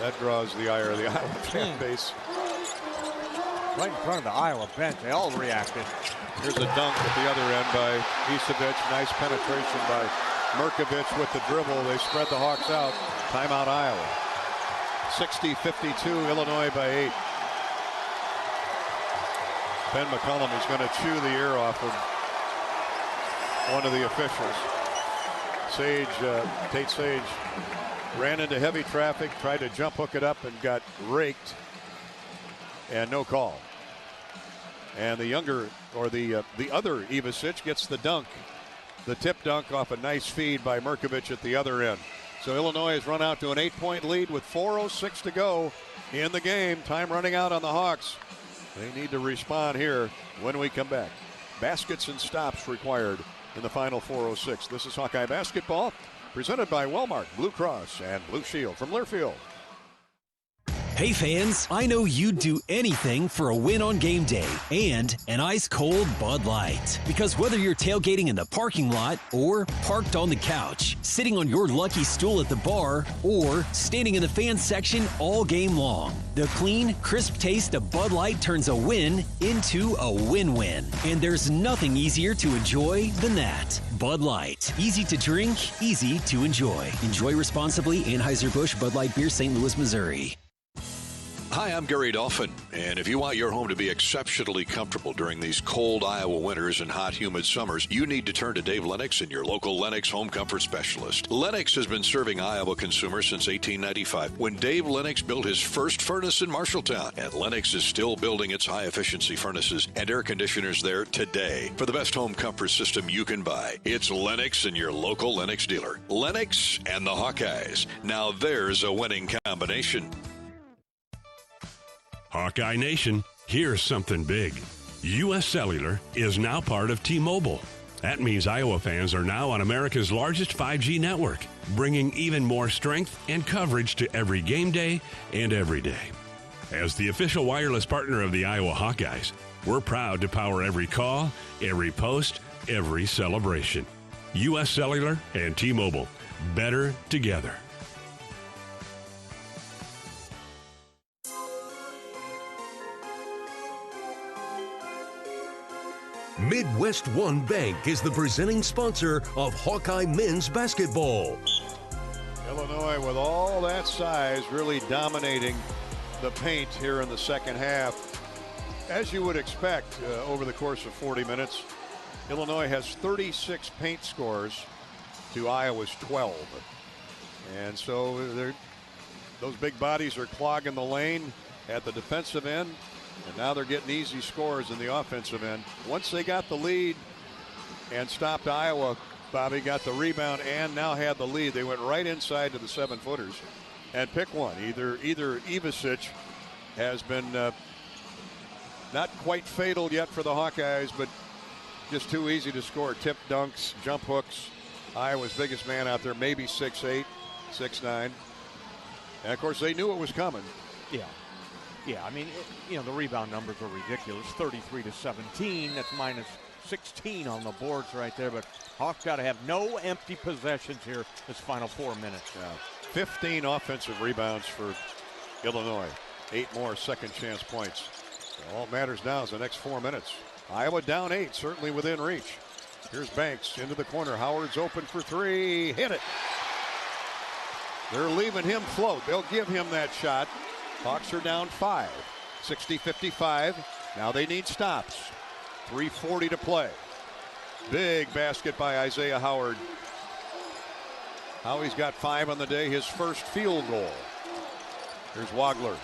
That draws the ire of the Iowa fan base. Right in front of the Iowa bench, they all reacted. Here's a dunk at the other end by Isevich. Nice penetration by Merkovich with the dribble. They spread the Hawks out. Timeout Iowa. 60-52, Illinois by 8. Ben McCullum is going to chew the ear off of one of the officials. Tate Sage ran into heavy traffic, tried to jump hook it up and got raked, and no call. And the other Ivasic gets the dunk, the tip dunk off a nice feed by Merkovich at the other end. So Illinois has run out to an 8-point lead with 4:06 to go in the game. Time running out on the Hawks. They need to respond here when we come back. Baskets and stops required in the final 4:06. This is Hawkeye Basketball, presented by Walmart, Blue Cross, and Blue Shield from Learfield. Hey fans, I know you'd do anything for a win on game day and an ice-cold Bud Light. Because whether you're tailgating in the parking lot or parked on the couch, sitting on your lucky stool at the bar, or standing in the fan section all game long, the clean, crisp taste of Bud Light turns a win into a win-win. And there's nothing easier to enjoy than that. Bud Light. Easy to drink, easy to enjoy. Enjoy responsibly. Anheuser-Busch Bud Light Beer, St. Louis, Missouri. Hi, I'm Gary Dolphin, and if you want your home to be exceptionally comfortable during these cold Iowa winters and hot, humid summers, you need to turn to Dave Lennox and your local Lennox home comfort specialist. Lennox has been serving Iowa consumers since 1895, when Dave Lennox built his first furnace in Marshalltown, and Lennox is still building its high-efficiency furnaces and air conditioners there today. For the best home comfort system you can buy, it's Lennox and your local Lennox dealer. Lennox and the Hawkeyes. Now there's a winning combination. Hawkeye Nation, here's something big. U.S. Cellular is now part of T-Mobile. That means Iowa fans are now on America's largest 5G network, bringing even more strength and coverage to every game day and every day. As the official wireless partner of the Iowa Hawkeyes, we're proud to power every call, every post, every celebration. U.S. Cellular and T-Mobile, better together. Midwest One Bank is the presenting sponsor of Hawkeye men's basketball. Illinois, with all that size, really dominating the paint here in the second half. As you would expect over the course of 40 minutes, Illinois has 36 paint scores to Iowa's 12. And so those big bodies are clogging the lane at the defensive end. And now they're getting easy scores in the offensive end. Once they got the lead and stopped Iowa, Bobby got the rebound and now had the lead. They went right inside to the 7-footers and pick one. Either Ivasic has been not quite fatal yet for the Hawkeyes, but just too easy to score. Tip dunks, jump hooks. Iowa's biggest man out there, maybe 6'8", 6'9". And, of course, they knew it was coming. Yeah, I mean, the rebound numbers are ridiculous. 33-17. That's minus 16 on the boards right there. But Hawks got to have no empty possessions here this final 4 minutes. Yeah. 15 offensive rebounds for Illinois. 8 more second chance points. So all that matters now is the next 4 minutes. Iowa down 8, certainly within reach. Here's Banks into the corner. Howard's open for 3. Hit it. They're leaving him float. They'll give him that shot. Hawks are down 5, 60-55. Now they need stops. 3:40 to play. Big basket by Isaiah Howard. Howie's got 5 on the day, his first field goal. Here's Wagler.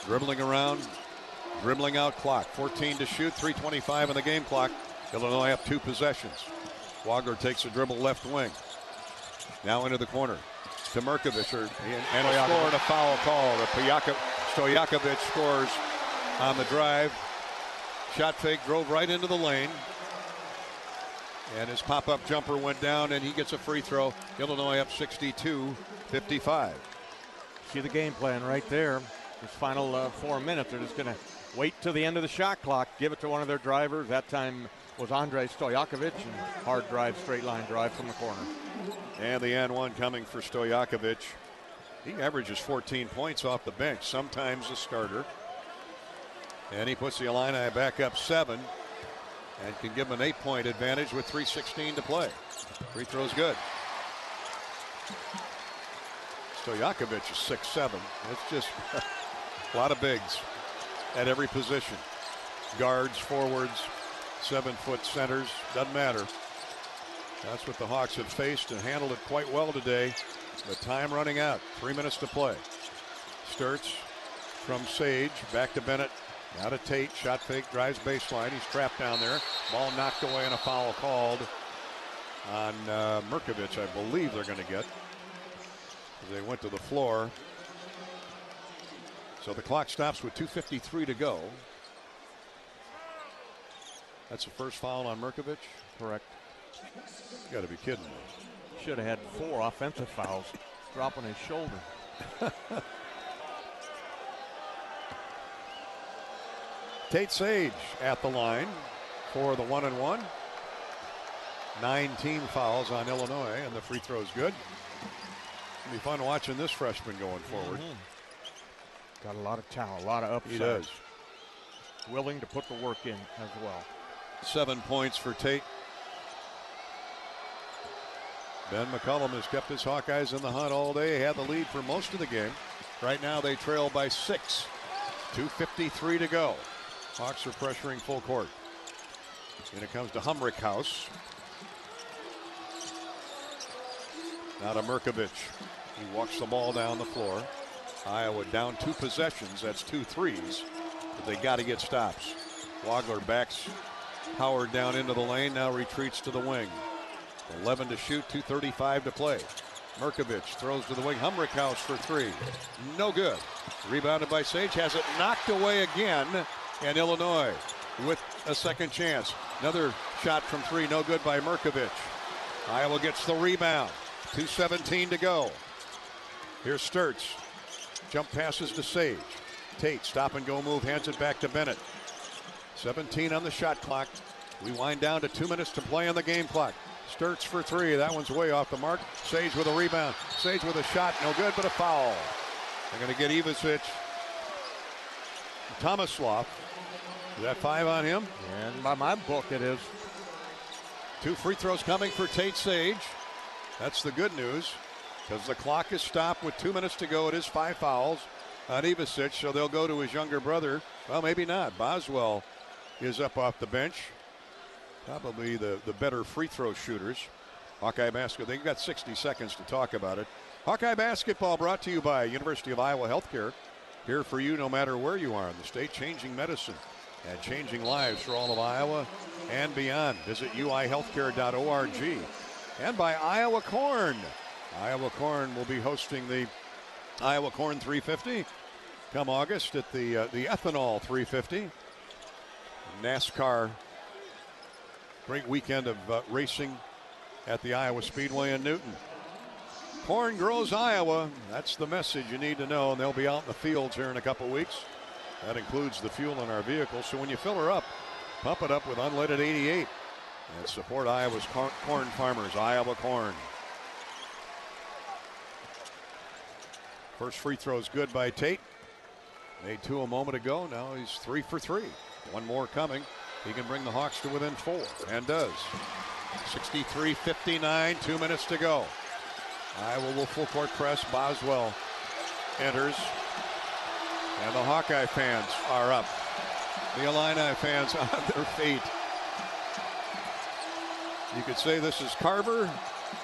Dribbling around, dribbling out clock. 14 to shoot, 3:25 on the game clock. Illinois up 2 possessions. Wagler takes a dribble left wing. Now into the corner. To Merkovich, and a score and a foul call. Stojakovic scores on the drive. Shot fake, drove right into the lane. And his pop-up jumper went down, and he gets a free throw. Illinois up 62-55. See the game plan right there. This final 4 minutes, they're just going to wait till the end of the shot clock, give it to one of their drivers. That time was Andrei Stojakovic, and hard drive, straight line drive from the corner. And the and one coming for Stojakovic. He averages 14 points off the bench, sometimes a starter. And he puts the Illini back up 7 and can give them an 8-point advantage with 3:16 to play. Free throw's good. Stojakovic is 6'7". It's just a lot of bigs at every position. Guards, forwards, 7-foot centers, doesn't matter. That's what the Hawks have faced and handled it quite well today. The time running out, 3 minutes to play. Sturts from Sage, back to Bennett. Now to Tate, shot fake, drives baseline. He's trapped down there. Ball knocked away and a foul called on Merkovich, I believe they're going to get. They went to the floor. So the clock stops with 2:53 to go. That's the first foul on Merkovich? Correct. You got to be kidding me. Should have had 4 offensive fouls, dropping his shoulder. Tate Sage at the line for the 1-and-1. 9 team fouls on Illinois, and the free throw is good. It'll be fun watching this freshman going forward. Got a lot of talent, a lot of upside. He does. Willing to put the work in as well. 7 points for Tate. Ben McCullum has kept his Hawkeyes in the hunt all day. He had the lead for most of the game. Right now they trail by 6. 2:53 to go. Hawks are pressuring full court. And it comes to Humrickhouse. Now to Merkovich. He walks the ball down the floor. Iowa down 2 possessions. That's 2 threes. But they got to get stops. Wagler backs Howard down into the lane. Now retreats to the wing. 11 to shoot. 2:35 to play. Merkovich throws to the wing. Humrickhouse for 3. No good. Rebounded by Sage. Has it knocked away again. And Illinois with a second chance. Another shot from 3. No good by Merkovich. Iowa gets the rebound. 2:17 to go. Here's Sturts. Jump passes to Sage. Tate, stop and go move, hands it back to Bennett. 17 on the shot clock. We wind down to 2 minutes to play on the game clock. Sturts for 3. That one's way off the mark. Sage with a rebound. Sage with a shot. No good, but a foul. They're going to get Ivicic. Tomislav. Is that 5 on him? And by my book, it is. 2 free throws coming for Tate Sage. That's the good news, because the clock is stopped with 2 minutes to go. It is 5 fouls on Ivicic, so they'll go to his younger brother. Well, maybe not. Boswell is up off the bench. Probably the better free throw shooters. Hawkeye basketball. They've got 60 seconds to talk about it. Hawkeye basketball brought to you by University of Iowa Healthcare. Here for you no matter where you are in the state, changing medicine and changing lives for all of Iowa and beyond. Visit uihealthcare.org. And by Iowa Corn. Iowa Corn will be hosting the Iowa Corn 350 come August at the Ethanol 350. NASCAR. Great weekend of racing at the Iowa Speedway in Newton. Corn grows Iowa. That's the message you need to know, and they'll be out in the fields here in a couple weeks. That includes the fuel in our vehicles. So when you fill her up, pump it up with unleaded 88 and support Iowa's corn farmers. Iowa Corn. First free throw is good by Tate. Made 2 a moment ago. Now he's 3 for 3. 1 more coming. He can bring the Hawks to within 4, and does. 63-59, 2 minutes to go. Iowa will full court press. Boswell enters. And the Hawkeye fans are up. The Illini fans on their feet. You could say this is Carver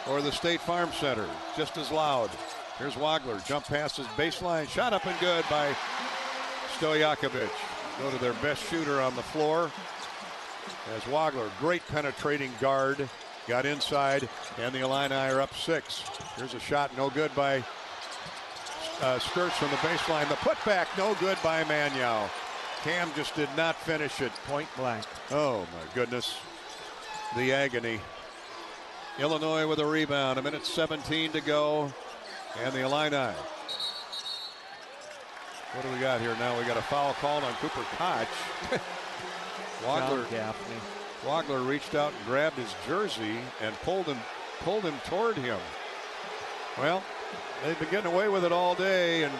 or the State Farm Center. Just as loud. Here's Wagler. Jump passes baseline. Shot up and good by Stojakovic. Go to their best shooter on the floor. As Wagler, great penetrating guard, got inside, and the Illini are up 6. Here's a shot, no good by Sturts from the baseline. The putback, no good by Manyow. Cam just did not finish it. Point blank. Oh, my goodness. The agony. Illinois with a rebound. 1:17 to go. And the Illini. What do we got here now? We got a foul called on Cooper Koch. Wagler reached out and grabbed his jersey and pulled him toward him. Well, They've been getting away with it all day, and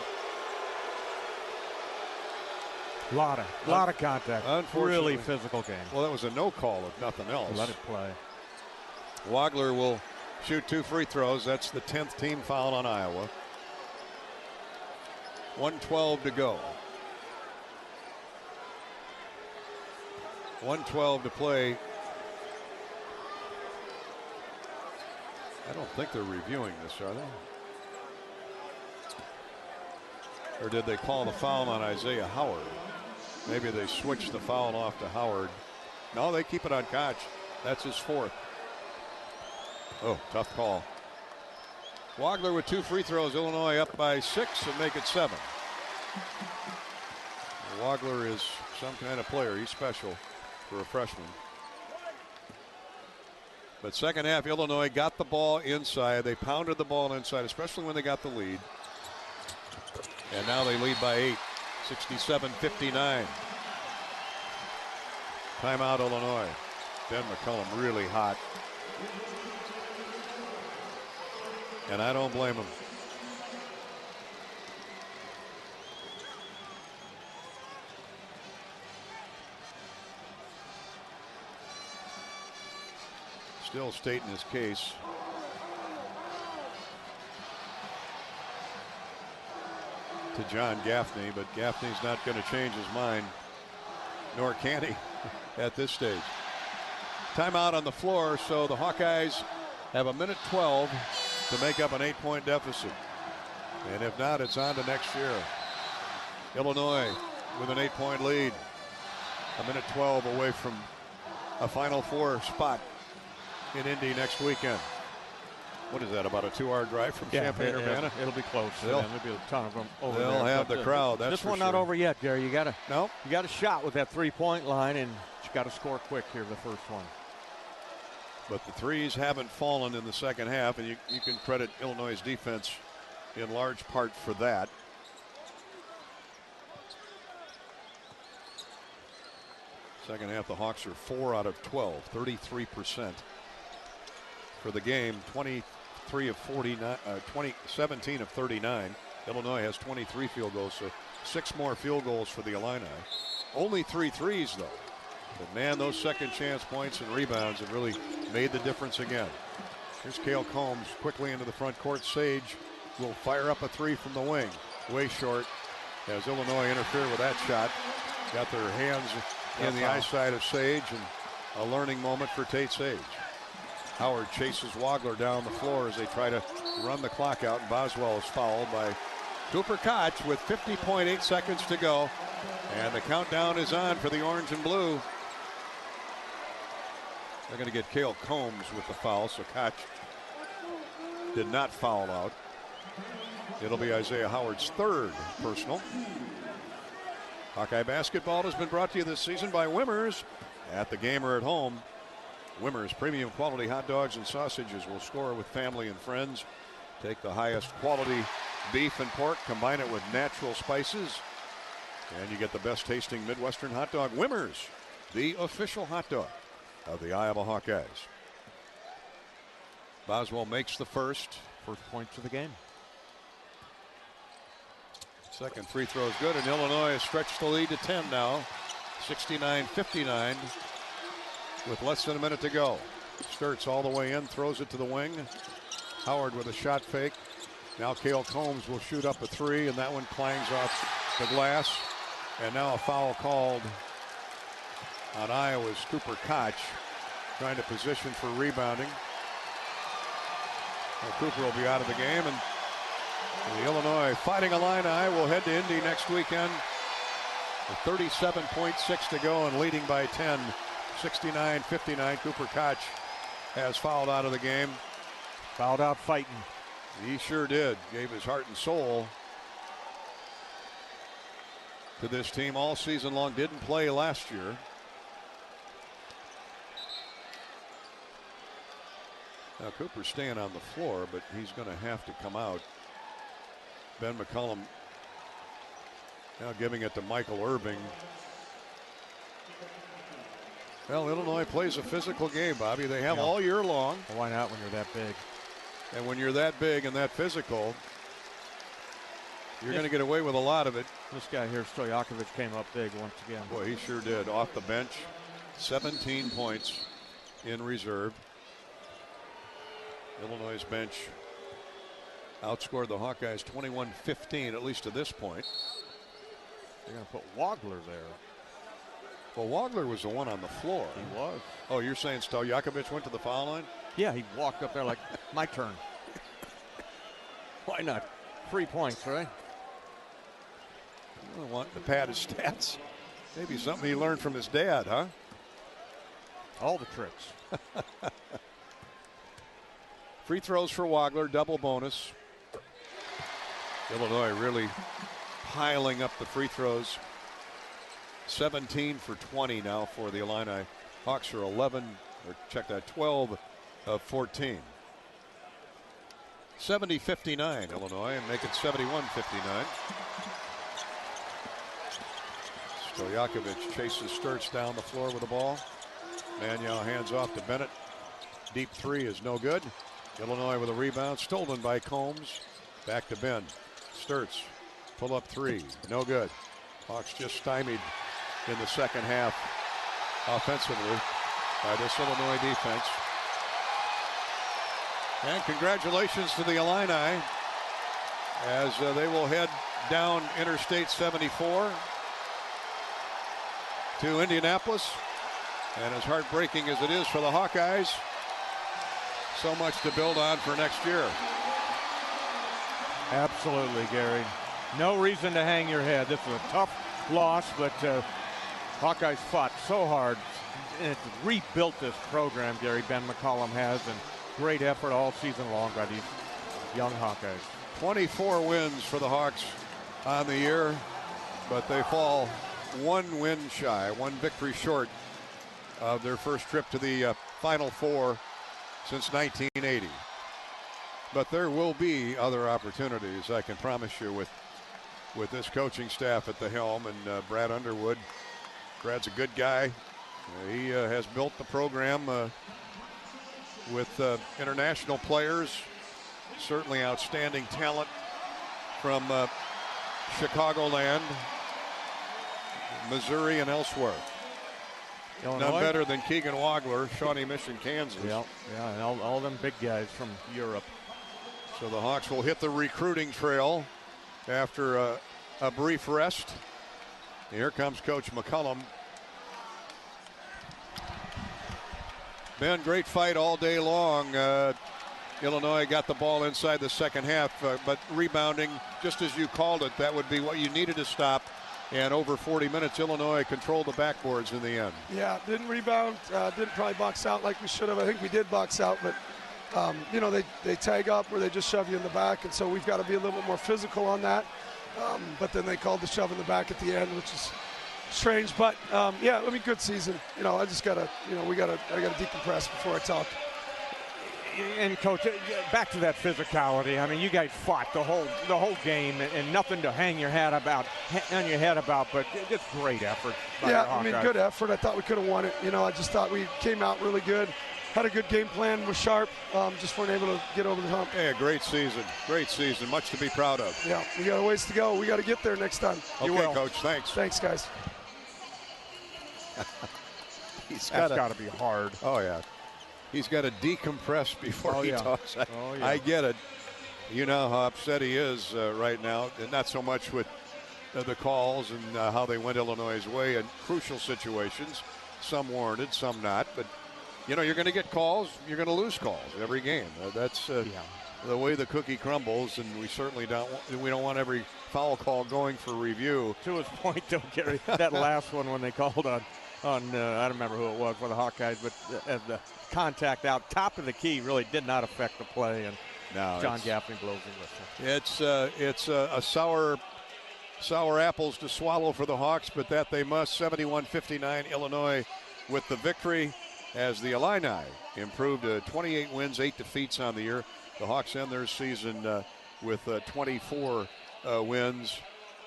a lot of contact. Unfortunately, really physical game. Well, that was a no call if nothing else. Let it play. Wagler will shoot 2 free throws. That's the 10th team foul on Iowa. 1:12 to go. 1:12 to play. I don't think they're reviewing this, are they? Or did they call the foul on Isaiah Howard? Maybe they switched the foul off to Howard. No, they keep it on Koch. That's his 4th. Oh, tough call. Wagler with 2 free throws. Illinois up by 6 and make it 7. Wagler is some kind of player. He's special for a freshman. But second half, Illinois got the ball inside. They pounded the ball inside, especially when they got the lead. And now they lead by 8, 67-59. Timeout, Illinois. Ben McCullum really hot. And I don't blame him. Still stating his case. To John Gaffney, but Gaffney's not going to change his mind, nor can he at this stage. Timeout on the floor, so the Hawkeyes have 1:12 to make up an 8-point deficit. And if not, it's on to next year. Illinois with an 8-point lead. 1:12 away from a Final Four spot in Indy next weekend. What is that, about a 2-hour drive from Champaign-Urbana? It'll be close. There'll be a ton of them over there. They'll have the crowd. That's this one sure. Not over yet, Gary. You got a shot with that 3-point line, and you got to score quick here, the first one. But the threes haven't fallen in the second half, and you can credit Illinois' defense in large part for that. Second half, the Hawks are 4 out of 12, 33% for the game. 23 of 49, 17 of 39. Illinois has 23 field goals, so 6 more field goals for the Illini. Only 3 threes, though. But man, those second chance points and rebounds have really made the difference again. Here's Cale Combs quickly into the front court. Sage will fire up a 3 from the wing. Way short as Illinois interfere with that shot. Got their hands in the eyesight of Sage, and a learning moment for Tate Sage. Howard chases Wagler down the floor as they try to run the clock out, and Boswell is fouled by Cooper Koch with 50.8 seconds to go. And the countdown is on for the orange and blue. They're going to get Cale Combs with the foul, so Koch did not foul out. It'll be Isaiah Howard's 3rd personal. Hawkeye basketball has been brought to you this season by Wimmers. At the game or at home, Wimmers premium quality hot dogs and sausages will score with family and friends. Take the highest quality beef and pork, combine it with natural spices, and you get the best tasting Midwestern hot dog. Wimmers, the official hot dog of the Iowa Hawkeyes. Boswell makes the first points of the game. Second free throw is good, and Illinois has stretched the lead to 10 now. 69-59 with less than a minute to go. Sturts all the way in, throws it to the wing. Howard with a shot fake. Now Cale Combs will shoot up a 3, and that one clangs off the glass. And now a foul called on Iowa's Cooper Koch, trying to position for rebounding. Well, Cooper will be out of the game, and the Illinois Fighting Illini will head to Indy next weekend with 37.6 to go and leading by 10, 69-59. Cooper Koch has fouled out of the game. Fouled out fighting. He sure did. Gave his heart and soul to this team all season long. Didn't play last year. Now Cooper's staying on the floor, but he's going to have to come out. Ben McCullum now giving it to Michael Irving. Well, Illinois plays a physical game, Bobby. They have all year long. Well, why not when you're that big? And when you're that big and that physical, you're going to get away with a lot of it. This guy here, Stojakovic, came up big once again. Boy, he sure did. Off the bench, 17 points in reserve. Illinois' bench outscored the Hawkeyes 21-15, at least to this point. They're going to put Wagler there. Well, Wagler was the one on the floor. He was. Oh, you're saying Stojakovic went to the foul line? Yeah, he walked up there like, my turn. Why not? 3 points, right? I don't want to pad his stats. Maybe something he learned from his dad, huh? All the tricks. Free throws for Wagler, double bonus. Illinois really piling up the free throws. 17 for 20 now for the Illini. Hawks are 12 of 14. 70-59 Illinois, and make it 71-59. Stojakovic chases Sturts down the floor with the ball. Manyow hands off to Bennett. Deep three is no good. Illinois with a rebound, stolen by Combs. Back to Ben. Sturts, pull up three, no good. Hawks just stymied in the second half offensively by this Illinois defense. And congratulations to the Illini as they will head down Interstate 74 to Indianapolis. And as heartbreaking as it is for the Hawkeyes, so much to build on for next year. Absolutely, Gary. No reason to hang your head. This was a tough loss, but Hawkeyes fought so hard and rebuilt this program, Gary. Ben McCullum has, and great effort all season long by these young Hawkeyes. 24 wins for the Hawks on the year, but they fall one win shy, one victory short of their first trip to the Final Four since 1980. But there will be other opportunities, I can promise you, with this coaching staff at the helm, and Brad Underwood. Brad's a good guy. He has built the program with international players, certainly outstanding talent from Chicagoland, Missouri, and elsewhere. Illinois. None better than Keegan Wagler, Shawnee Mission, Kansas. Yeah, and all them big guys from Europe. So the Hawks will hit the recruiting trail after a brief rest. Here comes Coach McCullum. Ben, great fight all day long. Illinois got the ball inside the second half, but rebounding, just as you called it, that would be what you needed to stop. And over 40 minutes, Illinois controlled the backboards in the end. Yeah, didn't rebound, didn't probably box out like we should have. I think we did box out, but you know, they tag up where they just shove you in the back, and so we've got to be a little bit more physical on that. But then they called the shove in the back at the end, which is strange. But yeah, I mean, good season. You know, I just gotta, you know, I gotta decompress before I talk. And Coach, back to that physicality. I mean, you guys fought the whole game, and nothing to hang your head about. But just great effort. Yeah, I mean, good effort. I thought we could have won it. You know, I just thought we came out really good. Had a good game plan, was sharp, just weren't able to get over the hump. Yeah, great season, much to be proud of. Yeah, we got a ways to go. We got to get there next time. Okay, Coach, thanks. Thanks, guys. That's got to be hard. Oh, yeah. He's got to decompress before he talks. I get it. You know how upset he is right now, and not so much with the calls and how they went Illinois' way in crucial situations. Some warranted, some not, but you know, you're going to get calls, you're going to lose calls every game. That's the way the cookie crumbles, and we certainly don't want every foul call going for review. To his point, though, Gary, that last one when they called on I don't remember who it was for the Hawkeyes, but as the contact out top of the key really did not affect the play, and John Gaffney blows the whistle. It's a sour apples to swallow for the Hawks, but that they must. 71-59 Illinois with the victory, as the Illini improved to 28 wins, 8 defeats on the year. The Hawks end their season with 24 wins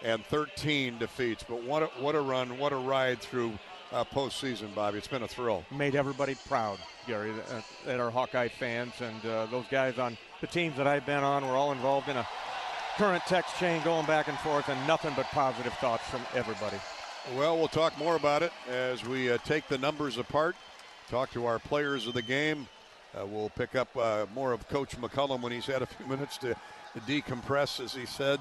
and 13 defeats. But what a run, what a ride through postseason, Bobby. It's been a thrill. Made everybody proud, Gary, that are Hawkeye fans, and those guys on the teams that I've been on were all involved in a current text chain going back and forth, and nothing but positive thoughts from everybody. Well, we'll talk more about it as we take the numbers apart, talk to our players of the game. We'll pick up more of Coach McCullum when he's had a few minutes to decompress, as he said,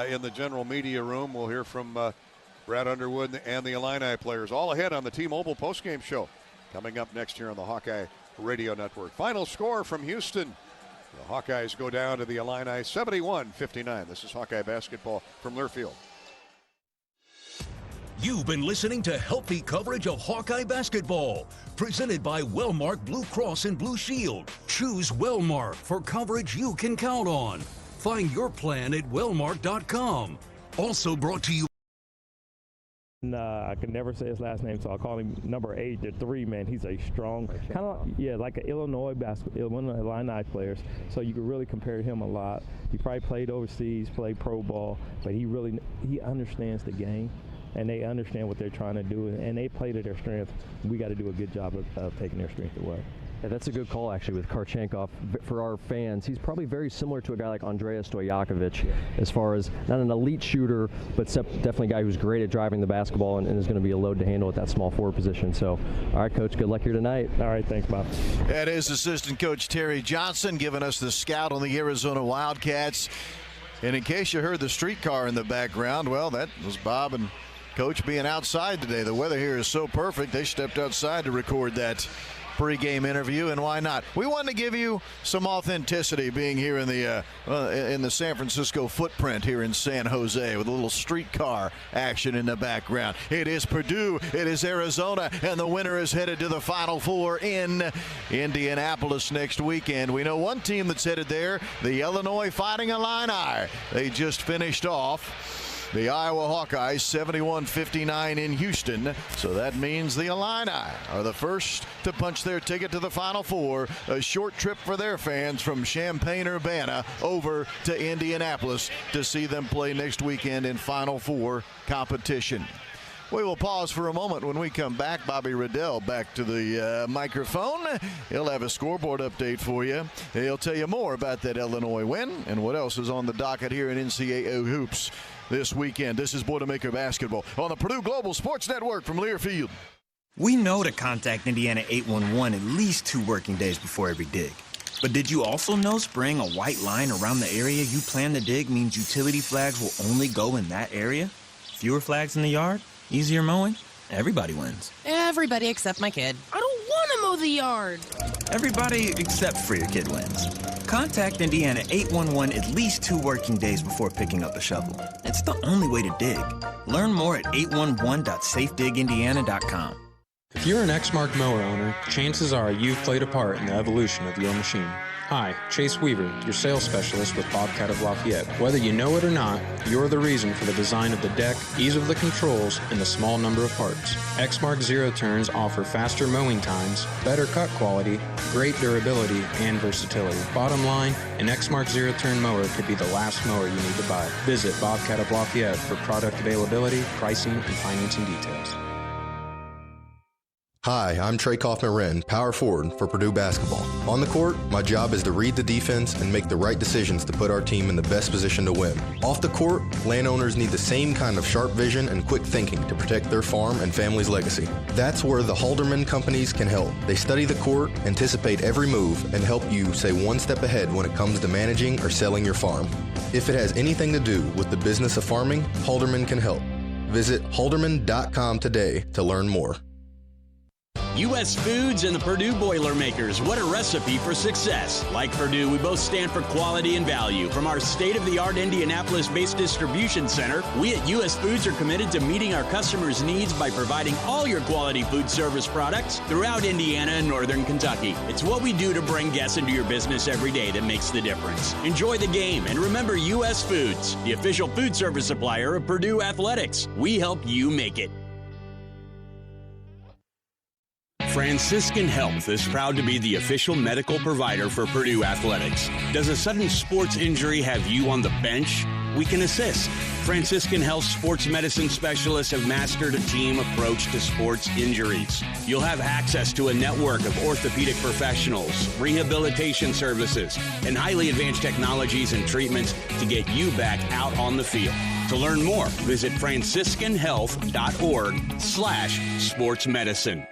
in the general media room. We'll hear from Brad Underwood and the Illini players. All ahead on the T-Mobile postgame show coming up next year on the Hawkeye Radio Network. Final score from Houston. The Hawkeyes go down to the Illini 71-59. This is Hawkeye basketball from Learfield. You've been listening to healthy coverage of Hawkeye basketball, presented by Wellmark Blue Cross and Blue Shield. Choose Wellmark for coverage you can count on. Find your plan at wellmark.com. Also brought to you. I can never say his last name, so I'll call him number 8, the 3 man. He's a strong, kind of like an Illinois one of the Illini players. So you could really compare him a lot. He probably played overseas, played pro ball, but he understands the game, and they understand what they're trying to do, and they play to their strength. We got to do a good job of taking their strength away. Yeah, that's a good call, actually, with Karchenkov. For our fans, he's probably very similar to a guy like Andrea Stojakovic as far as not an elite shooter, but definitely a guy who's great at driving the basketball and is going to be a load to handle at that small forward position. So, all right, Coach, good luck here tonight. All right, thanks, Bob. That is assistant coach Terry Johnson giving us the scout on the Arizona Wildcats. And in case you heard the streetcar in the background, well, that was Bob and Coach being outside today. The weather here is so perfect, they stepped outside to record that pregame interview, and why not? We wanted to give you some authenticity being here in the San Francisco footprint here in San Jose with a little streetcar action in the background. It is Purdue, it is Arizona, and the winner is headed to the Final Four in Indianapolis next weekend. We know one team that's headed there, the Illinois Fighting Illini. They just finished off the Iowa Hawkeyes 71-59 in Houston. So that means the Illini are the first to punch their ticket to the Final Four. A short trip for their fans from Champaign-Urbana over to Indianapolis to see them play next weekend in Final Four competition. We will pause for a moment. When we come back, Bobby Riddell back to the microphone. He'll have a scoreboard update for you. He'll tell you more about that Illinois win and what else is on the docket here in NCAA hoops this weekend. This is Boilermaker Basketball on the Purdue Global Sports Network from Learfield. We know to contact Indiana 811 at least 2 working days before every dig. But did you also know spraying a white line around the area you plan to dig means utility flags will only go in that area? Fewer flags in the yard? Easier mowing? Everybody wins. Everybody except my kid. I don't want to mow the yard. Everybody except for your kid wins. Contact Indiana 811 at least 2 working days before picking up a shovel. It's the only way to dig. Learn more at 811.safedigindiana.com. If you're an Exmark mower owner, chances are you've played a part in the evolution of your machine. Hi, Chase Weaver, your sales specialist with Bobcat of Lafayette. Whether you know it or not, you're the reason for the design of the deck, ease of the controls, and the small number of parts. Exmark Zero Turns offer faster mowing times, better cut quality, great durability, and versatility. Bottom line, an Exmark Zero Turn mower could be the last mower you need to buy. Visit Bobcat of Lafayette for product availability, pricing, and financing details. Hi, I'm Trey Kaufman-Wren, power forward for Purdue basketball. On the court, my job is to read the defense and make the right decisions to put our team in the best position to win. Off the court, landowners need the same kind of sharp vision and quick thinking to protect their farm and family's legacy. That's where the Halderman companies can help. They study the court, anticipate every move, and help you stay one step ahead when it comes to managing or selling your farm. If it has anything to do with the business of farming, Halderman can help. Visit halderman.com today to learn more. U.S. Foods and the Purdue Boilermakers. What a recipe for success. Like Purdue, we both stand for quality and value. From our state-of-the-art Indianapolis-based distribution center, we at U.S. Foods are committed to meeting our customers' needs by providing all your quality food service products throughout Indiana and northern Kentucky. It's what we do to bring guests into your business every day that makes the difference. Enjoy the game, and remember U.S. Foods, the official food service supplier of Purdue Athletics. We help you make it. Franciscan Health is proud to be the official medical provider for Purdue Athletics. Does a sudden sports injury have you on the bench? We can assist. Franciscan Health sports medicine specialists have mastered a team approach to sports injuries. You'll have access to a network of orthopedic professionals, rehabilitation services, and highly advanced technologies and treatments to get you back out on the field. To learn more, visit franciscanhealth.org/sportsmedicine.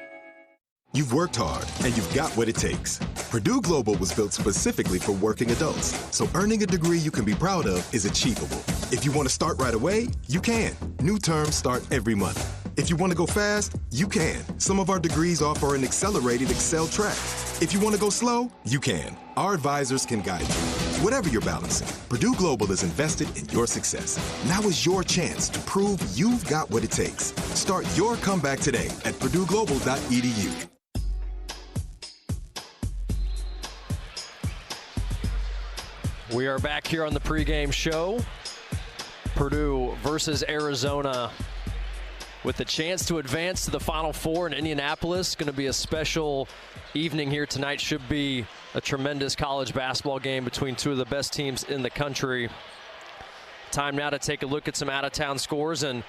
You've worked hard, and you've got what it takes. Purdue Global was built specifically for working adults, so earning a degree you can be proud of is achievable. If you want to start right away, you can. New terms start every month. If you want to go fast, you can. Some of our degrees offer an accelerated Excel track. If you want to go slow, you can. Our advisors can guide you. Whatever you're balancing, Purdue Global is invested in your success. Now is your chance to prove you've got what it takes. Start your comeback today at purdueglobal.edu. We are back here on the pregame show. Purdue versus Arizona with the chance to advance to the Final Four in Indianapolis. Going to be a special evening here tonight. Should be a tremendous college basketball game between two of the best teams in the country. Time now to take a look at some out-of-town scores, and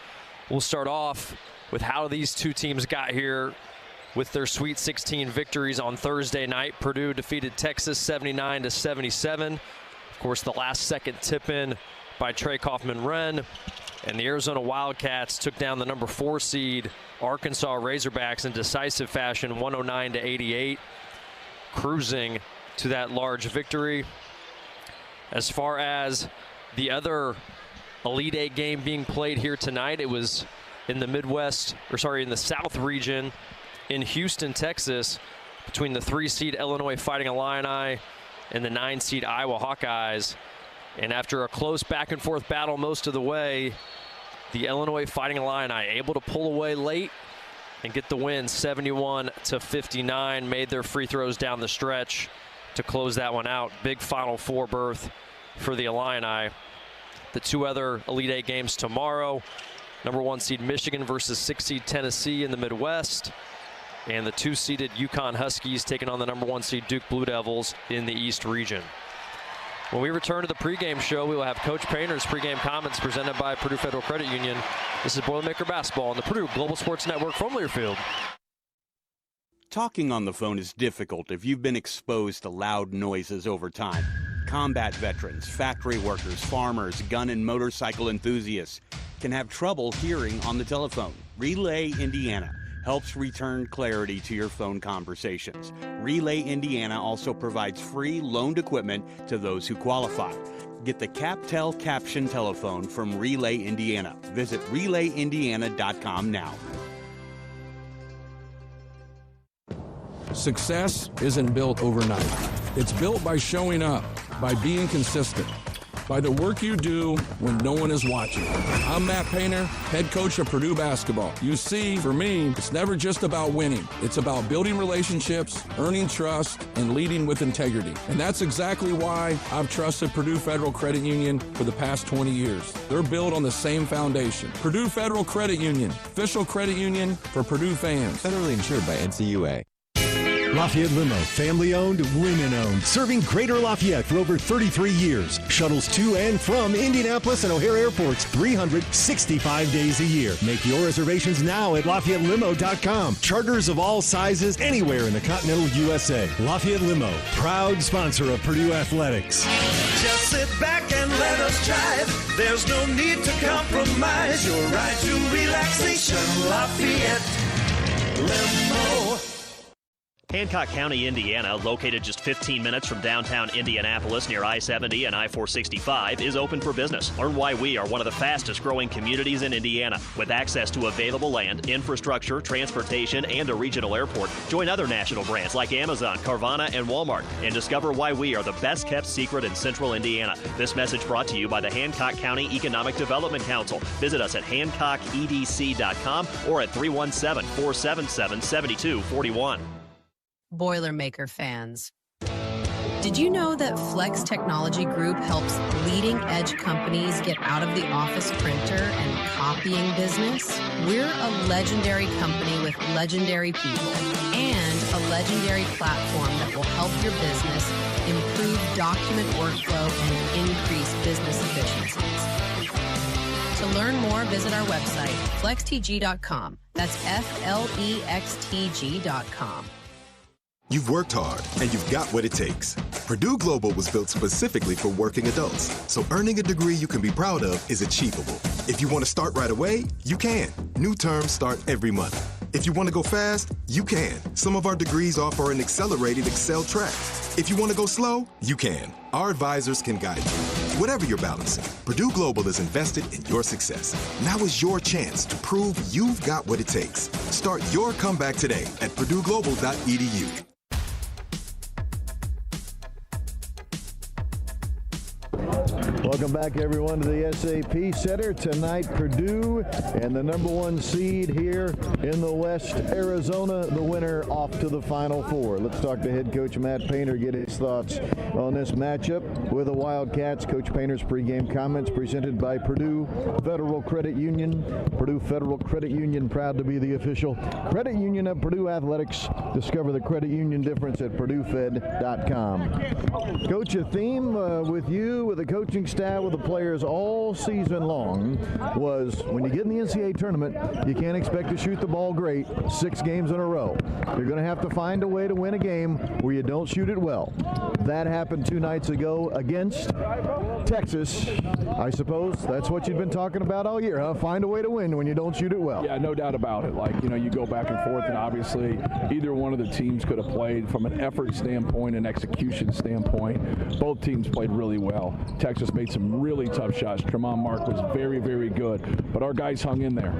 we'll start off with how these two teams got here with their Sweet 16 victories on Thursday night. Purdue defeated Texas 79-77. Of course, the last-second tip-in by Trey Kaufman-Renn. And the Arizona Wildcats took down the number 4 seed Arkansas Razorbacks in decisive fashion, 109-88, cruising to that large victory. As far as the other Elite Eight game being played here tonight, it was in the in the South region in Houston, Texas, between the 3 seed Illinois Fighting Illini and the 9 seed Iowa Hawkeyes. And after a close back-and-forth battle most of the way, the Illinois Fighting Illini able to pull away late and get the win 71-59, made their free throws down the stretch to close that one out. Big Final Four berth for the Illini. The two other Elite Eight games tomorrow, number 1 seed Michigan versus 6 seed Tennessee in the Midwest, and the 2-seeded UConn Huskies taking on the number 1 seed Duke Blue Devils in the East region. When we return to the pregame show, we will have Coach Painter's pregame comments presented by Purdue Federal Credit Union. This is Boilermaker Basketball on the Purdue Global Sports Network from Learfield. Talking on the phone is difficult if you've been exposed to loud noises over time. Combat veterans, factory workers, farmers, gun and motorcycle enthusiasts can have trouble hearing on the telephone. Relay Indiana helps return clarity to your phone conversations. Relay Indiana also provides free loaned equipment to those who qualify. Get the CapTel caption telephone from Relay Indiana. Visit relayindiana.com now. Success isn't built overnight. It's built by showing up, by being consistent, by the work you do when no one is watching. I'm Matt Painter, head coach of Purdue basketball. You see, for me, it's never just about winning. It's about building relationships, earning trust, and leading with integrity. And that's exactly why I've trusted Purdue Federal Credit Union for the past 20 years. They're built on the same foundation. Purdue Federal Credit Union, official credit union for Purdue fans. Federally insured by NCAA. Lafayette Limo, family-owned, women-owned, serving Greater Lafayette for over 33 years. Shuttles to and from Indianapolis and O'Hare airports 365 days a year. Make your reservations now at LafayetteLimo.com. Charters of all sizes anywhere in the continental USA. Lafayette Limo, proud sponsor of Purdue Athletics. Just sit back and let us drive. There's no need to compromise. Your ride to relaxation. Lafayette Limo. Hancock County, Indiana, located just 15 minutes from downtown Indianapolis near I-70 and I-465, is open for business. Learn why we are one of the fastest growing communities in Indiana. With access to available land, infrastructure, transportation, and a regional airport, join other national brands like Amazon, Carvana, and Walmart, and discover why we are the best kept secret in central Indiana. This message brought to you by the Hancock County Economic Development Council. Visit us at HancockEDC.com or at 317-477-7241. Boilermaker fans. Did you know that Flex Technology Group helps leading edge companies get out of the office printer and copying business? We're a legendary company with legendary people and a legendary platform that will help your business improve document workflow and increase business efficiencies. To learn more, visit our website, flextg.com. That's FLEXTG.com. You've worked hard, and you've got what it takes. Purdue Global was built specifically for working adults, so earning a degree you can be proud of is achievable. If you want to start right away, you can. New terms start every month. If you want to go fast, you can. Some of our degrees offer an accelerated Excel track. If you want to go slow, you can. Our advisors can guide you. Whatever you're balancing, Purdue Global is invested in your success. Now is your chance to prove you've got what it takes. Start your comeback today at purdueglobal.edu. Welcome back, everyone, to the SAP Center. Tonight, Purdue and the #1 seed here in the West, Arizona, the winner, off to the Final Four. Let's talk to head coach Matt Painter, get his thoughts on this matchup with the Wildcats. Coach Painter's pregame comments presented by Purdue Federal Credit Union. Purdue Federal Credit Union, proud to be the official credit union of Purdue Athletics. Discover the credit union difference at PurdueFed.com. Coach, a theme with you, with the coaching staff, with the players all season long was when you get in the NCAA tournament, you can't expect to shoot the ball great 6 games in a row. You're going to have to find a way to win a game where you don't shoot it well. That happened 2 nights ago against Texas. I suppose that's what you've been talking about all year, huh? Find a way to win when you don't shoot it well. Yeah, no doubt about it. Like, you go back and forth, and obviously either one of the teams could have played from an effort standpoint and execution standpoint. Both teams played really well. Texas made some really tough shots. Tremont Mark was very, very good, but our guys hung in there.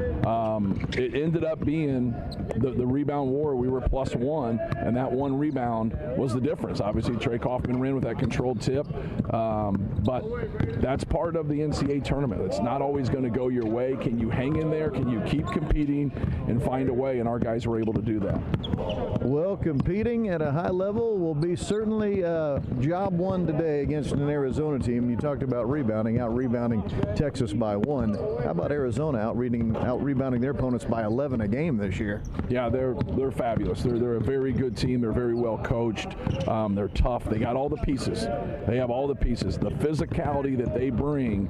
It ended up being the rebound war. We were +1, and that one rebound was the difference. Obviously, Trey Kaufman ran with that controlled tip, but that's part of the NCAA tournament. It's not always going to go your way. Can you hang in there? Can you keep competing and find a way? And our guys were able to do that. Well, competing at a high level will be certainly job one today against an Arizona team. You talked about out-rebounding Texas by 1. How about Arizona out-rebounding their opponents by 11 a game this year? Yeah, they're fabulous. They're a very good team. They're very well coached. They're tough. They got all the pieces. They have all the pieces. The physicality that they bring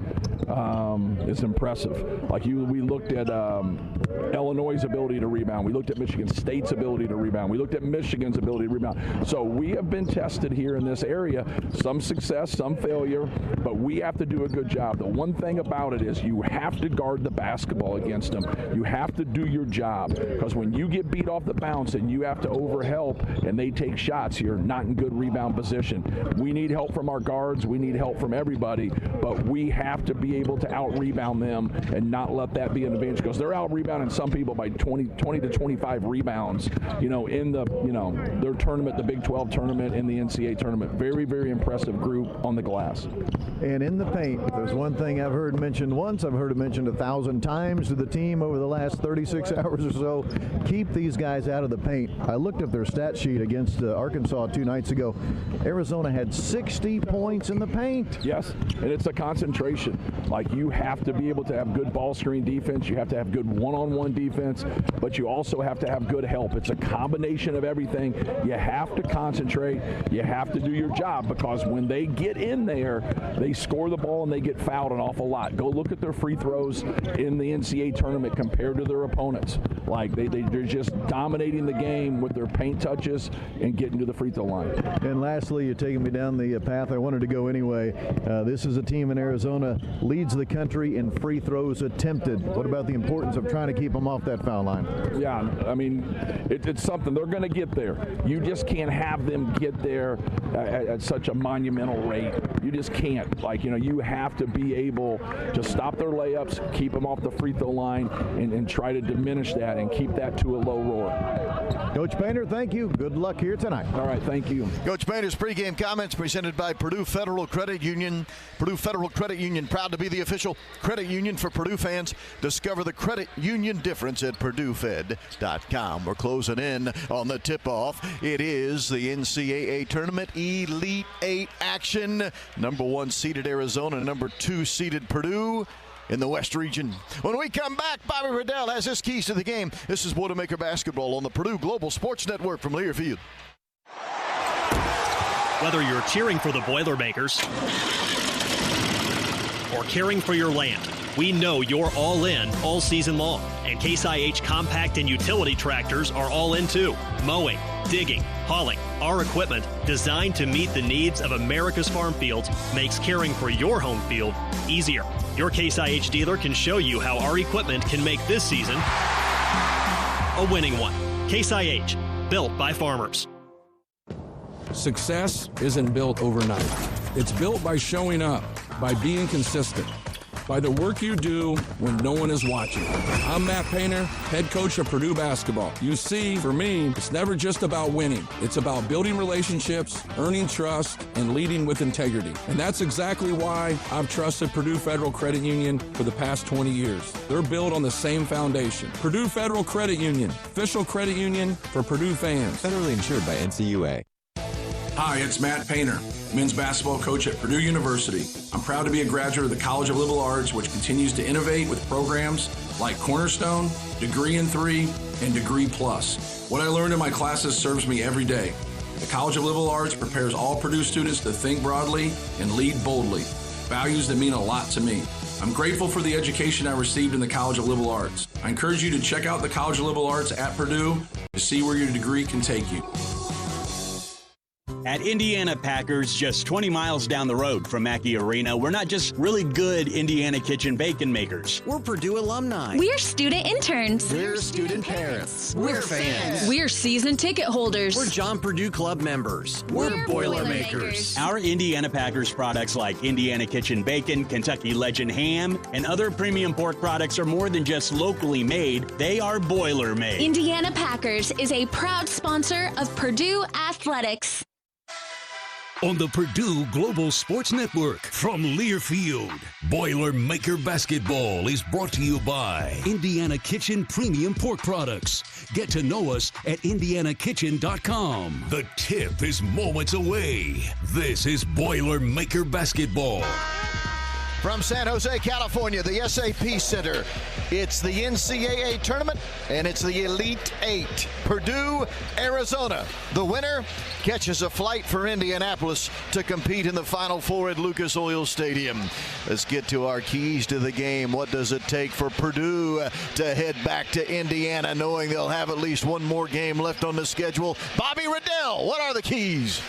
is impressive. Like we looked at Illinois' ability to rebound. We looked at Michigan State's ability to rebound. We looked at Michigan's ability to rebound. So we have been tested here in this area. Some success, some failure, but we have to do a good job. The one thing about it is you have to guard the basketball against them. You have to do your job, because when you get beat off the bounce and you have to overhelp and they take shots, you're not in good rebound position. We need help from our guards. We need help from everybody, but we have to be able to out-rebound them and not let that be an advantage, because they're out-rebounding some people by 20 to 25 rebounds, in their tournament, the Big 12 tournament, in the NCAA tournament. Very, very impressive group on the glass. And in the paint, if there's one thing I've heard mentioned once, I've heard it mentioned 1,000 times to the team over the last 36 hours or so, keep these guys out of the paint. I looked up their stat sheet against Arkansas 2 nights ago. Arizona had 60 points in the paint. Yes, and it's a concentration. Like, you have to be able to have good ball screen defense. You have to have good one-on-one defense, but you also have to have good help. It's a combination of everything. You have to concentrate. You have to do your job, because when they get in there, they score the ball and they get fouled an awful lot. Go look at their free throws in the NCAA tournament compared to their opponents. Like, they're just dominating the game with their paint touches and getting to the free throw line. And lastly, you're taking me down the path I wanted to go anyway. This is a team in Arizona, leads the country in free throws attempted. What about the importance of trying to keep them off that foul line? Yeah, I mean, it's something. They're going to get there. You just can't have them get there at such a monumental rate. You just can't. Like, you have to be able to stop their layups, keep them off the free throw line, and try to diminish that and keep that to a low roar. Coach Painter, thank you. Good luck here tonight. All right, thank you. Coach Painter's pregame comments presented by Purdue Federal Credit Union. Purdue Federal Credit Union, proud to be the official credit union for Purdue fans. Discover the credit union difference at PurdueFed.com. We're closing in on the tip-off. It is the NCAA Tournament Elite 8 action. #1 seeded Arizona, #2 seeded Purdue in the West region. When we come back, Bobby Riddell has his keys to the game. This is Boilermaker Basketball on the Purdue Global Sports Network from Learfield. Whether you're cheering for the Boilermakers or caring for your land, We know you're all in all season long, and Case IH compact and utility tractors are all in too. Mowing, digging, hauling, our equipment designed to meet the needs of America's farm fields makes caring for your home field easier. Your Case IH dealer can show you how our equipment can make this season a winning one. Case IH, built by farmers. Success isn't built overnight. It's built by showing up, by being consistent, by the work you do when no one is watching. I'm Matt Painter, head coach of Purdue basketball. You see, for me, it's never just about winning. It's about building relationships, earning trust, and leading with integrity. And that's exactly why I've trusted Purdue Federal Credit Union for the past 20 years. They're built on the same foundation. Purdue Federal Credit Union, official credit union for Purdue fans. Federally insured by NCAA. Hi, it's Matt Painter, men's basketball coach at Purdue University. I'm proud to be a graduate of the College of Liberal Arts, which continues to innovate with programs like Cornerstone, Degree in 3, and Degree Plus. What I learned in my classes serves me every day. The College of Liberal Arts prepares all Purdue students to think broadly and lead boldly, values that mean a lot to me. I'm grateful for the education I received in the College of Liberal Arts. I encourage you to check out the College of Liberal Arts at Purdue to see where your degree can take you. At Indiana Packers, just 20 miles down the road from Mackey Arena, we're not just really good Indiana kitchen bacon makers. We're Purdue alumni. We're student interns. We're student parents. We're fans. We're season ticket holders. We're John Purdue Club members. We're boilermakers. Our Indiana Packers products like Indiana Kitchen Bacon, Kentucky Legend Ham, and other premium pork products are more than just locally made. They are boiler made. Indiana Packers is a proud sponsor of Purdue Athletics. On the Purdue Global Sports Network from Learfield, Boilermaker Basketball is brought to you by Indiana Kitchen Premium Pork Products. Get to know us at indianakitchen.com. The tip is moments away. This is Boilermaker Basketball. From San Jose, California, the SAP Center. It's the NCAA tournament, and it's the Elite Eight. Purdue, Arizona. The winner catches a flight for Indianapolis to compete in the Final Four at Lucas Oil Stadium. Let's get to our keys to the game. What does it take for Purdue to head back to Indiana, knowing they'll have at least one more game left on the schedule? Bobby Riddell, what are the keys?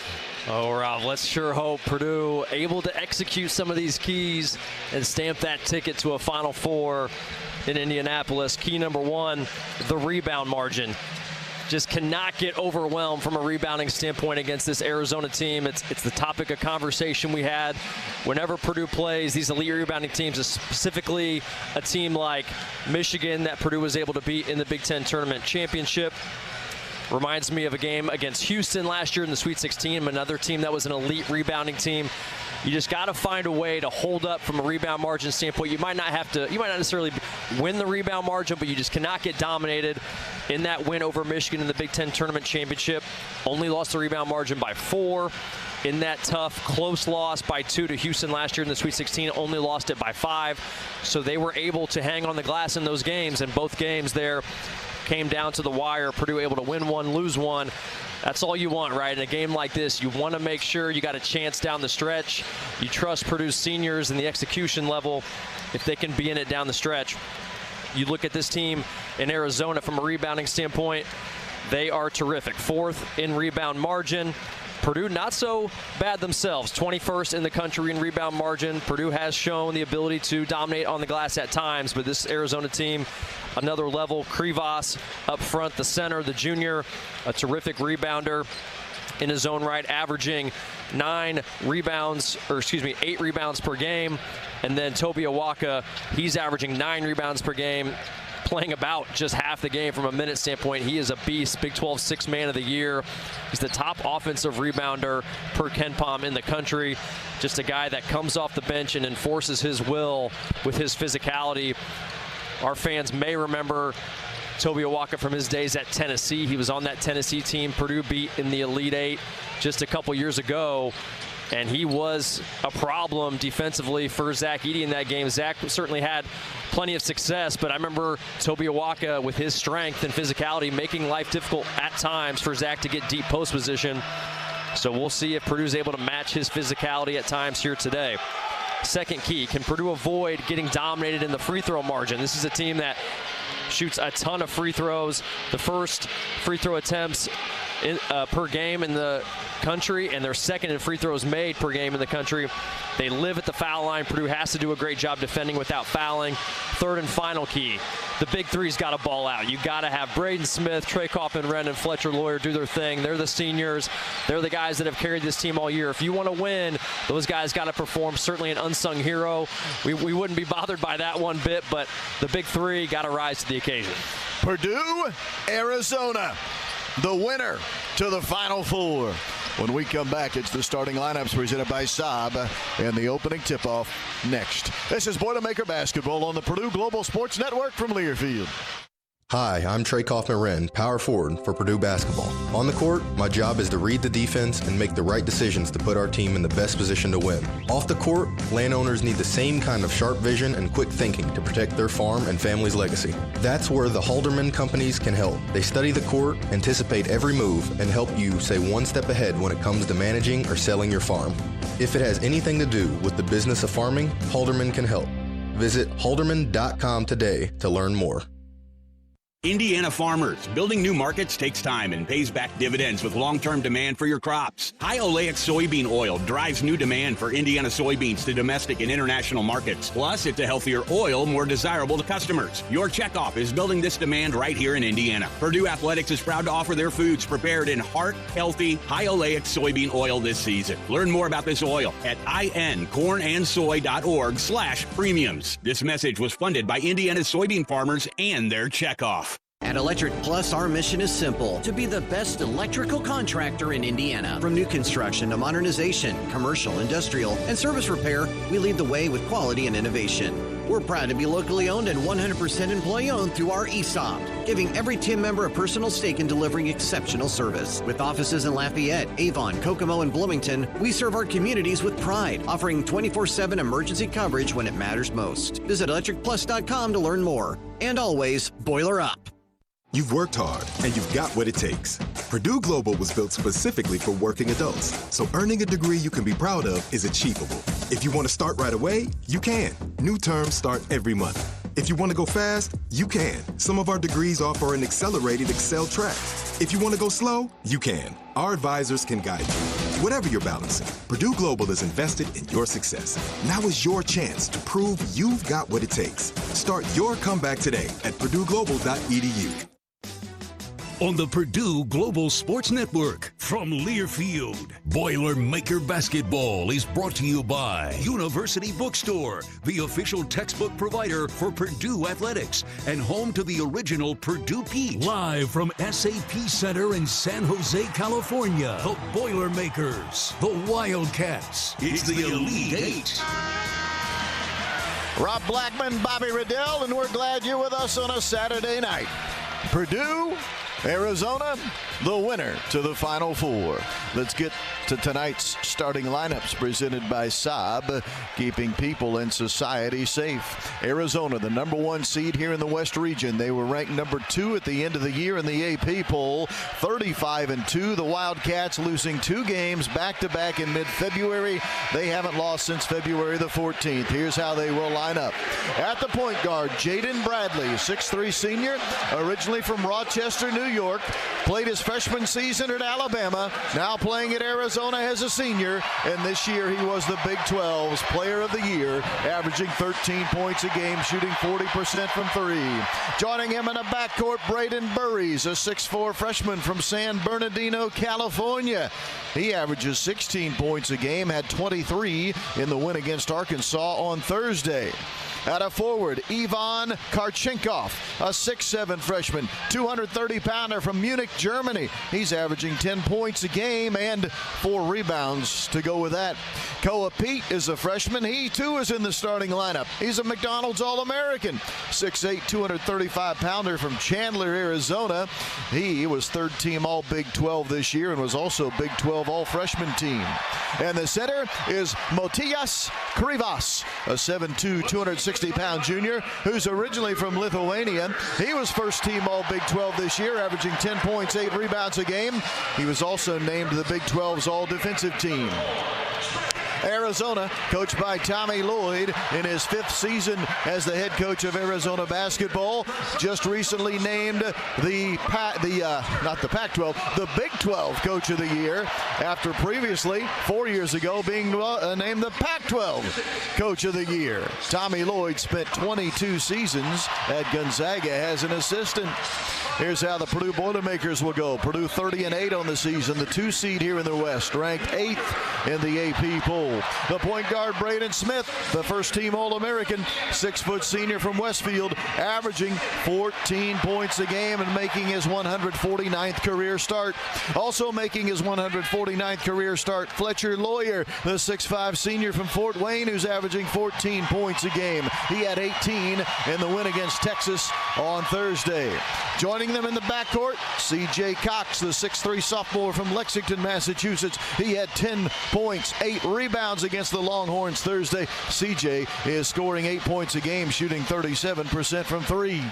Oh, Rob, let's sure hope Purdue able to execute some of these keys and stamp that ticket to a Final Four in Indianapolis. Key number one, the rebound margin. Just cannot get overwhelmed from a rebounding standpoint against this Arizona team. It's the topic of conversation we had whenever Purdue plays these elite rebounding teams, specifically a team like Michigan that Purdue was able to beat in the Big Ten Tournament Championship. Reminds me of a game against Houston last year in the Sweet 16, another team that was an elite rebounding team. You just got to find a way to hold up from a rebound margin standpoint. You might not necessarily win the rebound margin, but you just cannot get dominated. In that win over Michigan in the Big Ten Tournament Championship, only lost the rebound margin by 4. In that tough, close loss by 2 to Houston last year in the Sweet 16, only lost it by 5. So they were able to hang on the glass in those games, and both games there came down to the wire. Purdue able to win one, lose one. That's all you want, right? In a game like this, you want to make sure you got a chance down the stretch. You trust Purdue's seniors and the execution level if they can be in it down the stretch. You look at this team in Arizona from a rebounding standpoint, they are terrific. 4th in rebound margin. Purdue not so bad themselves, 21st in the country in rebound margin. Purdue has shown the ability to dominate on the glass at times, but this Arizona team, another level. Krivas up front, the center, the junior, a terrific rebounder in his own right, averaging 8 rebounds per game. And then Toby Awaka, he's averaging 9 rebounds per game, playing about just half the game from a minute standpoint. He is a beast. Big 12 6th man of the year. He's the top offensive rebounder per KenPom in the country. Just a guy that comes off the bench and enforces his will with his physicality. Our fans may remember Toby Awaka from his days at Tennessee. He was on that Tennessee team Purdue beat in the Elite Eight just a couple years ago. And he was a problem defensively for Zach Edey in that game. Zach certainly had plenty of success, but I remember Toby Awaka with his strength and physicality making life difficult at times for Zach to get deep post position. So we'll see if Purdue's able to match his physicality at times here today. second key. Can Purdue avoid getting dominated in the free throw margin? This is a team that shoots a ton of free throws. The first free throw attempts per game in the country, and they're second in free throws made per game in the country. They live at the foul line. Purdue has to do a great job defending without fouling. Third and final key, the big three's got to ball out. You got to have Braden Smith, Trey Kaufman-Renn, and Fletcher Lawyer do their thing. They're the seniors. They're the guys that have carried this team all year. If you want to win, those guys got to perform. Certainly an unsung hero. We wouldn't be bothered by that one bit, but the big three got to rise to the occasion. Purdue, Arizona, the winner to the Final Four. When we come back, it's the starting lineups presented by Saab and the opening tip-off next. This is Boilermaker Basketball on the Purdue Global Sports Network from Learfield. Hi, I'm Trey Kaufman-Renn, power forward for Purdue basketball. On the court, my job is to read the defense and make the right decisions to put our team in the best position to win. Off the court, landowners need the same kind of sharp vision and quick thinking to protect their farm and family's legacy. That's where the Halderman companies can help. They study the court, anticipate every move, and help you stay one step ahead when it comes to managing or selling your farm. If it has anything to do with the business of farming, Halderman can help. Visit halderman.com today to learn more. Indiana farmers, building new markets takes time and pays back dividends with long-term demand for your crops. High oleic soybean oil drives new demand for Indiana soybeans to domestic and international markets. Plus, it's a healthier oil, more desirable to customers. Your checkoff is building this demand right here in Indiana. Purdue Athletics is proud to offer their foods prepared in heart-healthy, high oleic soybean oil this season. Learn more about this oil at incornandsoy.org/premiums. This message was funded by Indiana soybean farmers and their checkoff. At Electric Plus, our mission is simple: to be the best electrical contractor in Indiana. From new construction to modernization, commercial, industrial, and service repair, we lead the way with quality and innovation. We're proud to be locally owned and 100% employee-owned through our ESOP, giving every team member a personal stake in delivering exceptional service. With offices in Lafayette, Avon, Kokomo, and Bloomington, we serve our communities with pride, offering 24/7 emergency coverage when it matters most. Visit electricplus.com to learn more. And always, boiler up. You've worked hard, and you've got what it takes. Purdue Global was built specifically for working adults, so earning a degree you can be proud of is achievable. If you want to start right away, you can. New terms start every month. If you want to go fast, you can. Some of our degrees offer an accelerated Excel track. If you want to go slow, you can. Our advisors can guide you. Whatever you're balancing, Purdue Global is invested in your success. Now is your chance to prove you've got what it takes. Start your comeback today at purdueglobal.edu. On the Purdue Global Sports Network from Learfield, Boilermaker Basketball is brought to you by University Bookstore, the official textbook provider for Purdue Athletics and home to the original Purdue Pete. Live from SAP Center in San Jose, California, the Boilermakers, the Wildcats. It's the Elite Eight. Rob Blackman, Bobby Riddell, and we're glad you're with us on a Saturday night. Purdue, Arizona, the winner to the Final Four. Let's get to tonight's starting lineups presented by Saab, keeping people and society safe. Arizona, the #1 seed here in the West region. They were ranked #2 at the end of the year in the AP poll, 35-2. The Wildcats losing 2 games back-to-back in mid-February. They haven't lost since February the 14th. Here's how they will line up. At the point guard, Jaden Bradley, 6'3" senior, originally from Rochester, New York, played his freshman season at Alabama, now playing at Arizona as a senior, and this year he was the Big 12's Player of the Year, averaging 13 points a game, shooting 40% from 3. Joining him in the backcourt, Braden Burries, a 6'4" freshman from San Bernardino, California. He averages 16 points a game, had 23 in the win against Arkansas on Thursday. At a forward, Ivan Karchenkov, a 6'7" freshman, 230-pounder from Munich, Germany. He's averaging 10 points a game and 4 rebounds to go with that. Koa Pete is a freshman. He, too, is in the starting lineup. He's a McDonald's All-American, 6'8", 235-pounder from Chandler, Arizona. He was third-team All-Big 12 this year and was also Big 12 All-Freshman team. And the center is Motijas Krivas, a 7'2", 260-pound junior who's originally from Lithuania. He was first-team All-Big 12 this year, averaging 10 points, 8 rebounds a game. He was also named the Big 12's All-Defensive team. Arizona, coached by Tommy Lloyd in his 5th season as the head coach of Arizona basketball, just recently named the Big 12 Coach of the Year after previously, 4 years ago, being named the Pac-12 Coach of the Year. Tommy Lloyd spent 22 seasons at Gonzaga as an assistant. Here's how the Purdue Boilermakers will go. Purdue 30-8 on the season, the 2 seed here in the West, ranked 8th in the AP poll. The point guard Braden Smith, the first-team All-American, 6-foot senior from Westfield, averaging 14 points a game and making his 149th career start. Also making his 149th career start, Fletcher Lawyer, the 6'5 senior from Fort Wayne, who's averaging 14 points a game. He had 18 in the win against Texas on Thursday. Joining them in the backcourt, C.J. Cox, the 6'3 sophomore from Lexington, Massachusetts. He had 10 points, 8 rebounds against the Longhorns Thursday. C.J. is scoring 8 points a game, shooting 37% from 3.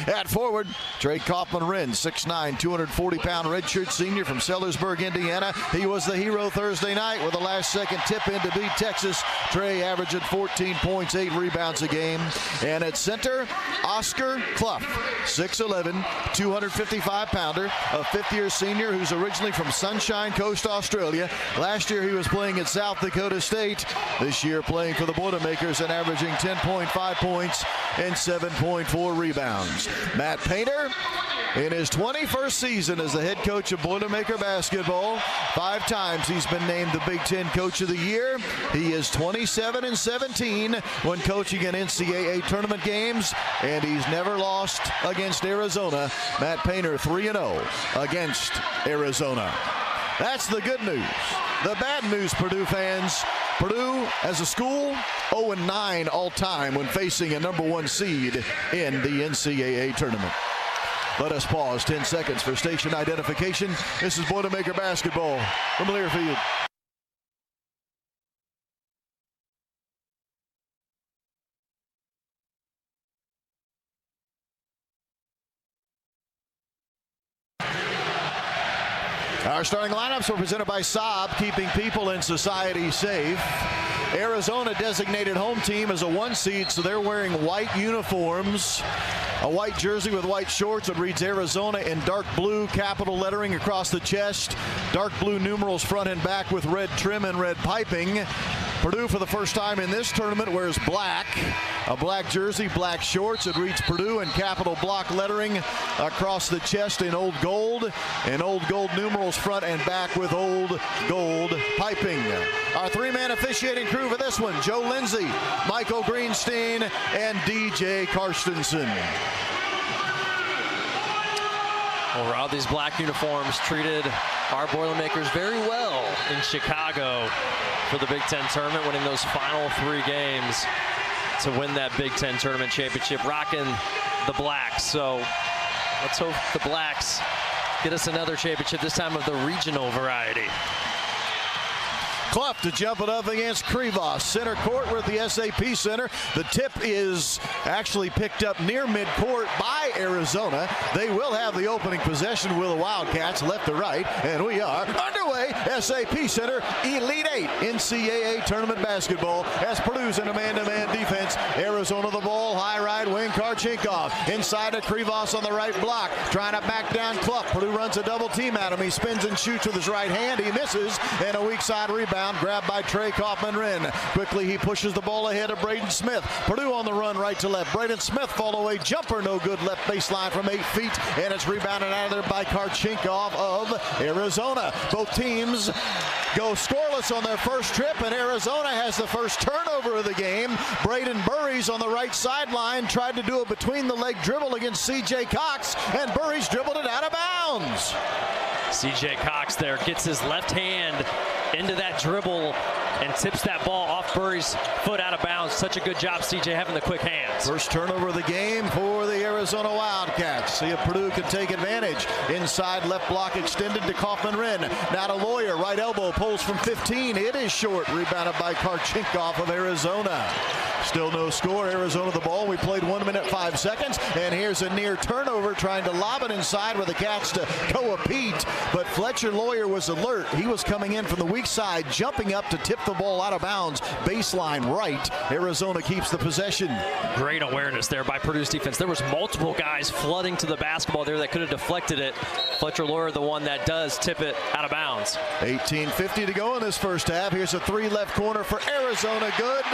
At forward, Trey Kaufman-Renn, 6'9", 240-pound redshirt senior from Sellersburg, Indiana. He was the hero Thursday night with a last-second tip-in to beat Texas. Trey averaging 14 points, 8 rebounds a game. And at center, Oscar Clough, 6'11", 255-pounder, a 5th-year senior who's originally from Sunshine Coast, Australia. Last year he was playing at South Dakota State. This year playing for the Boilermakers and averaging 10.5 points and 7.4 rebounds. Matt Painter, in his 21st season as the head coach of Boilermaker basketball, 5 times he's been named the Big Ten Coach of the Year. He is 27-17 when coaching in NCAA tournament games, and he's never lost against Arizona. Matt Painter 3-0 against Arizona. That's the good news. The bad news, Purdue fans. Purdue, as a school, 0-9 all-time when facing a #1 seed in the NCAA tournament. Let us pause 10 seconds for station identification. This is Boilermaker basketball from Learfield. Our starting lineups were presented by Saab, keeping people and society safe. Arizona designated home team as a 1 seed, so they're wearing white uniforms. A white jersey with white shorts that reads Arizona in dark blue capital lettering across the chest. Dark blue numerals front and back with red trim and red piping. Purdue, for the first time in this tournament, wears black. A black jersey, black shorts. It reads Purdue in capital block lettering across the chest in old gold. And old gold numerals front and back with old gold piping. Our 3-man officiating crew for this one: Joe Lindsay, Michael Greenstein, and DJ Karstensen. Well, Rob, these black uniforms treated our Boilermakers very well in Chicago for the Big Ten tournament, winning those final 3 games to win that Big Ten tournament championship, rocking the blacks. So let's hope the blacks get us another championship, this time of the regional variety. Clough to jump it up against Krivos. Center court, we're at the SAP Center. The tip is actually picked up near midcourt by Arizona. They will have the opening possession with the Wildcats left to right. And we are underway. SAP Center, Elite 8 NCAA tournament basketball as Purdue's in a man-to-man defense. Arizona the ball, high right wing, Karchinkov. Inside to Krivos on the right block. Trying to back down Clough. Purdue runs a double team at him. He spins and shoots with his right hand. He misses. And a weak side rebound. Grabbed by Trey Kaufman-Renn. Quickly he pushes the ball ahead of Braden Smith. Purdue on the run right to left. Braden Smith fall away jumper, no good, left baseline from 8 feet, and it's rebounded out of there by Karchinkov of Arizona. Both teams go scoreless on their first trip, and Arizona has the first turnover of the game. Braden Burries on the right sideline tried to do a between the leg dribble against C.J. Cox, and Burries dribbled it out of bounds. C.J. Cox there gets his left hand into that dribble and tips that ball off Burry's foot out of bounds. Such a good job, C.J., having the quick hands. First turnover of the game for the Arizona Wildcats. See if Purdue can take advantage. Inside left block extended to Kaufman-Renn. Now to Lawyer, right elbow, pulls from 15. It is short, rebounded by Karchinkov of Arizona. Still no score. Arizona the ball. We played 1 minute 5 seconds. And here's a near turnover trying to lob it inside with the Cats to Koa Pete. But Fletcher Lawyer was alert. He was coming in from the weak side, jumping up to tip the ball out of bounds. Baseline right. Arizona keeps the possession. Great awareness there by Purdue's defense. There was multiple guys flooding to the basketball there that could have deflected it. Fletcher Lawyer the one that does tip it out of bounds. 18:50 to go in this first half. Here's a 3 left corner for Arizona. Good.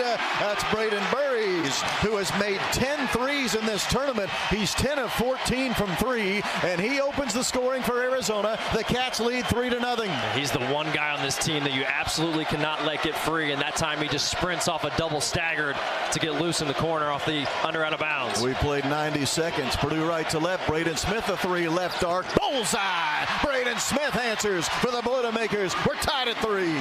That's Braden Burries, who has made 10 threes in this tournament. He's 10 of 14 from 3, and he opens the scoring for Arizona. The Cats lead 3-0. He's the one guy on this team that you absolutely cannot let get free, and that time he just sprints off a double staggered to get loose in the corner off the under out of bounds. We played 90 seconds. Purdue right to left. Braden Smith a 3 left arc. Bullseye! Braden Smith answers for the Boilermakers. We're tied at 3.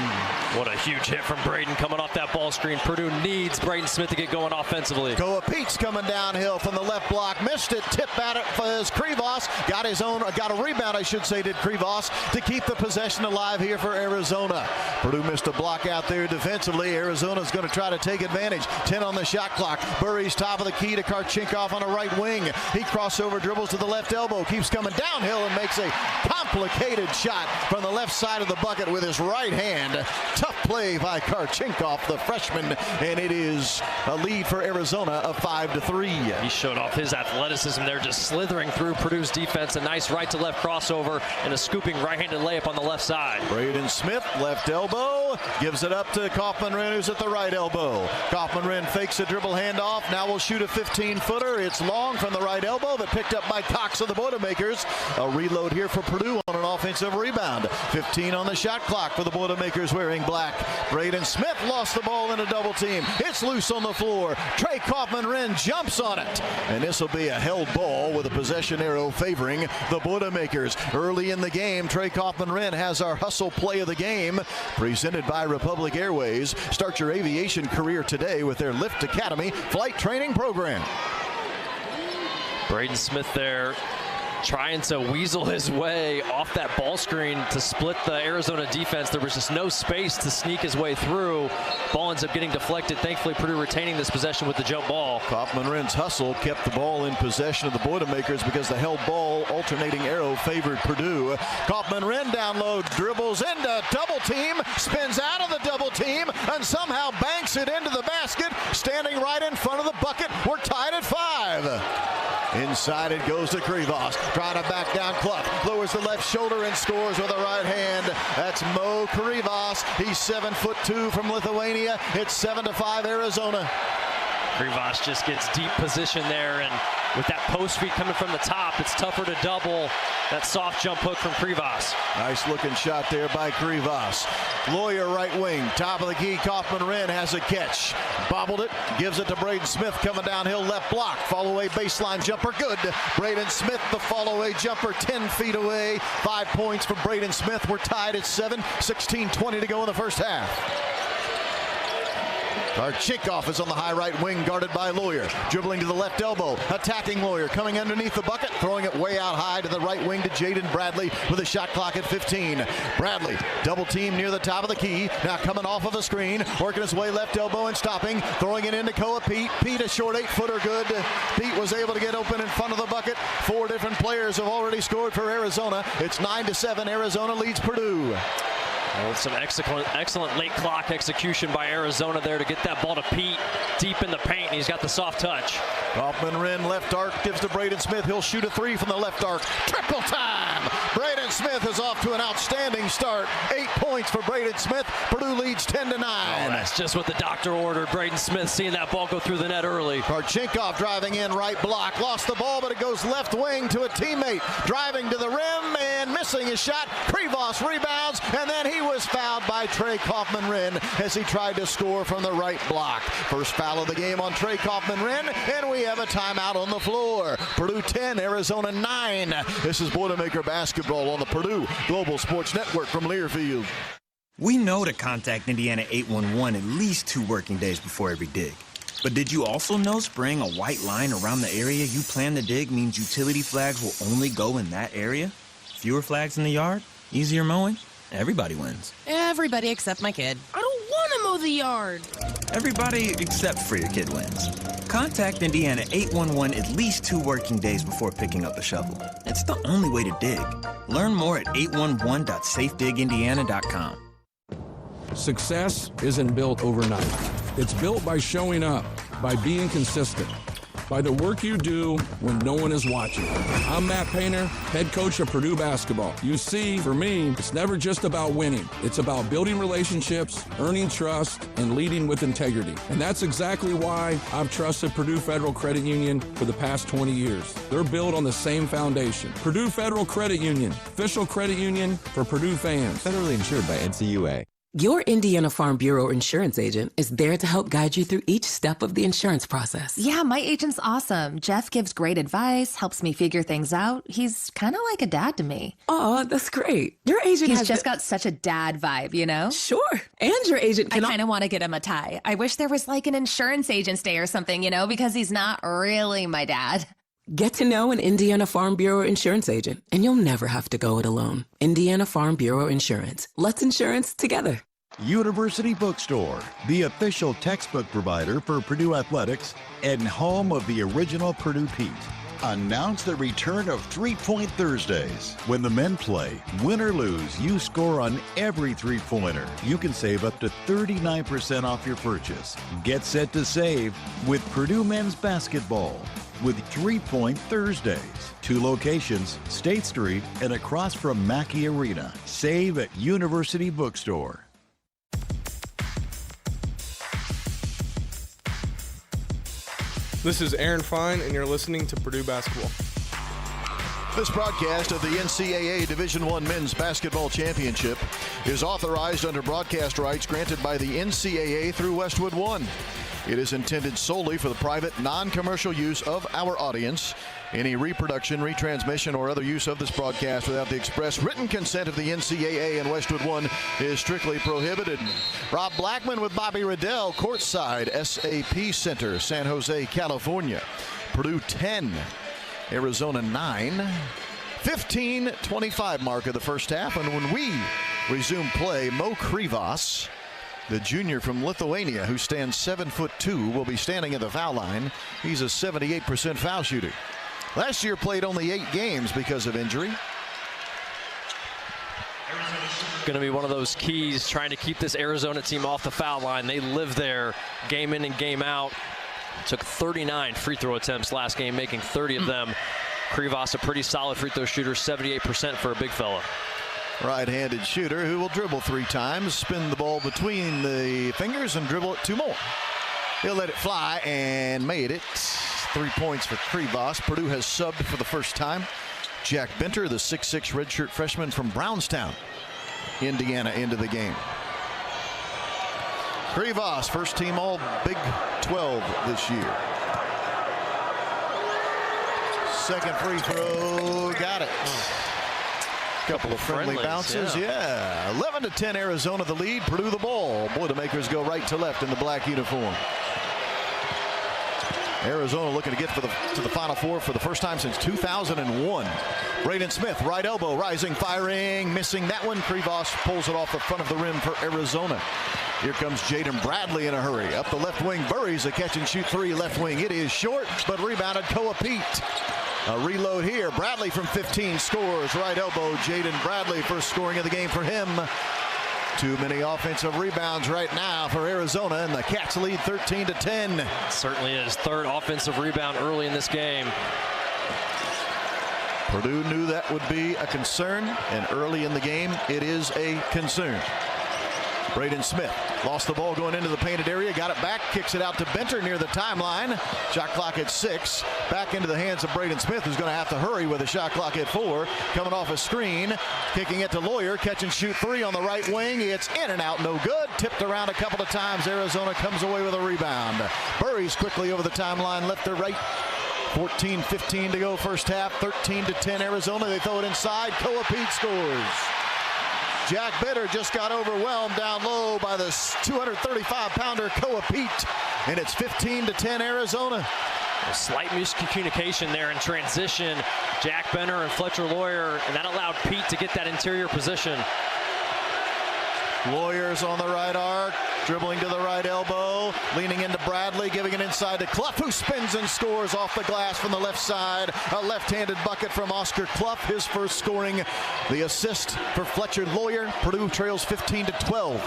What a huge hit from Braden coming off that ball screen. Purdue needs Braden Smith to get going offensively. Koa Pete's coming downhill from the left block. Missed it. Tip at it for Krivos. Got a rebound, I should say, did Krivos to keep the possession alive here for Arizona. Purdue missed a block out there defensively. Arizona's going to try to take advantage. 10 on the shot clock. Burries top of the key to Karchinkov on the right wing. He crossover dribbles to the left elbow. Keeps coming downhill and makes a complicated shot from the left side of the bucket with his right hand. Tough play by Karchinkov, the freshman, and it is a lead for Arizona of 5-3. He showed off his athleticism there, just slithering through Purdue's defense. A nice right to left crossover and a scooping right-handed layup on the left side. Braden Smith, left elbow, gives it up to Kaufman-Renn, who's at the right elbow. Kaufman-Renn fakes a dribble handoff. Now will shoot a 15-footer. It's long from the right elbow, but picked up by Cox of the Boilermakers. A reload here for Purdue on an offensive rebound. 15 on the shot clock for the Boilermakers wearing black. Braden Smith lost the ball in a double team. It's loose on the floor. Trey Kaufman-Renn jumps on it. And this will be a held ball with a possession arrow favoring the Boilermakers. Early in the game, Trey Kaufman-Renn has our hustle play of the game, presented by Republic Airways. Start your aviation career today with their Lift Academy flight training program. Braden Smith there trying to weasel his way off that ball screen to split the Arizona defense. There was just no space to sneak his way through. Ball ends up getting deflected. Thankfully, Purdue retaining this possession with the jump ball. Kaufman-Renn's hustle kept the ball in possession of the Boilermakers because the held ball alternating arrow favored Purdue. Kaufman-Renn down low, dribbles into double team, spins out of the double team, and somehow banks it into the basket, standing right in front of the bucket. We're tied at 5. Inside it goes to Krivos. Trying to back down Clough. Lowers the left shoulder and scores with the right hand. That's Mo Krivos. He's 7'2" from Lithuania. It's 7-5 Arizona. Krivos just gets deep position there, and with that post feed coming from the top, it's tougher to double that soft jump hook from Krivos. Nice looking shot there by Krivos. Lawyer right wing, top of the key. Kaufman-Renn has a catch. Bobbled it, gives it to Braden Smith coming downhill left block. Follow away baseline jumper, good. Braden Smith, the follow away jumper 10 feet away. 5 points for Braden Smith. We're tied at 7. 16:20 to go in the first half. Karchinkov is on the high right wing, guarded by Lawyer. Dribbling to the left elbow, attacking Lawyer, coming underneath the bucket, throwing it way out high to the right wing to Jaden Bradley with a shot clock at 15. Bradley, double team near the top of the key, now coming off of a screen, working his way left elbow and stopping, throwing it into Koa Pete. Pete, a short 8-footer, good. Pete was able to get open in front of the bucket. 4 different players have already scored for Arizona. It's 9-7. Arizona leads Purdue. Well, some excellent late clock execution by Arizona there to get that ball to Pete deep in the paint, and he's got the soft touch. Kaufman-Renn left arc gives to Braden Smith. He'll shoot a 3 from the left arc. Triple time! Braden Smith is off to an outstanding start. 8 points for Braden Smith. Purdue leads 10-9. Oh, that's just what the doctor ordered. Braden Smith seeing that ball go through the net early. Karchinkov driving in right block. Lost the ball, but it goes left wing to a teammate. Driving to the rim and missing his shot. Krivos rebounds, and then he was fouled by Trey Kaufman-Renn as he tried to score from the right block. First foul of the game on Trey Kaufman-Renn, and we have a timeout on the floor. Purdue 10, Arizona 9. This is Boilermaker basketball on the Purdue Global Sports Network from Learfield. We know to contact Indiana 811 at least 2 working days before every dig. But did you also know spraying a white line around the area you plan to dig means utility flags will only go in that area? Fewer flags in the yard? Easier mowing? Everybody wins. Everybody except my kid. I don't want to mow the yard. Everybody except for your kid wins. Contact Indiana 811 at least 2 working days before picking up a shovel. It's the only way to dig. Learn more at 811.safedigindiana.com. Success isn't built overnight. It's built by showing up, by being consistent, by the work you do when no one is watching. I'm Matt Painter, head coach of Purdue basketball. You see, for me, it's never just about winning. It's about building relationships, earning trust, and leading with integrity. And that's exactly why I've trusted Purdue Federal Credit Union for the past 20 years. They're built on the same foundation. Purdue Federal Credit Union, official credit union for Purdue fans. Federally insured by NCAA. Your Indiana Farm Bureau insurance agent is there to help guide you through each step of the insurance process. Yeah, my agent's awesome. Jeff gives great advice, helps me figure things out. He's kind of like a dad to me. Oh, that's great. Your agent He's just got such a dad vibe, you know? Sure. And your agent I kind of want to get him a tie. I wish there was like an insurance agent's day or something, you know, because he's not really my dad. Get to know an Indiana Farm Bureau insurance agent, and you'll never have to go it alone. Indiana Farm Bureau Insurance. Let's insurance together. University Bookstore, the official textbook provider for Purdue Athletics and home of the original Purdue Pete, announce the return of 3-Point Thursdays. When the men play, win or lose, you score on every three-pointer. You can save up to 39% off your purchase. Get set to save with Purdue men's basketball with 3-Point Thursdays. 2 locations, State Street and across from Mackey Arena. Save at University Bookstore. This is Aaron Fine, and you're listening to Purdue Basketball. This broadcast of the NCAA Division I Men's Basketball Championship is authorized under broadcast rights granted by the NCAA through Westwood One. It is intended solely for the private, non-commercial use of our audience. Any reproduction, retransmission, or other use of this broadcast without the express written consent of the NCAA and Westwood One is strictly prohibited. Rob Blackman with Bobby Riddell, courtside, SAP Center, San Jose, California. Purdue 10, Arizona 9. 15:25 mark of the first half, and when we resume play, Mo Krivas, the junior from Lithuania, who stands 7'2", will be standing at the foul line. He's a 78% foul shooter. Last year played only 8 games because of injury. Going to be one of those keys trying to keep this Arizona team off the foul line. They live there game in and game out. Took 39 free throw attempts last game, making 30 of them. Krivas, a pretty solid free throw shooter, 78% for a big fella. Right-handed shooter who will dribble 3 times, spin the ball between the fingers, and dribble it 2 more. He'll let it fly and made it. 3 points for Krivas. Purdue has subbed for the first time. Jack Benter, the 6'6" redshirt freshman from Brownstown, Indiana, into the game. Krivas, first team all Big 12 this year. Second free throw, got it. Couple of friendly bounces, yeah. 11-10 Arizona the lead. Purdue the ball. Boilermakers go right to left in the black uniform. Arizona looking to get to the Final Four for the first time since 2001. Braden Smith, right elbow, rising, firing, missing that one. Krivas pulls it off the front of the rim for Arizona. Here comes Jaden Bradley in a hurry. Up the left wing, buries a catch and shoot 3 left wing. It is short, but rebounded Koa Pete. A reload here. Bradley from 15 scores. Right elbow, Jaden Bradley, first scoring of the game for him. Too many offensive rebounds right now for Arizona, and the Cats lead 13-10. Certainly is. Third offensive rebound early in this game. Purdue knew that would be a concern, and early in the game, it is a concern. Braden Smith lost the ball going into the painted area, got it back, kicks it out to Benter near the timeline. Shot clock at 6. Back into the hands of Braden Smith, who's going to have to hurry with a shot clock at 4. Coming off a screen, kicking it to Lawyer, catch and shoot 3 on the right wing. It's in and out, no good. Tipped around a couple of times. Arizona comes away with a rebound. Buries quickly over the timeline, left to right. 14-15 to go first half. 13-10 Arizona. They throw it inside. Koa Pete scores. Jack Bitter just got overwhelmed down low by the 235-pounder Koa Pete, and it's 15-10 Arizona. A slight miscommunication there in transition. Jack Benner and Fletcher Lawyer, and that allowed Pete to get that interior position. Lawyer's on the right arc, dribbling to the right elbow, leaning into Bradley, giving it inside to Clough, who spins and scores off the glass from the left side. A left-handed bucket from Oscar Clough, his first scoring. The assist for Fletcher Lawyer. Purdue trails 15-12.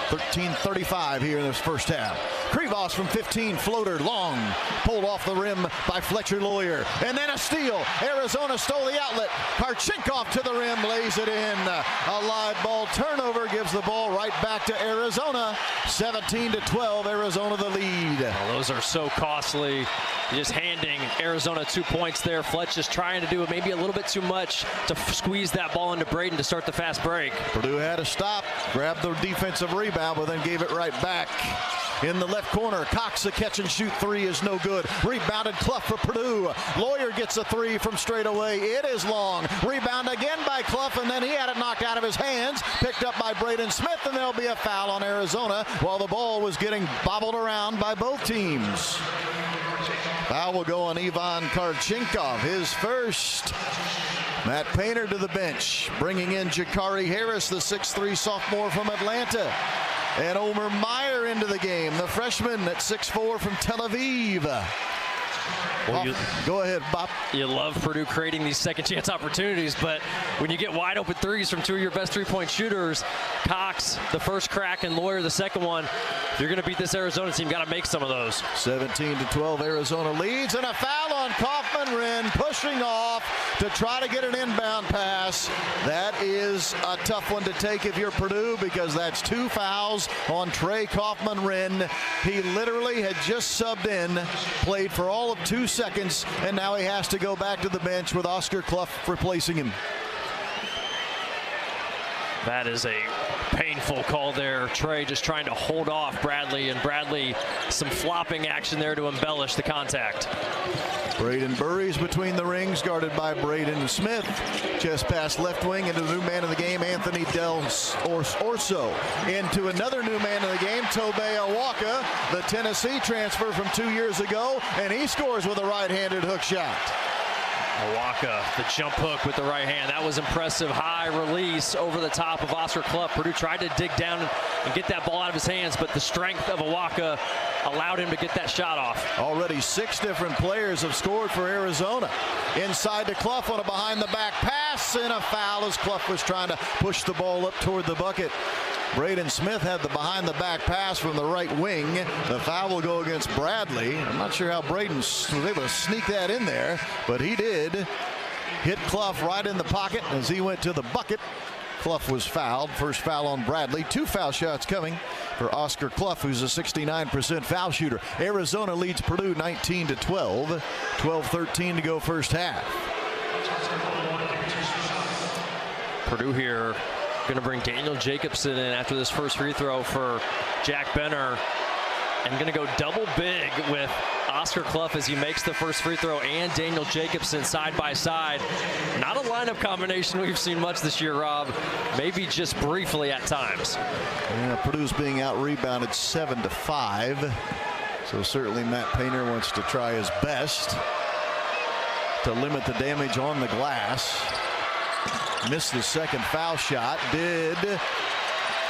13:35 here in this first half. Krivos from 15, floater, long, pulled off the rim by Fletcher Lawyer. And then a steal. Arizona stole the outlet. Karchenkov to the rim, lays it in. A live ball turnover gives the ball right back to Arizona. 17-12, Arizona the lead. Oh, those are so costly. Just handing Arizona 2 points there. Fletch just trying to do it maybe a little bit too much to squeeze that ball into Braden to start the fast break. Purdue had to stop, grabbed the defensive rebound, but then gave it right back. In the left corner, Cox, a catch and shoot three is no good. Rebounded Clough for Purdue. Lawyer gets a three from straight away. It is long. Rebound again by Clough, and then he had it knocked out of his hands. Picked up by Braden Smith, and there'll be a foul on Arizona while the ball was getting bobbled around by both teams. Foul will go on Ivan Karchenkov, his first. Matt Painter to the bench, bringing in Jakari Harris, the 6'3 sophomore from Atlanta. And Omer Meyer into the game, the freshman at 6'4 from Tel Aviv. Well, go ahead, Bob. You love Purdue creating these second chance opportunities, but when you get wide open threes from two of your best three-point shooters, Cox, the first crack, and Lawyer, the second one, if you're going to beat this Arizona team, got to make some of those. 17-12, Arizona leads, and a foul on Kaufman-Renn, pushing off to try to get an inbound pass. That is a tough one to take if you're Purdue, because that's two fouls on Trey Kaufman-Renn. He literally had just subbed in, played for all of 2 seconds, and now he has to go back to the bench with Oscar Clough replacing him. That is a painful call there. Trey just trying to hold off Bradley, and Bradley some flopping action there to embellish the contact. Braden Burries between the rings, guarded by Braden Smith. Chest pass left wing into the new man of the game, Anthony Del Orso. Into another new man of the game, Tobey Awaka, the Tennessee transfer from 2 years ago, and he scores with a right-handed hook shot. Awaka, the jump hook with the right hand. That was impressive. High release over the top of Oscar Clough. Purdue tried to dig down and get that ball out of his hands, but the strength of Awaka allowed him to get that shot off. Already 6 different players have scored for Arizona. Inside to Clough on a behind-the-back pass, and a foul as Clough was trying to push the ball up toward the bucket. Braden Smith had the behind-the-back pass from the right wing. The foul will go against Bradley. I'm not sure how Braden was able to sneak that in there, but he did. Hit Clough right in the pocket as he went to the bucket. Clough was fouled. First foul on Bradley. 2 foul shots coming for Oscar Clough, who's a 69% foul shooter. Arizona leads Purdue 19-12. 12-13 to go first half. Purdue here going to bring Daniel Jacobson in after this first free throw for Jack Benner, and going to go double big with Oscar Clough as he makes the first free throw, and Daniel Jacobson side by side. Not a lineup combination we've seen much this year, Rob. Maybe just briefly at times. Yeah, Purdue's being out rebounded 7-5. So certainly Matt Painter wants to try his best to limit the damage on the glass. Missed the second foul shot. Did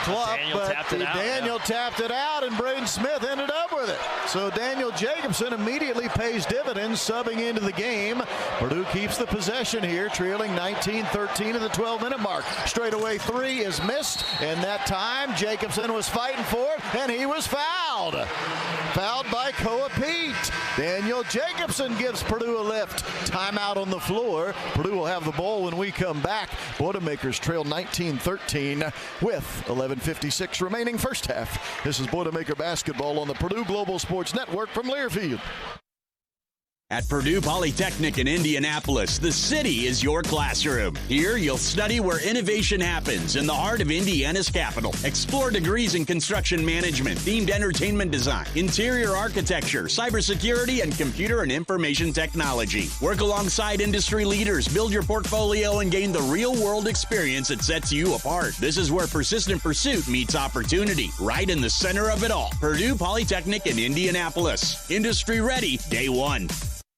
Clough, but Daniel tapped it out, and Braden Smith ended up with it. So Daniel Jacobson immediately pays dividends, subbing into the game. Purdue keeps the possession here, trailing 19-13 at the 12-minute mark. Straightaway three is missed, and that time Jacobson was fighting for it, and he was fouled. Fouled by Koa Pete. Daniel Jacobson gives Purdue a lift. Timeout on the floor. Purdue will have the ball when we come back. Boilermakers trail 19-13 with 11:56 remaining first half. This is Boilermaker basketball on the Purdue Global Sports Network from Learfield. At Purdue Polytechnic in Indianapolis, the city is your classroom. Here, you'll study where innovation happens in the heart of Indiana's capital. Explore degrees in construction management, themed entertainment design, interior architecture, cybersecurity, and computer and information technology. Work alongside industry leaders, build your portfolio, and gain the real-world experience that sets you apart. This is where persistent pursuit meets opportunity, right in the center of it all. Purdue Polytechnic in Indianapolis. Industry ready, day one.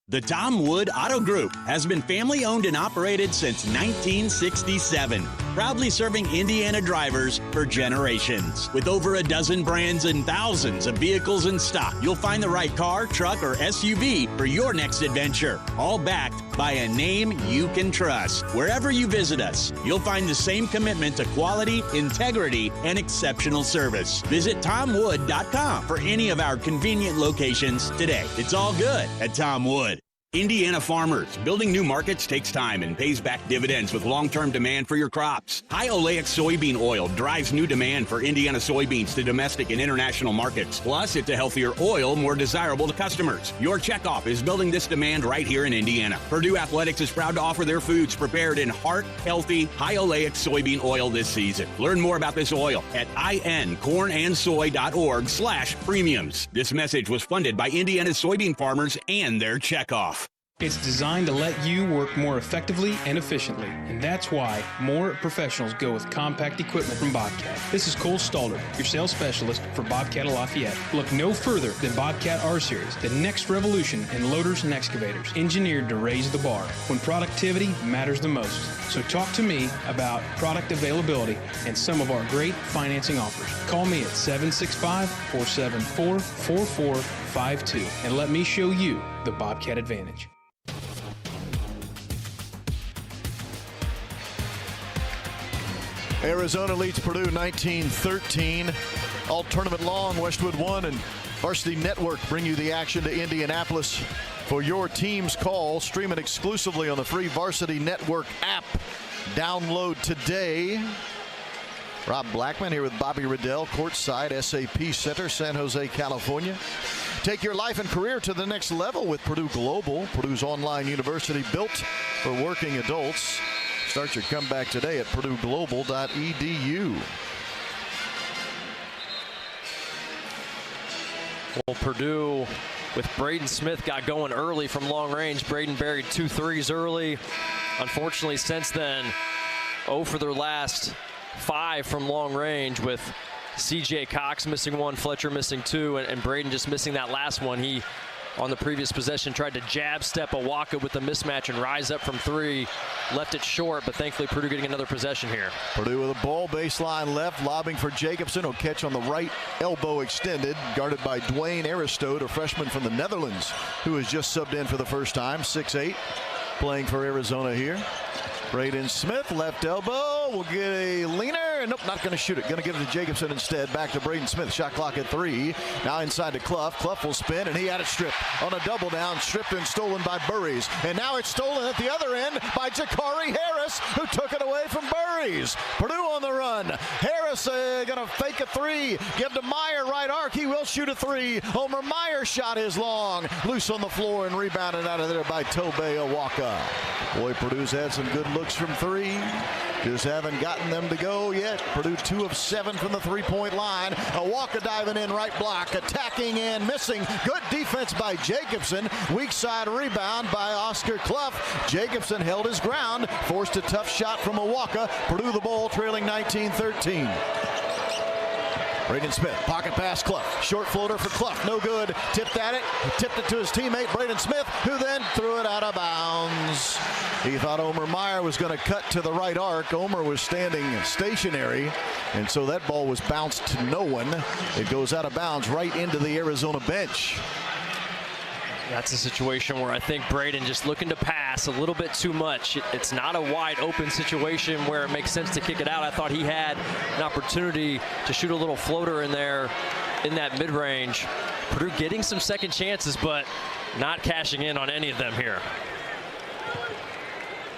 The Tom Wood Auto Group has been family-owned and operated since 1967. proudly serving Indiana drivers for generations. With over a dozen brands and thousands of vehicles in stock, you'll find the right car, truck, or SUV for your next adventure. All backed by a name you can trust. Wherever you visit us, you'll find the same commitment to quality, integrity, and exceptional service. Visit TomWood.com for any of our convenient locations today. It's all good at Tom Wood. Indiana farmers, building new markets takes time and pays back dividends with long-term demand for your crops. High oleic soybean oil drives new demand for Indiana soybeans to domestic and international markets. Plus, it's a healthier oil, more desirable to customers. Your checkoff is building this demand right here in Indiana. Purdue Athletics is proud to offer their foods prepared in heart-healthy, high oleic soybean oil this season. Learn more about this oil at incornandsoy.org/premiums. This message was funded by Indiana soybean farmers and their checkoff. It's designed to let you work more effectively and efficiently, and that's why more professionals go with compact equipment from Bobcat. This is Cole Stalder, your sales specialist for Bobcat of Lafayette. Look no further than Bobcat R-Series, the next revolution in loaders and excavators, engineered to raise the bar when productivity matters the most. So talk to me about product availability and some of our great financing offers. Call me at 765-474-4452 and let me show you the Bobcat advantage. Arizona leads Purdue 19-13. All tournament long, Westwood One and Varsity Network bring you the action to Indianapolis for your team's call. Stream it exclusively on the free Varsity Network app. Download today. Rob Blackman here with Bobby Riddell, courtside, SAP Center, San Jose, California. Take your life and career to the next level with Purdue Global, Purdue's online university built for working adults. Start your comeback today at purdueglobal.edu. Well, Purdue with Braden Smith got going early from long range. Braden buried 2 threes early. Unfortunately, since then, 0 for their last 5 from long range, with C.J. Cox missing 1, Fletcher missing 2, and Braden just missing that last one. He, on the previous possession, tried to jab step Awaka with the mismatch and rise up from 3. Left it short, but thankfully Purdue getting another possession here. Purdue with a ball, baseline left, lobbing for Jacobson. Will catch on the right, elbow extended, guarded by Dwayne Aristote, a freshman from the Netherlands, who has just subbed in for the first time, 6'8", playing for Arizona here. Braden Smith, left elbow, will get a leaner. Nope, not going to shoot it. Going to give it to Jacobson instead. Back to Braden Smith. Shot clock at 3. Now inside to Clough. Clough will spin, and he had it stripped on a double down. Stripped and stolen by Burries. And now it's stolen at the other end by Jakari Harris, who took it away from Burries. Purdue on the run. Harris going to fake a 3. Give to Meyer, right arc. He will shoot a 3. Homer Meyer shot his long. Loose on the floor and rebounded out of there by Tobey Awaka. Boy, Purdue's had some good looks from 3. Just haven't gotten them to go yet. Purdue 2 of 7 from the three-point line. Awaka diving in, right block, attacking and missing. Good defense by Jacobson. Weak side rebound by Oscar Clough. Jacobson held his ground, forced a tough shot from Awaka. Purdue the ball, trailing 19-13. Braden Smith, pocket pass, Clough. Short floater for Clough, no good. Tipped at it, tipped it to his teammate, Braden Smith, who then threw it out of bounds. He thought Homer Meyer was going to cut to the right arc. Homer was standing stationary, and so that ball was bounced to no one. It goes out of bounds right into the Arizona bench. That's a situation where I think Braden just looking to pass a little bit too much. It's not a wide open situation where it makes sense to kick it out. I thought he had an opportunity to shoot a little floater in there in that mid-range. Purdue getting some second chances, but not cashing in on any of them here.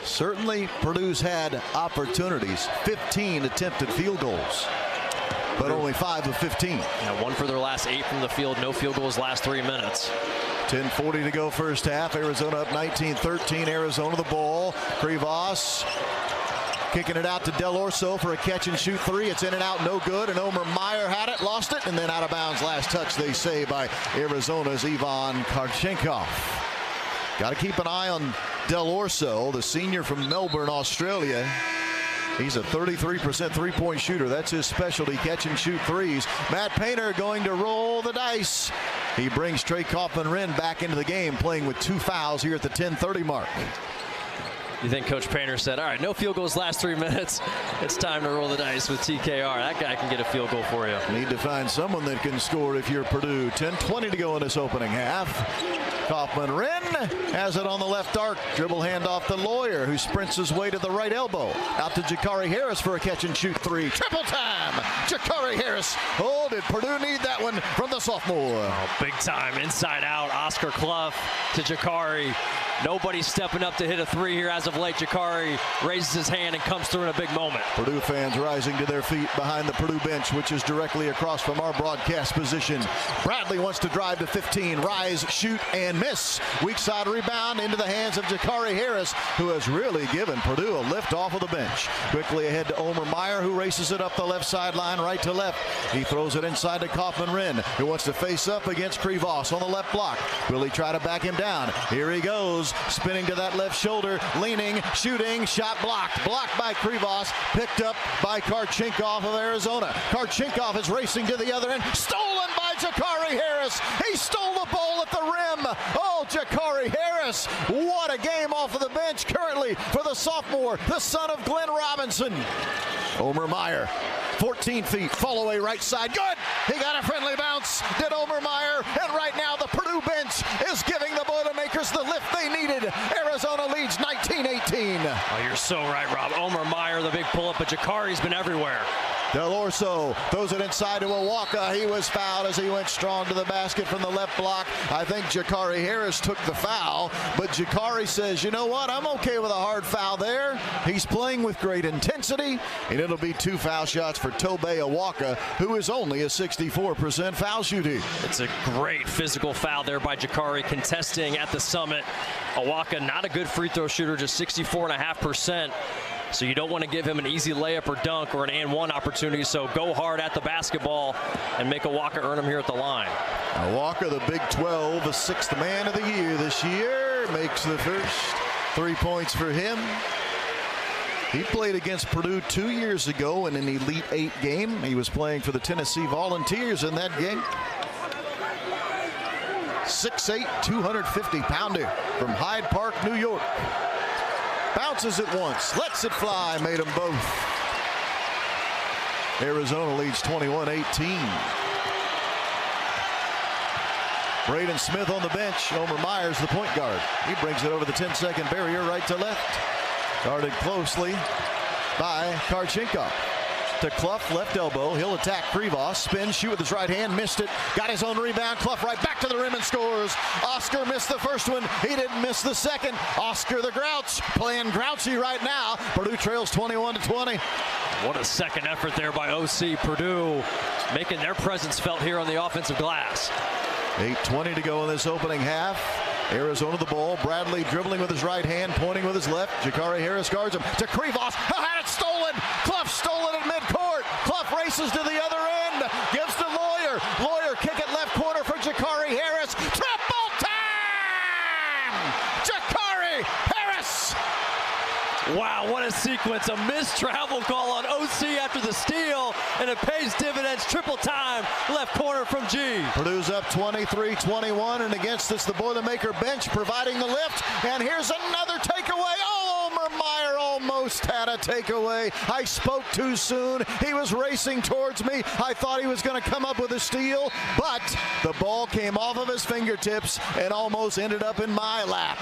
Certainly Purdue's had opportunities, 15 attempted field goals, but only 5 of 15. Yeah, 1 for their last 8 from the field, no field goals last 3 minutes. 10:40 to go first half. Arizona up 19-13. Arizona the ball. Krivas kicking it out to Del Orso for a catch and shoot 3. It's in and out, no good. And Homer Meyer had it, lost it, and then out of bounds. Last touch, they say, by Arizona's Ivan Karchenkov. Got to keep an eye on Del Orso, the senior from Melbourne, Australia. He's a 33% three-point shooter. That's his specialty, catch and shoot 3s. Matt Painter going to roll the dice. He brings Trey Kaufman-Renn back into the game, playing with 2 fouls here at the 10:30 mark. You think Coach Painter said, all right, no field goals last 3 minutes. It's time to roll the dice with TKR. That guy can get a field goal for you. Need to find someone that can score if you're Purdue. 10:20 to go in this opening half. Kaufman-Wren has it on the left arc. Dribble handoff to Lawyer, who sprints his way to the right elbow. Out to Jakari Harris for a catch-and-shoot three. Triple time! Jakari Harris. Oh, did Purdue need that one from the sophomore? Oh, big time. Inside out. Oscar Clough to Jakari. Nobody stepping up to hit a three here as of late. Jakari raises his hand and comes through in a big moment. Purdue fans rising to their feet behind the Purdue bench, which is directly across from our broadcast position. Bradley wants to drive to 15. Rise, shoot, and miss. Weak side rebound into the hands of Jakari Harris, who has really given Purdue a lift off of the bench. Quickly ahead to Omer Meyer, who races it up the left sideline, right to left. He throws it inside to Kaufman-Wren, who wants to face up against Krivos on the left block. Will he try to back him down? Here he goes. Spinning to that left shoulder, leaning, shooting, shot blocked. Blocked by Krivos, picked up by Karchinkov of Arizona. Karchinkov is racing to the other end, stolen by Jakari Harris. He stole the ball at the rim. Oh, Jakari Harris, what a game off of the bench currently for the sophomore, the son of Glenn Robinson. Omer Meyer, 14 feet, fall away right side, good. He got a friendly bounce, did Omer Meyer, and right now the Purdue bench is giving the Boilermakers the lift they needed. Arizona leads 19-18. Oh, you're so right, Rob. Omer Meyer, the big pull-up, but Jakari's been everywhere. Del Orso throws it inside to Awaka. He was fouled as he went strong to the basket from the left block. I think Jakari Harris took the foul, but Jakari says, you know what, I'm okay with a hard foul there. He's playing with great intensity, and it'll be 2 foul shots for Tobey Awaka, who is only a 64% foul shooter. It's a great physical foul there by Jakari, contesting at the summit. Awaka, not a good free throw shooter, just 64.5%. So you don't want to give him an easy layup or dunk or an and-one opportunity. So go hard at the basketball and make Awaka earn him here at the line. Awaka, the Big 12, the 6th man of the year this year, makes the first 3 points for him. He played against Purdue 2 years ago in an Elite 8 game. He was playing for the Tennessee Volunteers in that game. 6'8", 250-pounder from Hyde Park, New York. Bounces it once, lets it fly, made them both. Arizona leads 21-18. Braden Smith on the bench. Omer Myers, the point guard. He brings it over the 10-second barrier right to left. Guarded closely by Karchinkov. To Clough, left elbow. He'll attack Krivos. Spin, shoot with his right hand. Missed it. Got his own rebound. Clough right back to the rim and scores. Oscar missed the first one. He didn't miss the second. Oscar the Grouch playing grouchy right now. Purdue trails 21-20. What a second effort there by OC. Purdue making their presence felt here on the offensive glass. 8:20 to go in this opening half. Arizona the ball. Bradley dribbling with his right hand, pointing with his left. Jakari Harris guards him. To Krivos. Had it stolen. Clough stole it at midcourt. Clough races to the other end. Gives to Lawyer. Lawyer kick it left corner for Jakari Harris. Triple time! Jakari Harris! Wow, what a sequence. A missed travel call on OC after the steal, and it pays dividends. Triple time, left corner from G. Purdue's up 23-21, and against this, the Boilermaker bench providing the lift. And here's another takeaway. Oh, Omer Meyer almost had a takeaway. I spoke too soon. He was racing towards me. I thought he was going to come up with a steal, but the ball came off of his fingertips and almost ended up in my lap.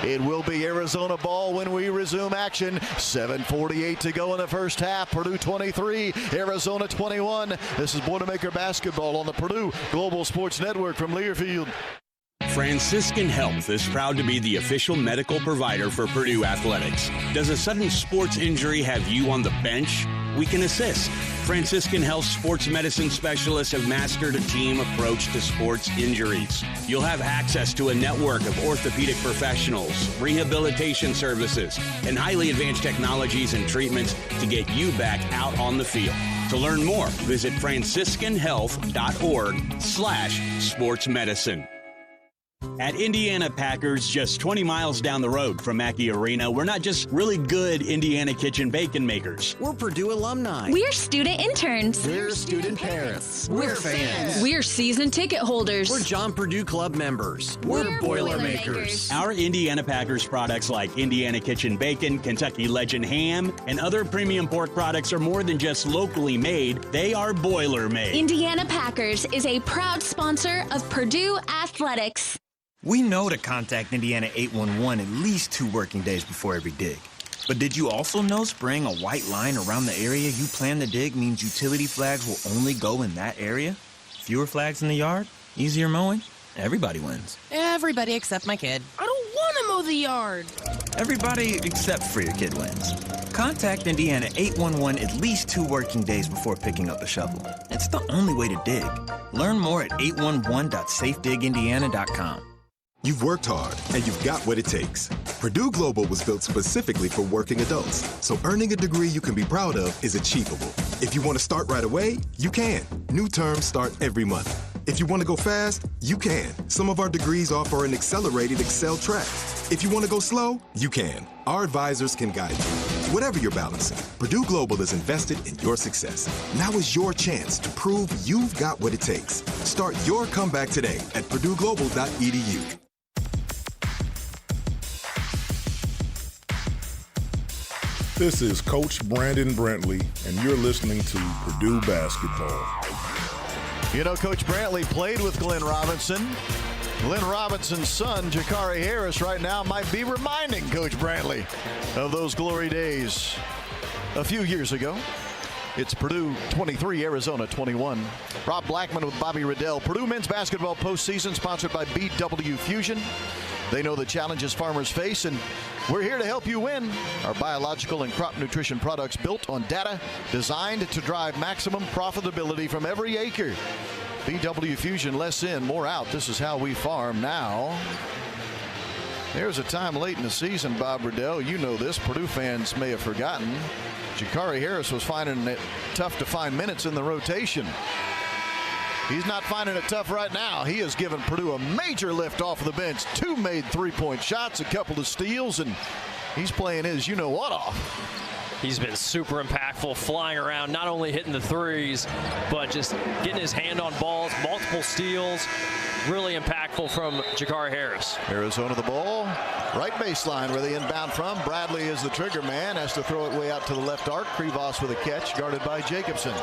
It will be Arizona ball when we resume action. 7:48 to go in the first half. Purdue 23, Arizona 21. This is Boilermaker basketball on the Purdue Global Sports Network from Learfield. Franciscan Health is proud to be the official medical provider for Purdue Athletics. Does a sudden sports injury have you on the bench? We can assist. Franciscan Health sports medicine specialists have mastered a team approach to sports injuries. You'll have access to a network of orthopedic professionals, rehabilitation services, and highly advanced technologies and treatments to get you back out on the field. To learn more, visit franciscanhealth.org/sportsmedicine. At Indiana Packers, just 20 miles down the road from Mackey Arena, we're not just really good Indiana kitchen bacon makers. We're Purdue alumni. We're student interns. We're student parents. We're fans. We're season ticket holders. We're John Purdue Club members. We're boilermakers. Our Indiana Packers products like Indiana Kitchen Bacon, Kentucky Legend Ham, and other premium pork products are more than just locally made. They are boiler-made. Indiana Packers is a proud sponsor of Purdue Athletics. We know to contact Indiana 811 at least 2 working days before every dig. But did you also know spraying a white line around the area you plan to dig means utility flags will only go in that area? Fewer flags in the yard? Easier mowing? Everybody wins. Everybody except my kid. I don't want to mow the yard. Everybody except for your kid wins. Contact Indiana 811 at least 2 working days before picking up a shovel. It's the only way to dig. Learn more at 811.safedigindiana.com. You've worked hard, and you've got what it takes. Purdue Global was built specifically for working adults, so earning a degree you can be proud of is achievable. If you want to start right away, you can. New terms start every month. If you want to go fast, you can. Some of our degrees offer an accelerated Excel track. If you want to go slow, you can. Our advisors can guide you. Whatever you're balancing, Purdue Global is invested in your success. Now is your chance to prove you've got what it takes. Start your comeback today at purdueglobal.edu. This is Coach Brandon Brantley, and you're listening to Purdue Basketball. You know, Coach Brantley played with Glenn Robinson. Glenn Robinson's son, Jakari Harris, right now might be reminding Coach Brantley of those glory days a few years ago. It's Purdue 23, Arizona 21. Rob Blackman with Bobby Riddell. Purdue men's basketball postseason sponsored by BW Fusion. They know the challenges farmers face, and we're here to help you win. Our biological and crop nutrition products built on data designed to drive maximum profitability from every acre. BW Fusion, less in, more out. This is how we farm now. There's a time late in the season, Bob Riddell. You know this. Purdue fans may have forgotten. Jakari Harris was finding it tough to find minutes in the rotation. He's not finding it tough right now. He has given Purdue a major lift off of the bench. 2 made three-point shots, a couple of steals, and he's playing his you-know-what off. He's been super impactful, flying around, not only hitting the threes, but just getting his hand on balls, multiple steals. Really impactful from Jakari Harris. Arizona the ball. Right baseline where they inbound from. Bradley is the trigger man. Has to throw it way out to the left arc. Krivos with a catch, guarded by Jacobson.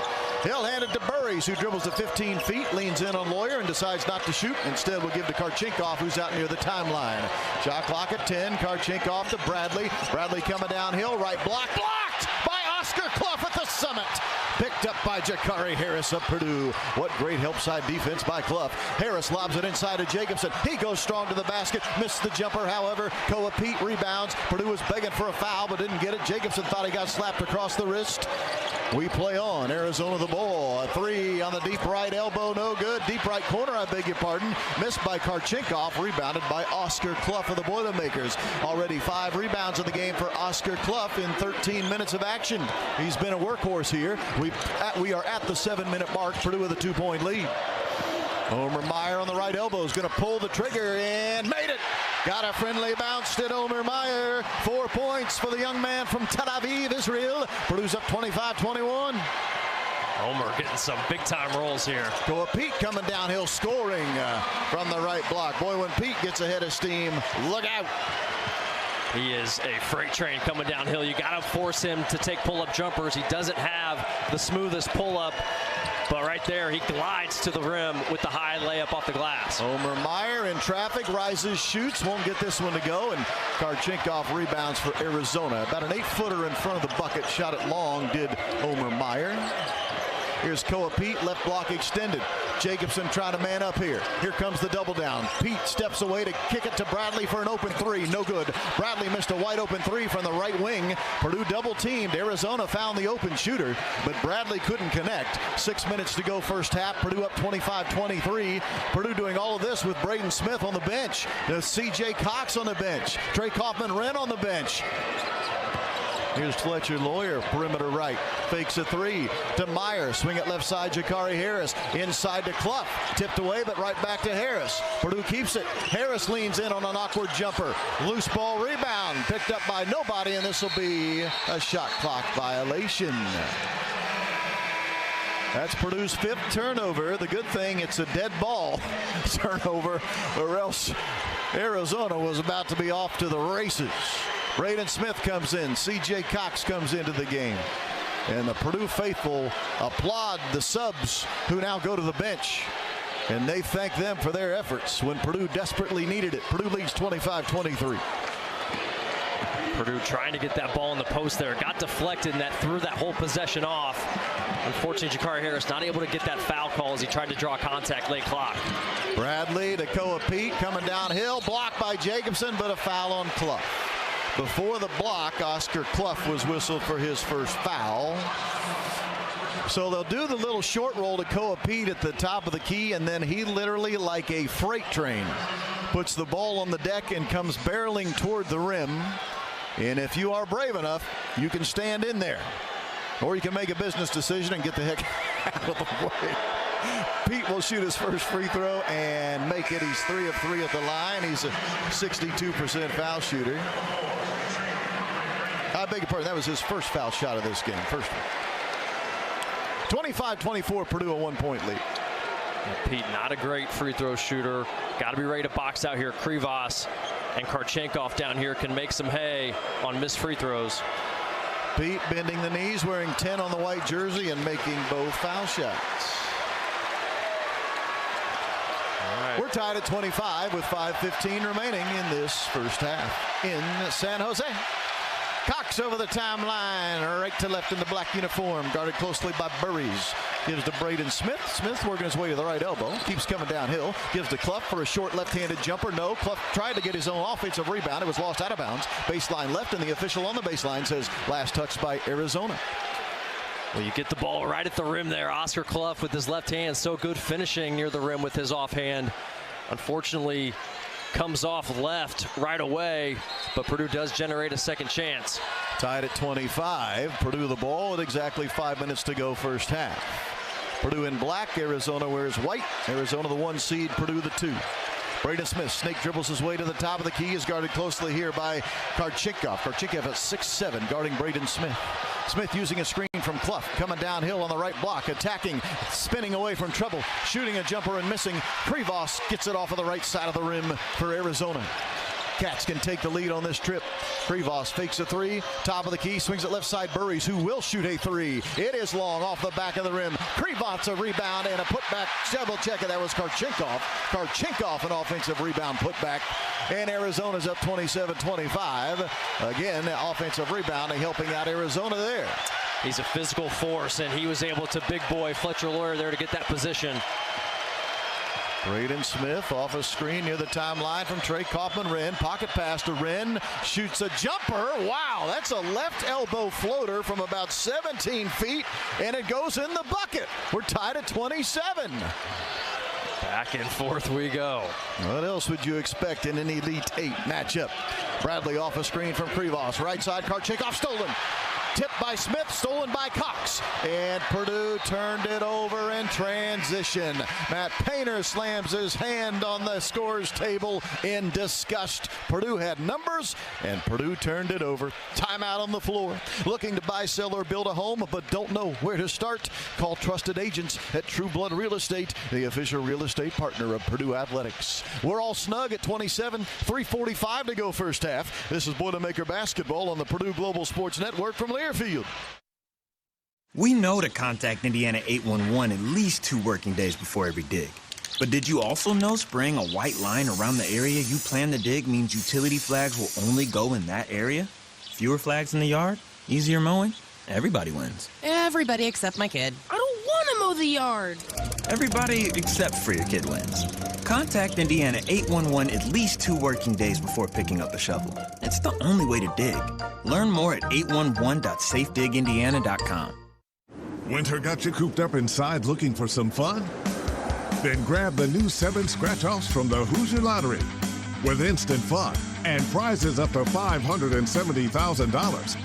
He'll hand it to Burries, who dribbles to 15 feet, leans in on Lawyer, and decides not to shoot. Instead, we'll give to Karchinkov, who's out near the timeline. Shot clock at 10. Karchinkov to Bradley. Bradley coming downhill. Right block. Blocked by Oscar Clough at the summit. Picked up by Jakari Harris of Purdue. What great help side defense by Clough. Harris lobs it inside to Jacobson. He goes strong to the basket. Missed the jumper, however. Koa Pete rebounds. Purdue was begging for a foul, but didn't get it. Jacobson thought he got slapped across the wrist. We play on. Arizona the ball. A three on the deep right elbow. No good. Deep right corner, I beg your pardon. Missed by Karchinkov. Rebounded by Oscar Clough of the Boilermakers. Already 5 rebounds in the game for Oscar Clough in 13 minutes of action. He's been a workhorse here. We are at the 7-minute mark. Purdue with a 2-point lead. Omer Meyer on the right elbow is going to pull the trigger and made it. Got a friendly bounce to Omer Meyer. 4 points for the young man from Tel Aviv, Israel. Purdue's up 25-21. Omer getting some big-time rolls here. Koa Pete coming downhill, scoring from the right block. Boy, when Pete gets ahead of steam, look out. He is a freight train coming downhill. You got to force him to take pull-up jumpers. He doesn't have the smoothest pull-up, but right there he glides to the rim with the high layup off the glass. Omer Meyer in traffic, rises, shoots, won't get this one to go, and Karchinkov rebounds for Arizona. About an 8-footer in front of the bucket, shot it long, did Omer Meyer. Here's Koa Pete, left block extended. Jacobson trying to man up here. Here comes the double down. Pete steps away to kick it to Bradley for an open three. No good. Bradley missed a wide open three from the right wing. Purdue double teamed. Arizona found the open shooter, but Bradley couldn't connect. 6 minutes to go first half. Purdue up 25-23. Purdue doing all of this with Braden Smith on the bench. There's C.J. Cox on the bench. Trey Kaufman-Wren on the bench. Here's Fletcher Lawyer, perimeter right. Fakes a three to Meyer. Swing it left side, Jakari Harris. Inside to Clough. Tipped away, but right back to Harris. Purdue keeps it. Harris leans in on an awkward jumper. Loose ball rebound. Picked up by nobody, and this will be a shot clock violation. That's Purdue's 5th turnover. The good thing, it's a dead ball turnover, or else Arizona was about to be off to the races. Braden Smith comes in. C.J. Cox comes into the game. And the Purdue faithful applaud the subs who now go to the bench. And they thank them for their efforts when Purdue desperately needed it. Purdue leads 25-23. Purdue trying to get that ball in the post there. Got deflected, and that threw that whole possession off. Unfortunately, Jakari Harris not able to get that foul call as he tried to draw contact late clock. Bradley to Koa Pete coming downhill. Blocked by Jacobson, but a foul on Clough. Before the block, Oscar Clough was whistled for his first foul. So they'll do the little short roll to Koa Pete at the top of the key, and then he literally, like a freight train, puts the ball on the deck and comes barreling toward the rim. And if you are brave enough, you can stand in there. Or you can make a business decision and get the heck out of the way. Pete will shoot his first free throw and make it. He's 3 of 3 at the line. He's a 62% foul shooter. I beg your pardon, that was his first foul shot of this game. First one. 25-24, Purdue a 1-point lead. Pete, not a great free throw shooter. Got to be ready to box out here. Krivos and Karchenkov down here can make some hay on missed free throws. Pete bending the knees, wearing 10 on the white jersey and making both foul shots. Right. We're tied at 25 with 5:15 remaining in this first half in San Jose. Cox over the timeline, right to left in the black uniform, guarded closely by Burries. Gives to Braden Smith. Smith working his way to the right elbow. Keeps coming downhill. Gives to Clough for a short left-handed jumper. No, Clough tried to get his own offensive rebound. It was lost out of bounds. Baseline left, and the official on the baseline says last touch by Arizona. Well, you get the ball right at the rim there. Oscar Clough with his left hand. So good finishing near the rim with his offhand. Unfortunately, comes off left right away, but Purdue does generate a second chance. Tied at 25. Purdue the ball with exactly 5 minutes to go first half. Purdue in black, Arizona wears white. Arizona the 1 seed, Purdue the 2. Braden Smith snake dribbles his way to the top of the key, is guarded closely here by Karchenkov. Karchenkov at 6'7", guarding Braden Smith. Smith using a screen from Clough, coming downhill on the right block, attacking, spinning away from trouble, shooting a jumper and missing. Krivos gets it off of the right side of the rim for Arizona. Cats can take the lead on this trip. Krivos fakes a three, top of the key, swings it left side. Burries, who will shoot a three. It is long off the back of the rim. Krivos a rebound and a putback. Double check it. That was Karchenkov. Karchenkov an offensive rebound putback. And Arizona's up 27-25. Again, offensive rebounding helping out Arizona there. He's a physical force, and he was able to big boy Fletcher Lawyer there to get that position. Braden Smith off a screen near the timeline from Trey Kaufman-Renn. Pocket pass to Renn. Shoots a jumper. Wow, that's a left elbow floater from about 17 feet, and it goes in the bucket. We're tied at 27. Back and forth we go. What else would you expect in an Elite 8 matchup? Bradley off a screen from Krivos. Right side, Karchenkov stolen. Tipped by Smith, stolen by Cox. And Purdue turned it over in transition. Matt Painter slams his hand on the scores table in disgust. Purdue had numbers, and Purdue turned it over. Timeout on the floor. Looking to buy, sell, or build a home, but don't know where to start? Call trusted agents at True Blood Real Estate, the official real estate partner of Purdue Athletics. We're all snug at 27, 3:45 to go first half. This is Boilermaker Basketball on the Purdue Global Sports Network from Learfield. We know to contact Indiana 811 at least 2 working days before every dig. But did you also know spraying a white line around the area you plan to dig means utility flags will only go in that area? Fewer flags in the yard? Easier mowing? Everybody wins. Everybody except my kid. I don't want to mow the yard. Everybody except for your kid wins. Contact Indiana 811 at least 2 working days before picking up a shovel. It's the only way to dig. Learn more at 811.safedigindiana.com. Winter got you cooped up inside looking for some fun? Then grab the new 7 scratch-offs from the Hoosier Lottery. With instant fun and prizes up to $570,000.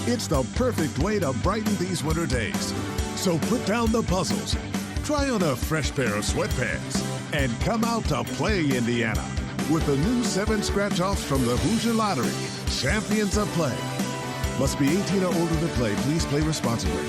It's the perfect way to brighten these winter days. So put down the puzzles, try on a fresh pair of sweatpants, and come out to play Indiana with the new 7 scratch-offs from the Hoosier Lottery. Champions of Play. Must be 18 or older to play. Please play responsibly.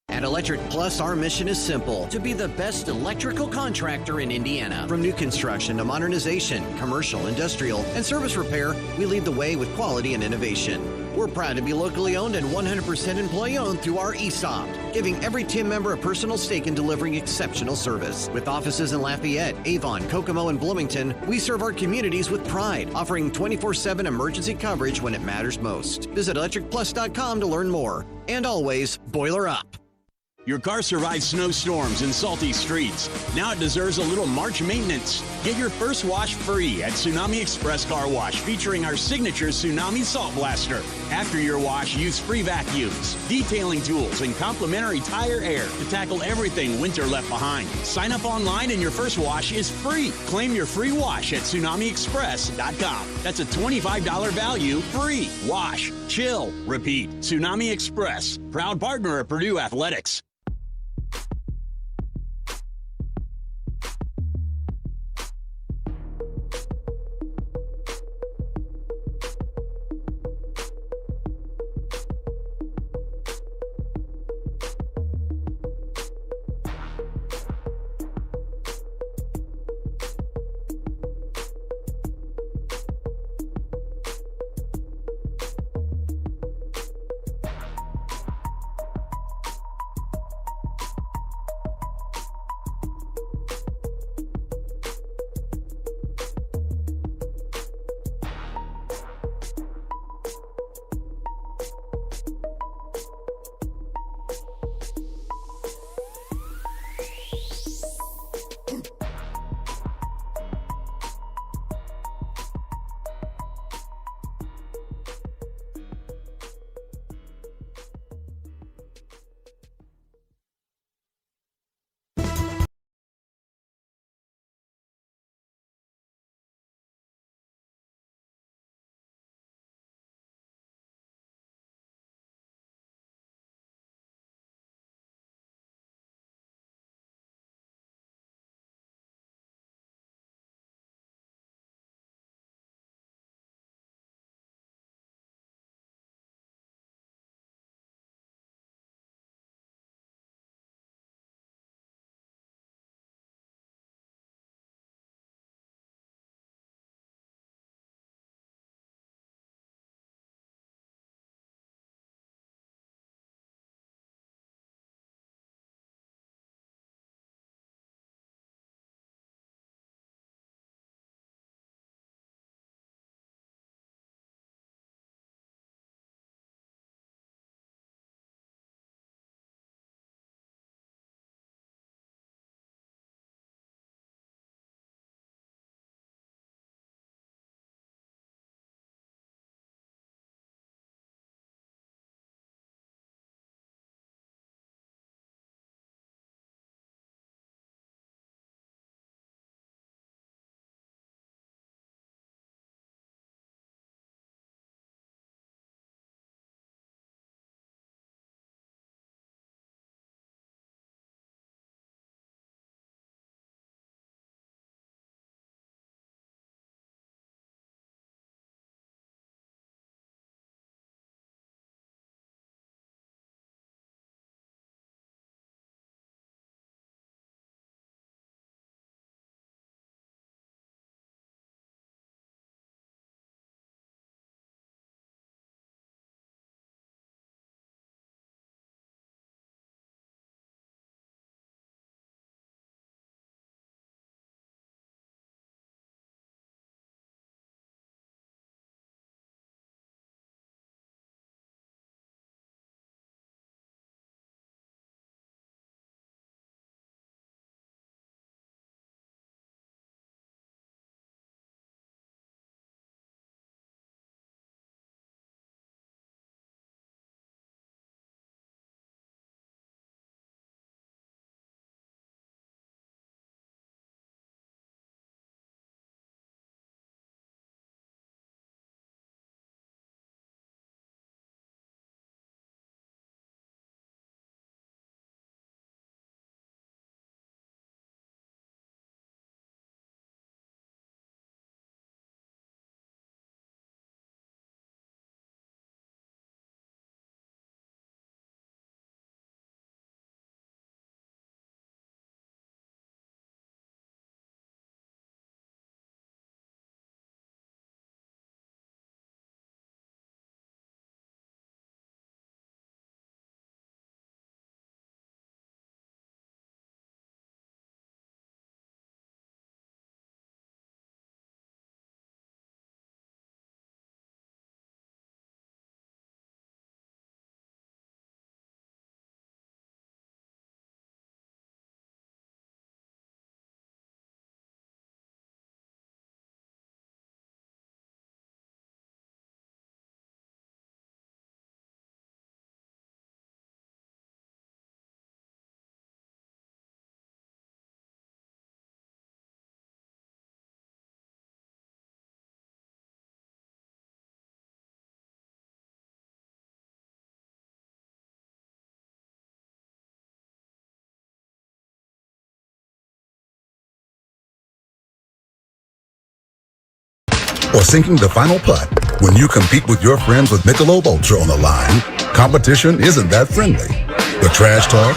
At Electric Plus, our mission is simple: to be the best electrical contractor in Indiana. From new construction to modernization, commercial, industrial, and service repair, we lead the way with quality and innovation. We're proud to be locally owned and 100% employee-owned through our ESOP, giving every team member a personal stake in delivering exceptional service. With offices in Lafayette, Avon, Kokomo, and Bloomington, we serve our communities with pride, offering 24/7 emergency coverage when it matters most. Visit electricplus.com to learn more. And always, boiler up. Your car survived snowstorms and salty streets. Now it deserves a little March maintenance. Get your first wash free at Tsunami Express Car Wash, featuring our signature Tsunami Salt Blaster. After your wash, use free vacuums, detailing tools, and complimentary tire air to tackle everything winter left behind. Sign up online and your first wash is free. Claim your free wash at TsunamiExpress.com. That's a $25 value, free. Wash, chill, repeat. Tsunami Express, proud partner of Purdue Athletics. or sinking the final putt. When you compete with your friends with Michelob Ultra on the line, competition isn't that friendly. The trash talk,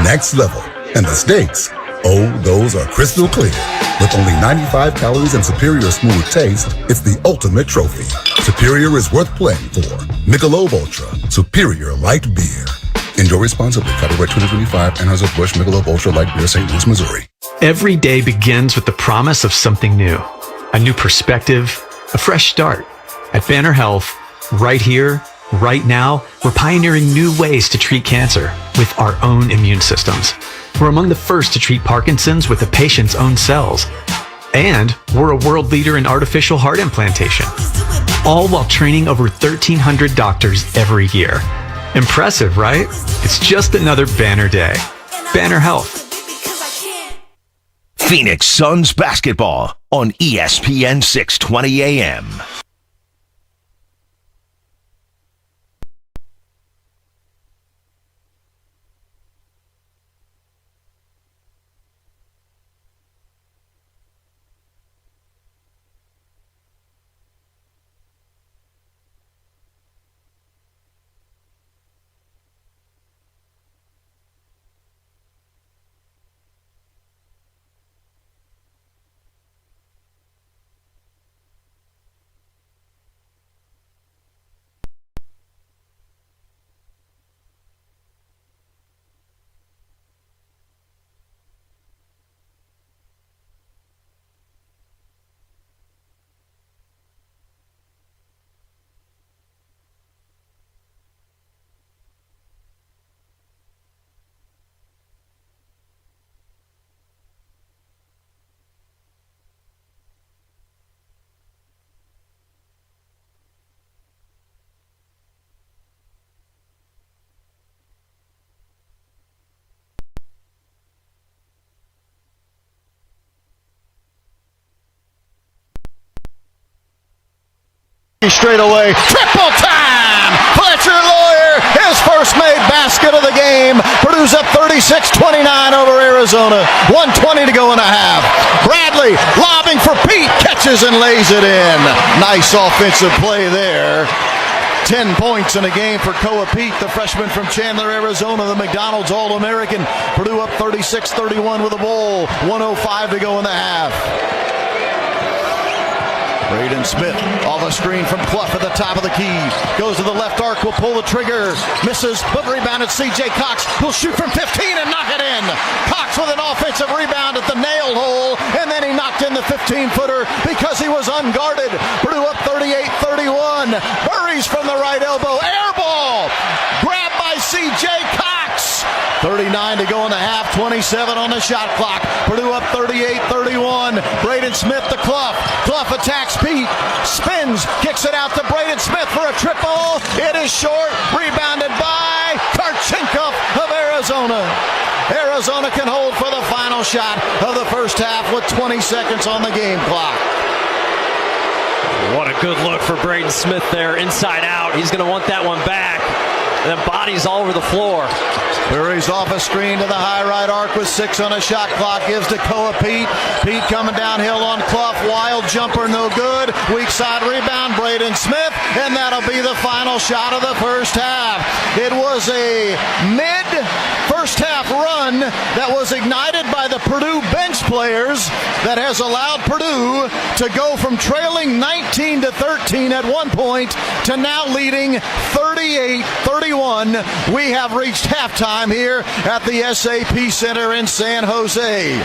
next level. And the stakes, oh, those are crystal clear. With only 95 calories and superior smooth taste, it's the ultimate trophy. Superior is worth playing for. Michelob Ultra, superior light beer. Enjoy responsibly. Copyright 2025, Anheuser-Busch Michelob Ultra Light Beer, St. Louis, Missouri. Every day begins with the promise of something new. A new perspective, a fresh start. At Banner Health, right here, right now, we're pioneering new ways to treat cancer with our own immune systems. We're among the first to treat Parkinson's with a patient's own cells. And we're a world leader in artificial heart implantation. All while training over 1,300 doctors every year. Impressive, right? It's just another Banner day. Banner Health. Phoenix Suns basketball on ESPN 620 AM. Straight away, triple time! Fletcher Lawyer, his first made basket of the game. Purdue's up 36-29 over Arizona. 1:20 to go in a half. Bradley lobbing for Pete, catches and lays it in. Nice offensive play there. 10 points in a game for Koa Pete, the freshman from Chandler, Arizona, the McDonald's All-American. Purdue up 36-31 with a bowl. 1:05 to go in the half. Braden Smith off a screen from Clough at the top of the key. Goes to the left arc, will pull the trigger. Misses, but rebounded C.J. Cox. Will shoot from 15 and knock it in. Cox with an offensive rebound at the nail hole, and then he knocked in the 15-footer because he was unguarded. Purdue up 38-31. Buries from the right elbow. Air ball! Grabbed by C.J. Cox. 39 to go in the half, 27 on the shot clock. Purdue up 38-31. Braden Smith to Clough. Clough attacks Pete. Spins, kicks it out to Braden Smith for a triple. It is short. Rebounded by Karchenkov of Arizona. Arizona can hold for the final shot of the first half with 20 seconds on the game clock. What a good look for Braden Smith there, inside out. He's going to want that one back. And then bodies all over the floor. Buries off a screen to the high right arc with 6 on a shot clock. Gives to Koa Pete. Pete coming downhill on Clough. Wild jumper, no good. Weak side rebound, Braden Smith. And that'll be the final shot of the first half. It was a mid-first half run that was ignited by the Purdue bench players that has allowed Purdue to go from trailing 19-13 at one point to now leading 38-31. We have reached halftime here at the SAP Center in San Jose.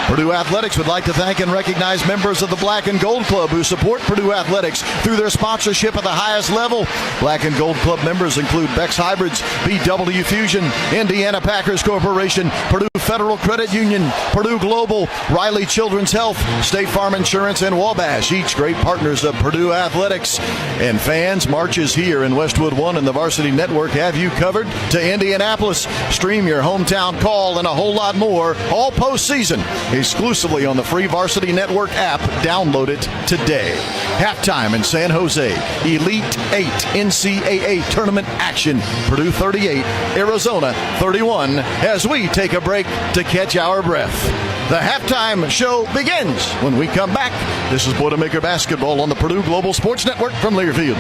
Purdue Athletics would like to thank and recognize members of the Black and Gold Club who support Purdue Athletics through their sponsorship at the highest level. Black and Gold Club members include Beck's Hybrids, BW Fusion, Indiana Packers Corporation, Purdue Federal Credit Union, Purdue Global, Riley Children's Health, State Farm Insurance, and Wabash, each great partners of Purdue Athletics. And fans, marches here in Westwood One and the Varsity Network have you covered to Indianapolis. Stream your hometown call and a whole lot more all postseason exclusively on the free Varsity Network app. Download it today. Halftime in San Jose. Elite 8 NCAA tournament action. Purdue 38, Arizona 31 as we take a break to catch our breath. The halftime show begins when we come back. This is Boilermaker Basketball on the Purdue Global Sports Network from Learfield.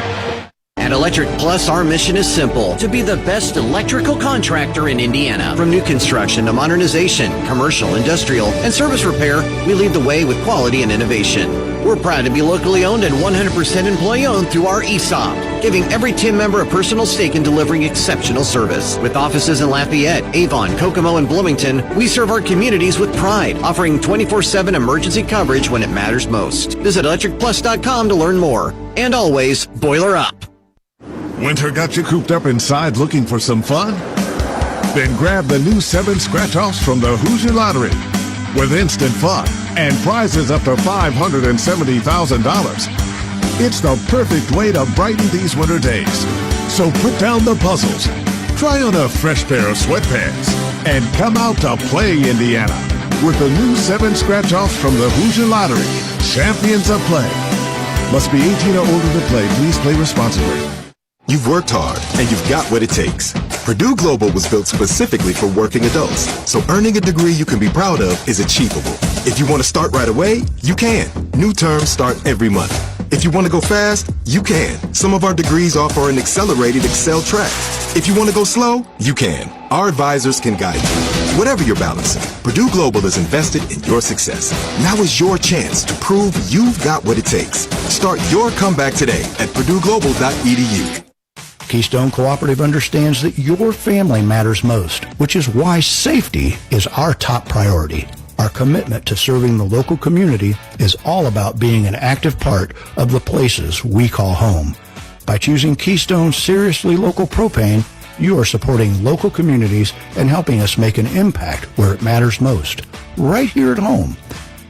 At Electric Plus, our mission is simple: to be the best electrical contractor in Indiana. From new construction to modernization, commercial, industrial, and service repair, we lead the way with quality and innovation. We're proud to be locally owned and 100% employee-owned through our ESOP, giving every team member a personal stake in delivering exceptional service. With offices in Lafayette, Avon, Kokomo, and Bloomington, we serve our communities with pride, offering 24/7 emergency coverage when it matters most. Visit electricplus.com to learn more. And always, boiler up. Winter got you cooped up inside looking for some fun? Then grab the new 7 scratch-offs from the Hoosier Lottery. With instant fun and prizes up to $570,000. It's the perfect way to brighten these winter days. So put down the puzzles, try on a fresh pair of sweatpants, and come out to play Indiana with the new 7 scratch-offs from the Hoosier Lottery. Champions of play. Must be 18 or older to play. Please play responsibly. You've worked hard, and you've got what it takes. Purdue Global was built specifically for working adults, so earning a degree you can be proud of is achievable. If you want to start right away, you can. New terms start every month. If you want to go fast, you can. Some of our degrees offer an accelerated Excel track. If you want to go slow, you can. Our advisors can guide you. Whatever you're balancing, Purdue Global is invested in your success. Now is your chance to prove you've got what it takes. Start your comeback today at purdueglobal.edu. Keystone Cooperative understands that your family matters most, which is why safety is our top priority. Our commitment to serving the local community is all about being an active part of the places we call home. By choosing Keystone Seriously Local Propane, you are supporting local communities and helping us make an impact where it matters most, right here at home.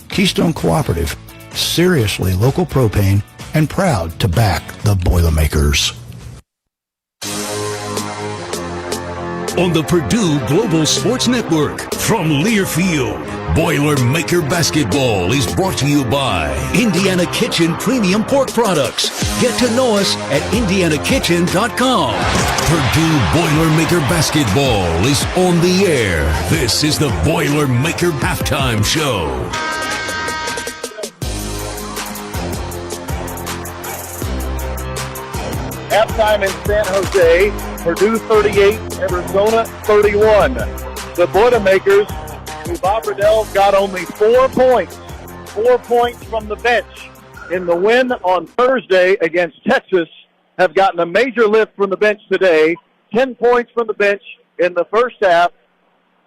Keystone Cooperative, Seriously Local Propane, and proud to back the Boilermakers. On the Purdue Global Sports Network from Learfield, Boilermaker Basketball is brought to you by Indiana Kitchen Premium Pork Products. Get to know us at indianakitchen.com. Purdue Boilermaker Basketball is on the air. This is the Boilermaker Halftime Show. Halftime in San Jose, Purdue 38, Arizona 31. The Boilermakers, who Bob Riddell got only 4 points. 4 points from the bench in the win on Thursday against Texas, have gotten a major lift from the bench today. 10 points from the bench in the first half.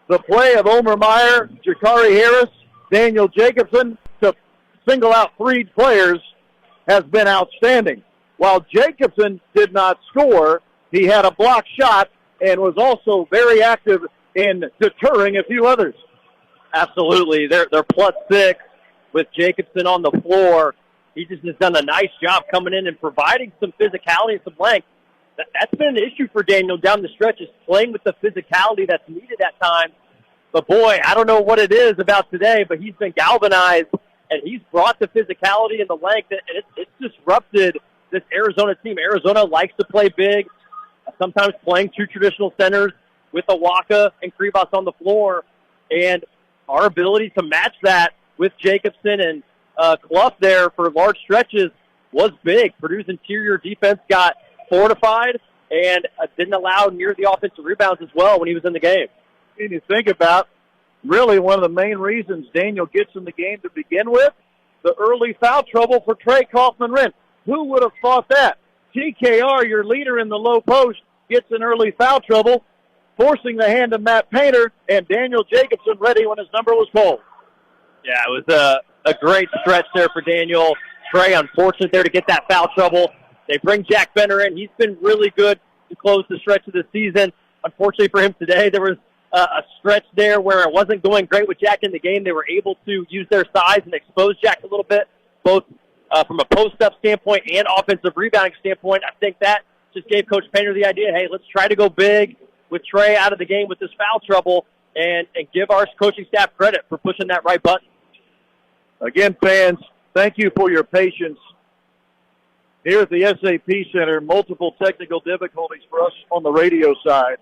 The play of Omer Meyer, Jakari Harris, Daniel Jacobson to single out 3 players has been outstanding. While Jacobson did not score, he had a block shot and was also very active in deterring a few others. Absolutely. They're +6 with Jacobson on the floor. He just has done a nice job coming in and providing some physicality and some length. That's been an issue for Daniel down the stretch, is playing with the physicality that's needed at times. But, boy, I don't know what it is about today, but he's been galvanized, and he's brought the physicality and the length, and it's disrupted this Arizona team. Arizona likes to play big, sometimes playing 2 traditional centers with Awaka and Krivas on the floor. And our ability to match that with Jacobson and Clough there for large stretches was big. Purdue's interior defense got fortified and didn't allow near the offensive rebounds as well when he was in the game. And you think about really one of the main reasons Daniel gets in the game to begin with, the early foul trouble for Trey Kaufman-Rent. Who would have thought that? TKR, your leader in the low post, gets in early foul trouble, forcing the hand of Matt Painter, and Daniel Jacobson ready when his number was called. Yeah, it was a great stretch there for Daniel. Trey, unfortunate there to get that foul trouble. They bring Jack Benner in. He's been really good to close the stretch of the season. Unfortunately for him today, there was a stretch there where it wasn't going great with Jack in the game. They were able to use their size and expose Jack a little bit, both from a post-up standpoint and offensive rebounding standpoint. I think that just gave Coach Painter the idea, hey, let's try to go big, with Trey out of the game with this foul trouble and give our coaching staff credit for pushing that right button. Again, fans, thank you for your patience. Here at the SAP Center, multiple technical difficulties for us on the radio side.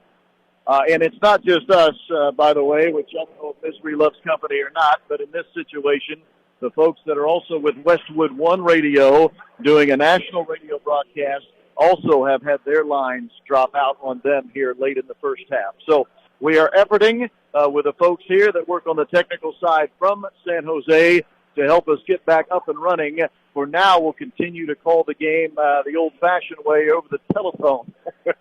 And it's not just us, by the way, which I don't know if Misery loves company or not, but in this situation, the folks that are also with Westwood One Radio doing a national radio broadcast also have had their lines drop out on them here late in the first half. So we are efforting with the folks here that work on the technical side from San Jose to help us get back up and running. For now, we'll continue to call the game the old-fashioned way over the telephone, which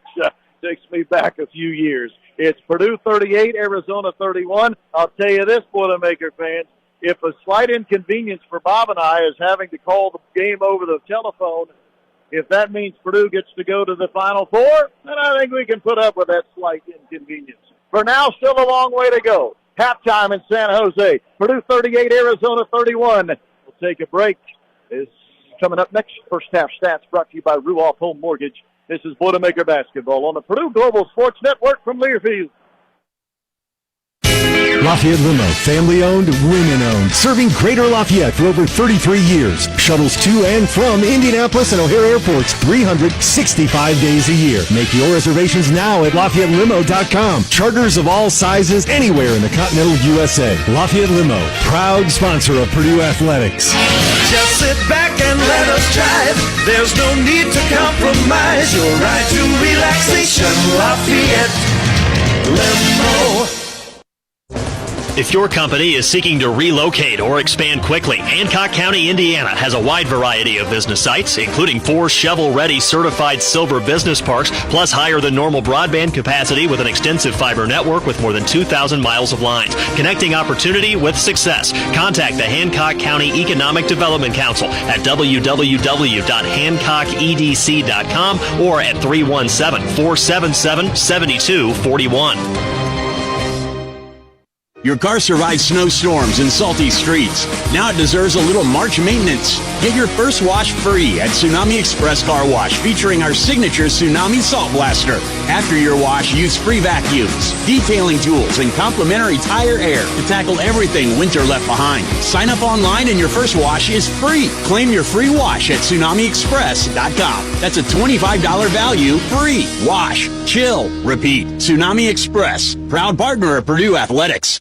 takes me back a few years. It's Purdue 38, Arizona 31. I'll tell you this, Boilermaker fans, if a slight inconvenience for Bob and I is having to call the game over the telephone, if that means Purdue gets to go to the Final Four, then I think we can put up with that slight inconvenience. For now, still a long way to go. Halftime in San Jose. Purdue 38, Arizona 31. We'll take a break. Is coming up next. First half stats brought to you by Ruoff Home Mortgage. This is Boilermaker Basketball on the Purdue Global Sports Network from Learfield. Lafayette Limo, family-owned, women-owned, serving Greater Lafayette for over 33 years. Shuttles to and from Indianapolis and O'Hare airports 365 days a year. Make your reservations now at LafayetteLimo.com. Charters of all sizes anywhere in the continental USA. Lafayette Limo, proud sponsor of Purdue Athletics. Just sit back and let us drive. There's no need to compromise. Your ride to relaxation. Lafayette Limo. If your company is seeking to relocate or expand quickly, Hancock County, Indiana has a wide variety of business sites, including 4 shovel-ready certified silver business parks, plus higher than normal broadband capacity with an extensive fiber network with more than 2,000 miles of lines, connecting opportunity with success. Contact the Hancock County Economic Development Council at www.hancockedc.com or at 317-477-7241. Your car survived snowstorms and salty streets. Now it deserves a little March maintenance. Get your first wash free at Tsunami Express Car Wash, featuring our signature Tsunami Salt Blaster. After your wash, use free vacuums, detailing tools, and complimentary tire air to tackle everything winter left behind. Sign up online and your first wash is free. Claim your free wash at TsunamiExpress.com. That's a $25 value, free. Wash, chill, repeat. Tsunami Express, proud partner of Purdue Athletics.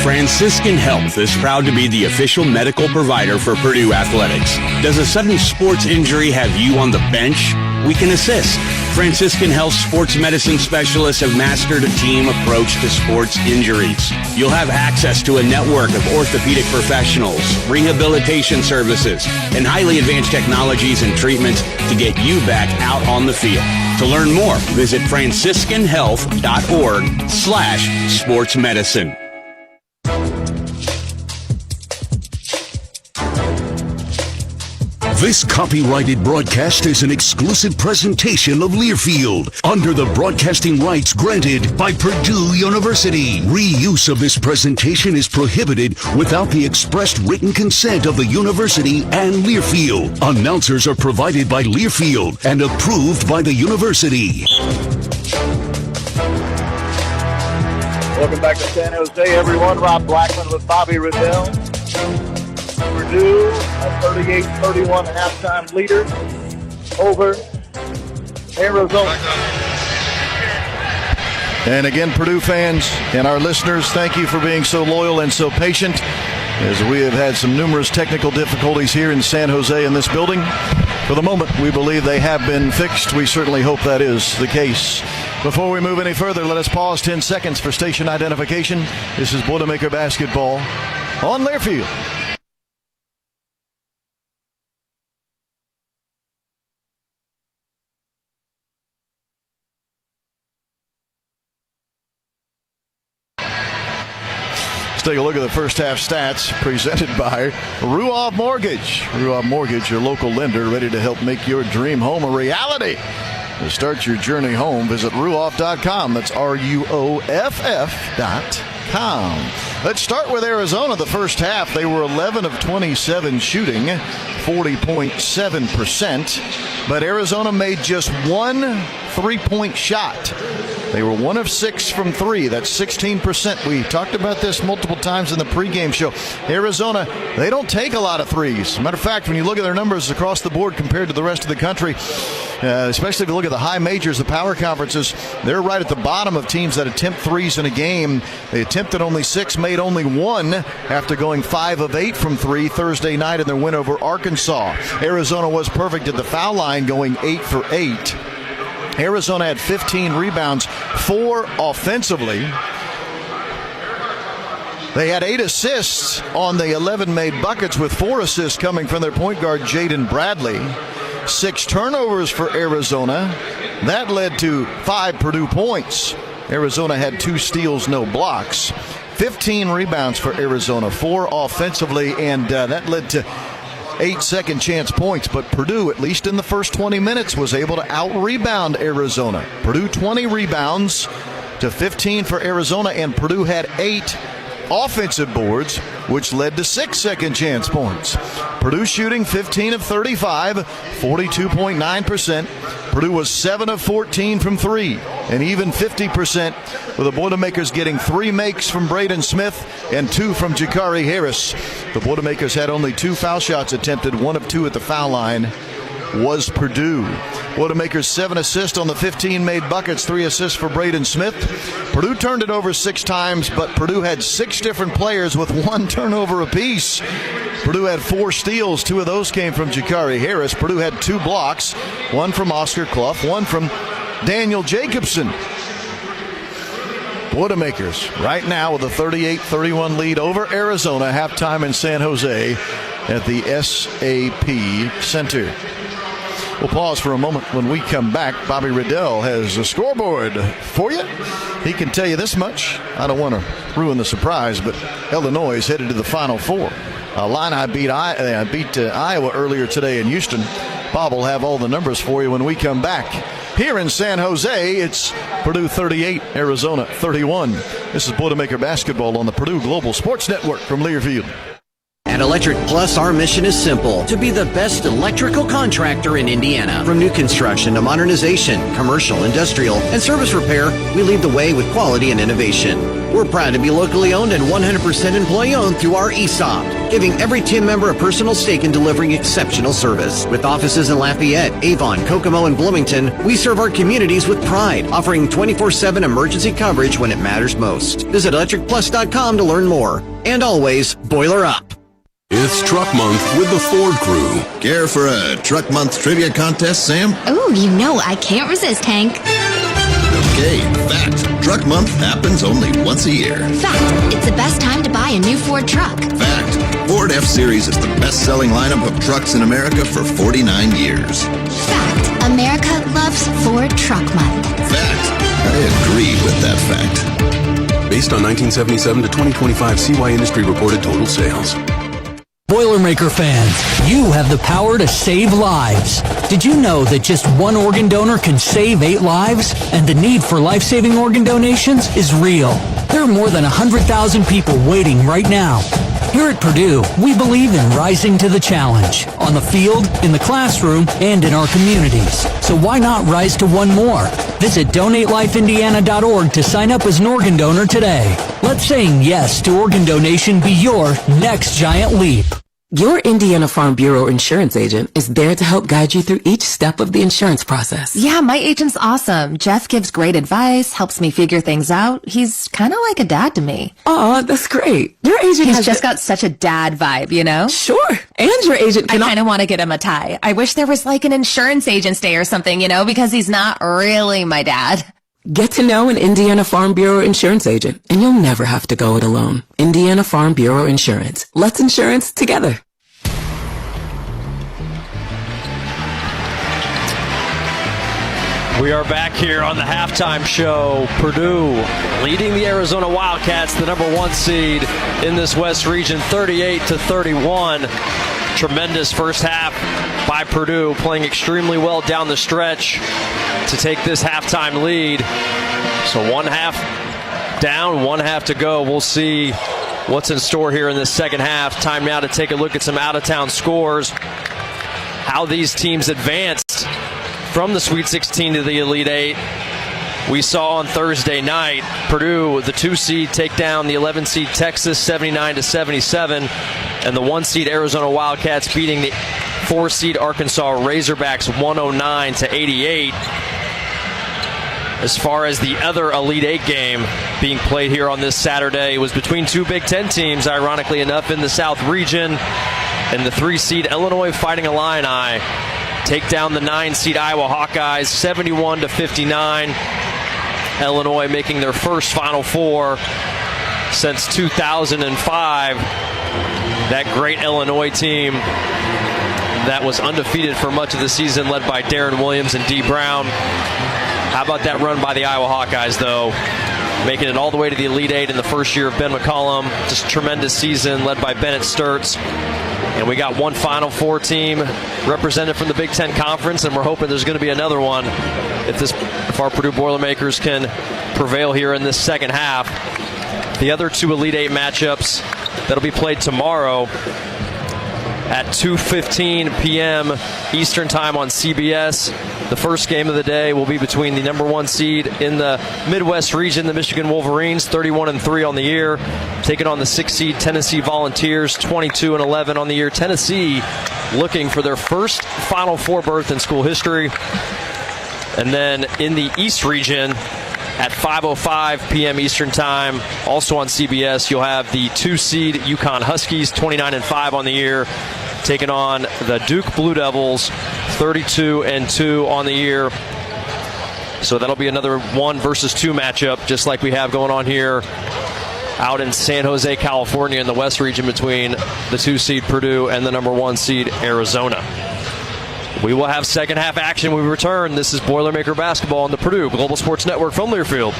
Franciscan Health is proud to be the official medical provider for Purdue Athletics. Does a sudden sports injury have you on the bench? We can assist. Franciscan Health sports medicine specialists have mastered a team approach to sports injuries. You'll have access to a network of orthopedic professionals, rehabilitation services, and highly advanced technologies and treatments to get you back out on the field. To learn more, visit franciscanhealth.org/sportsmedicine. This copyrighted broadcast is an exclusive presentation of Learfield under the broadcasting rights granted by Purdue University. Reuse of this presentation is prohibited without the expressed written consent of the university and Learfield. Announcers are provided by Learfield and approved by the university. Welcome back to San Jose, everyone. Rob Blackman with Bobby Riddell. Purdue, a 38-31 halftime leader over Arizona. And again, Purdue fans and our listeners, thank you for being so loyal and so patient as we have had some numerous technical difficulties here in San Jose in this building. For the moment, we believe they have been fixed. We certainly hope that is the case. Before we move any further, let us pause 10 seconds for station identification. This is Boilermaker Basketball on Learfield. Take a look at the first half stats presented by Ruoff Mortgage. Ruoff Mortgage, your local lender, ready to help make your dream home a reality. To start your journey home, visit Ruoff.com. That's RUOFF.com. Let's start with Arizona. The first half, they were 11 of 27 shooting, 40.7%. But Arizona made just one three-point shot. They were 1 of 6 from 3. That's 16%. We talked about this multiple times in the pregame show. Arizona, they don't take a lot of threes. Matter of fact, when you look at their numbers across the board compared to the rest of the country, especially if you look at the high majors, the power conferences, they're right at the bottom of teams that attempt threes in a game. They attempted only 6, made only 1 after going 5 of 8 from 3 Thursday night in their win over Arkansas. Arizona was perfect at the foul line, going 8 for 8. Arizona had 15 rebounds, 4 offensively. They had 8 assists on the 11 made buckets, with 4 assists coming from their point guard, Jaden Bradley. 6 turnovers for Arizona. That led to 5 Purdue points. Arizona had 2 steals, no blocks. 15 rebounds for Arizona, 4 offensively, and that led to 8 second chance points. But Purdue, at least in the first 20 minutes, was able to out-rebound Arizona. Purdue 20 rebounds to 15 for Arizona, and Purdue had 8 offensive boards, which led to 6 second chance points. Purdue shooting 15 of 35, 42.9%. Purdue was 7 of 14 from 3, and even 50%, with the Boilermakers getting 3 makes from Braden Smith and 2 from Jakari Harris. The Boilermakers had only 2 foul shots attempted, 1 of 2 at the foul line was Purdue. Boilermakers 7 assists on the 15 made buckets, 3 assists for Braden Smith. Purdue turned it over 6 times, but Purdue had 6 different players with 1 turnover apiece. Purdue had 4 steals, 2 of those came from Jakari Harris. Purdue had 2 blocks, 1 from Oscar Clough, 1 from Daniel Jacobson. Boilermakers right now with a 38-31 lead over Arizona, halftime in San Jose at the SAP Center. We'll pause for a moment. When we come back, Bobby Riddell has a scoreboard for you. He can tell you this much. I don't want to ruin the surprise, but Illinois is headed to the Final Four. Illini beat Iowa earlier today in Houston. Bob will have all the numbers for you when we come back. Here in San Jose, it's Purdue 38, Arizona 31. This is Boilermaker basketball on the Purdue Global Sports Network from Learfield. At Electric Plus, our mission is simple: to be the best electrical contractor in Indiana. From new construction to modernization, commercial, industrial, and service repair, we lead the way with quality and innovation. We're proud to be locally owned and 100% employee-owned through our ESOP, giving every team member a personal stake in delivering exceptional service. With offices in Lafayette, Avon, Kokomo, and Bloomington, we serve our communities with pride, offering 24/7 emergency coverage when it matters most. Visit electricplus.com to learn more. And always, boiler up. It's Truck Month with the Ford Crew. Care for a Truck Month trivia contest, Sam? Ooh, you know I can't resist, Hank. Okay, fact. Truck Month happens only once a year. Fact, it's the best time to buy a new Ford truck. Fact, Ford F-Series is the best-selling lineup of trucks in America for 49 years. Fact, America loves Ford Truck Month. Fact, I agree with that fact. Based on 1977 to 2025 CY Industry reported total sales. Boilermaker fans, you have the power to save lives. Did you know that just one organ donor can save 8 lives? And the need for life-saving organ donations is real. There are more than 100,000 people waiting right now. Here at Purdue, we believe in rising to the challenge, on the field, in the classroom, and in our communities. So why not rise to one more? Visit DonateLifeIndiana.org to sign up as an organ donor today. Let saying yes to organ donation be your next giant leap. Your Indiana Farm Bureau insurance agent is there to help guide you through each step of the insurance process. Yeah, my agent's awesome. Jeff gives great advice, helps me figure things out. He's kind of like a dad to me. Aw, that's great. Your agent He's just got such a dad vibe, you know? Sure. And your agent I kind of want to get him a tie. I wish there was like an insurance agent's day or something, you know, because he's not really my dad. Get to know an Indiana Farm Bureau insurance agent, and you'll never have to go it alone. Indiana Farm Bureau Insurance. Let's insurance together. We are back here on the halftime show. Purdue leading the Arizona Wildcats, the number 1 seed in this West region, 38-31. Tremendous first half by Purdue, playing extremely well down the stretch to take this halftime lead. So 1 half down, 1 half to go. We'll see what's in store here in the second half. Time now to take a look at some out-of-town scores. How these teams advanced from the Sweet 16 to the Elite Eight. We saw on Thursday night Purdue, the 2 seed, take down the 11 seed Texas 79-77, and the 1 seed Arizona Wildcats beating the 4 seed Arkansas Razorbacks 109-88. As far as the other Elite Eight game being played here on this Saturday, it was between 2 Big Ten teams, ironically enough, in the South region, and the 3 seed Illinois Fighting Illini take down the 9 seed Iowa Hawkeyes 71-59. Illinois making their first Final Four since 2005. That great Illinois team that was undefeated for much of the season, led by Darren Williams and Dee Brown. How about that run by the Iowa Hawkeyes, though? Making it all the way to the Elite Eight in the first year of Ben McCullum. Just tremendous season led by Bennett Sturtz. And we got one Final Four team represented from the Big Ten Conference, and we're hoping there's going to be another one if our Purdue Boilermakers can prevail here in this second half. The other 2 Elite Eight matchups that'll be played tomorrow at 2:15 p.m. Eastern Time on CBS. The first game of the day will be between the number 1 seed in the Midwest region, the Michigan Wolverines, 31-3 on the year, taking on the 6 seed Tennessee Volunteers, 22-11 on the year. Tennessee looking for their first Final Four berth in school history. And then in the East region, at 5:05 p.m. Eastern Time, also on CBS, you'll have the 2 seed UConn Huskies, 29-5 on the year, taking on the Duke Blue Devils, 32-2 on the year. So that'll be another 1 versus 2 matchup, just like we have going on here out in San Jose, California, in the West region between the 2 seed Purdue and the number 1 seed Arizona. We will have second half action when we return. This is Boilermaker Basketball on the Purdue Global Sports Network from Learfield.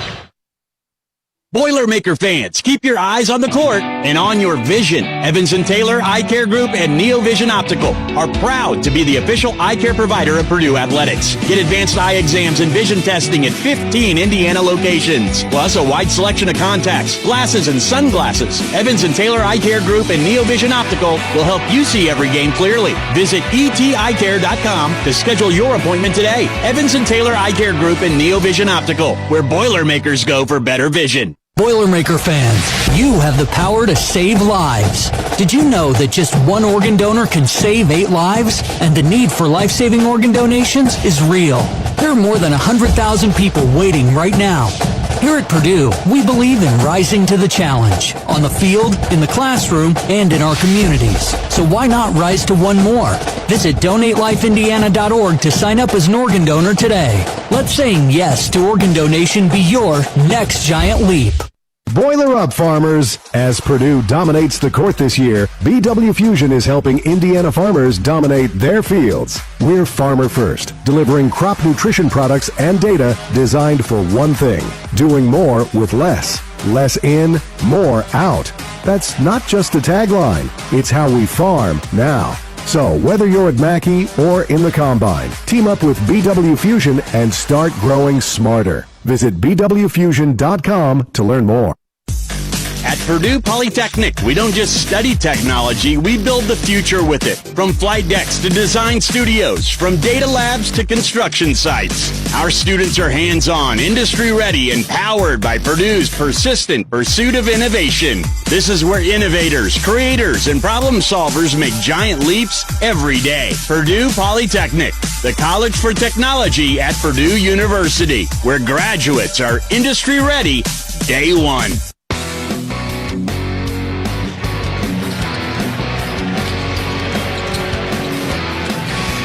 Boilermaker fans, keep your eyes on the court and on your vision. Evans & Taylor Eye Care Group and Neo Vision Optical are proud to be the official eye care provider of Purdue Athletics. Get advanced eye exams and vision testing at 15 Indiana locations, plus a wide selection of contacts, glasses, and sunglasses. Evans & Taylor Eye Care Group and Neo Vision Optical will help you see every game clearly. Visit eteyecare.com to schedule your appointment today. Evans & Taylor Eye Care Group and Neo Vision Optical, where Boilermakers go for better vision. Boilermaker fans, you have the power to save lives. Did you know that just 1 organ donor can save 8 lives? And the need for life-saving organ donations is real. There are more than 100,000 people waiting right now. Here at Purdue, we believe in rising to the challenge, on the field, in the classroom, and in our communities. So why not rise to 1 more? Visit DonateLifeIndiana.org to sign up as an organ donor today. Let saying yes to organ donation be your next giant leap. Boiler up, farmers! As Purdue dominates the court this year, BW Fusion is helping Indiana farmers dominate their fields. We're farmer first, delivering crop nutrition products and data designed for one thing: doing more with less. Less in, more out. That's not just a tagline. It's how we farm now. So whether you're at Mackey or in the Combine, team up with BW Fusion and start growing smarter. Visit bwfusion.com to learn more. At Purdue Polytechnic, we don't just study technology, we build the future with it. From flight decks to design studios, from data labs to construction sites. Our students are hands-on, industry-ready, and powered by Purdue's persistent pursuit of innovation. This is where innovators, creators, and problem solvers make giant leaps every day. Purdue Polytechnic, the college for technology at Purdue University, where graduates are industry-ready day one.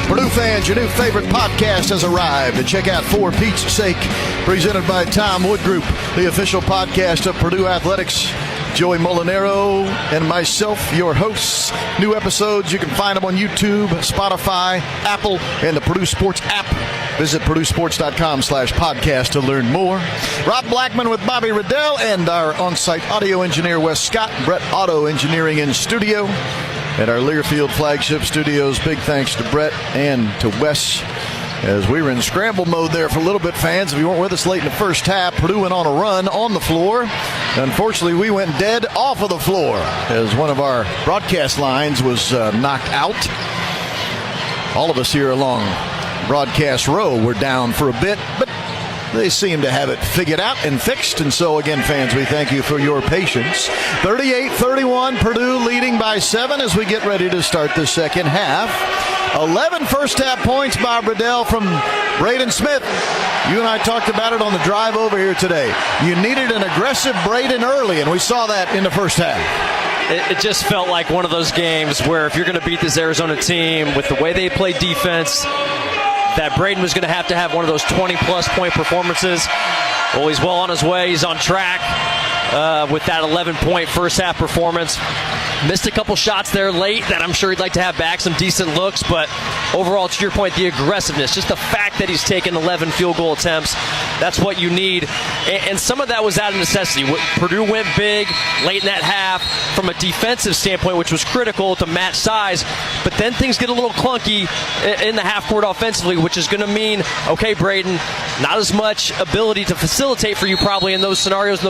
Purdue fans, your new favorite podcast has arrived. And check out For Pete's Sake, presented by Tom Wood Group, the official podcast of Purdue Athletics. Joey Molinaro and myself, your hosts. New episodes, you can find them on YouTube, Spotify, Apple, and the Purdue Sports app. Visit purduesports.com/podcast to learn more. Rob Blackman with Bobby Riddell and our on-site audio engineer, Wes Scott, Brett Auto Engineering in studio. At our Learfield flagship studios, big thanks to Brett and to Wes, as we were in scramble mode there for a little bit, fans. If you weren't with us late in the first half, Purdue went on a run on the floor. Unfortunately, we went dead off of the floor as one of our broadcast lines was knocked out. All of us here along broadcast row were down for a bit, but they seem to have it figured out and fixed. And so, again, fans, we thank you for your patience. 38-31, Purdue leading by 7 as we get ready to start the second half. 11 first-half points by Bradell from Braden Smith. You and I talked about it on the drive over here today. You needed an aggressive Braden early, and we saw that in the first half. It just felt like one of those games where if you're going to beat this Arizona team with the way they play defense, that Braden was going to have one of those 20-plus point performances. Well, he's well on his way. He's on track with that 11-point first-half performance. Missed a couple shots there late that I'm sure he'd like to have back, some decent looks, but overall, to your point, the aggressiveness, just the fact that he's taken 11 field goal attempts, that's what you need. And some of that was out of necessity. Purdue went big late in that half from a defensive standpoint, which was critical to match size, but then things get a little clunky in the half court offensively, which is going to mean, okay, Braden, not as much ability to facilitate for you probably in those scenarios,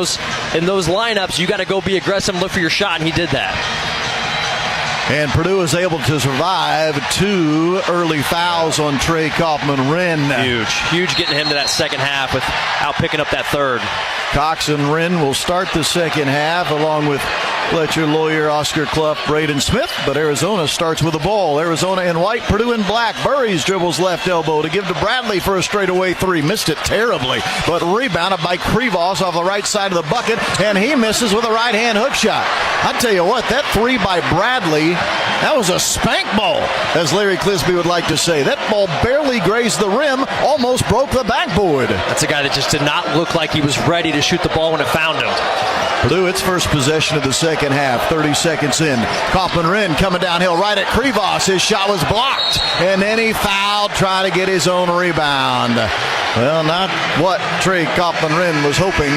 in those lineups. You got to go be aggressive and look for your shot, and he did that. And Purdue is able to survive 2 early fouls on Trey Kaufman-Wren. Huge getting him to that second half without picking up that third. Cox and Wren will start the second half along with Fletcher, Lawyer, Oscar Clough, Braden Smith. But Arizona starts with the ball. Arizona in white, Purdue in black. Burries dribbles left elbow to give to Bradley for a straightaway 3. Missed it terribly, but rebounded by Krivos off the right side of the bucket, and he misses with a right-hand hook shot. I tell you what, that 3 by Bradley, that was a spank ball, as Larry Clisby would like to say. That ball barely grazed the rim, almost broke the backboard. That's a guy that just did not look like he was ready to shoot the ball when it found him. Purdue, its first possession of the second half, 30 seconds in. Kaufman-Wren coming downhill right at Krivos. His shot was blocked, and then he fouled trying to get his own rebound. Well, not what Trey Kaufman-Wren was hoping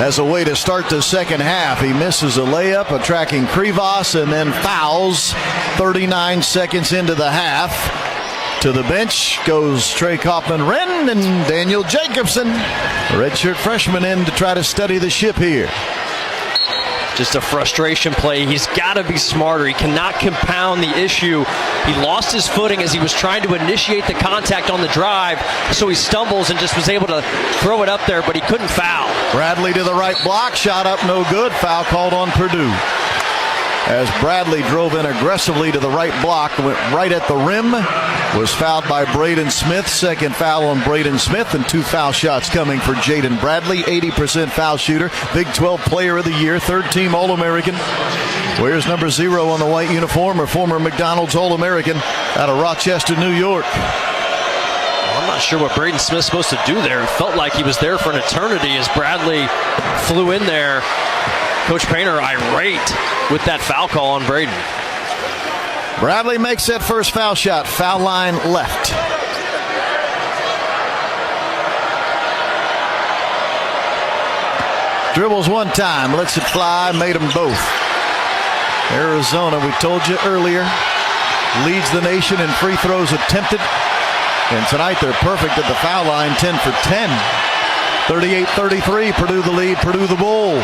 as a way to start the second half. He misses a layup, attacking Krivos, and then fouls 39 seconds into the half. To the bench goes Trey Kaufman-Wren and Daniel Jacobson, a redshirt freshman, in to try to steady the ship here. Just a frustration play. He's got to be smarter. He cannot compound the issue. He lost his footing as he was trying to initiate the contact on the drive, so he stumbles and just was able to throw it up there, but he couldn't foul. Bradley to the right block, shot up no good, foul called on Purdue. As Bradley drove in aggressively to the right block, went right at the rim, was fouled by Braden Smith. Second foul on Braden Smith, and 2 foul shots coming for Jaden Bradley, 80% foul shooter, Big 12 Player of the Year, third-team All-American. Wears number 0 on the white uniform, or former McDonald's All-American out of Rochester, New York. I'm not sure what Braden Smith's supposed to do there. It felt like he was there for an eternity as Bradley flew in there. Coach Painter irate with that foul call on Braden. Bradley makes that first foul shot. Foul line left. Dribbles one time, lets it fly, made them both. Arizona, we told you earlier, leads the nation in free throws attempted. And tonight they're perfect at the foul line, 10 for 10. 38-33, Purdue the lead, Purdue the bull.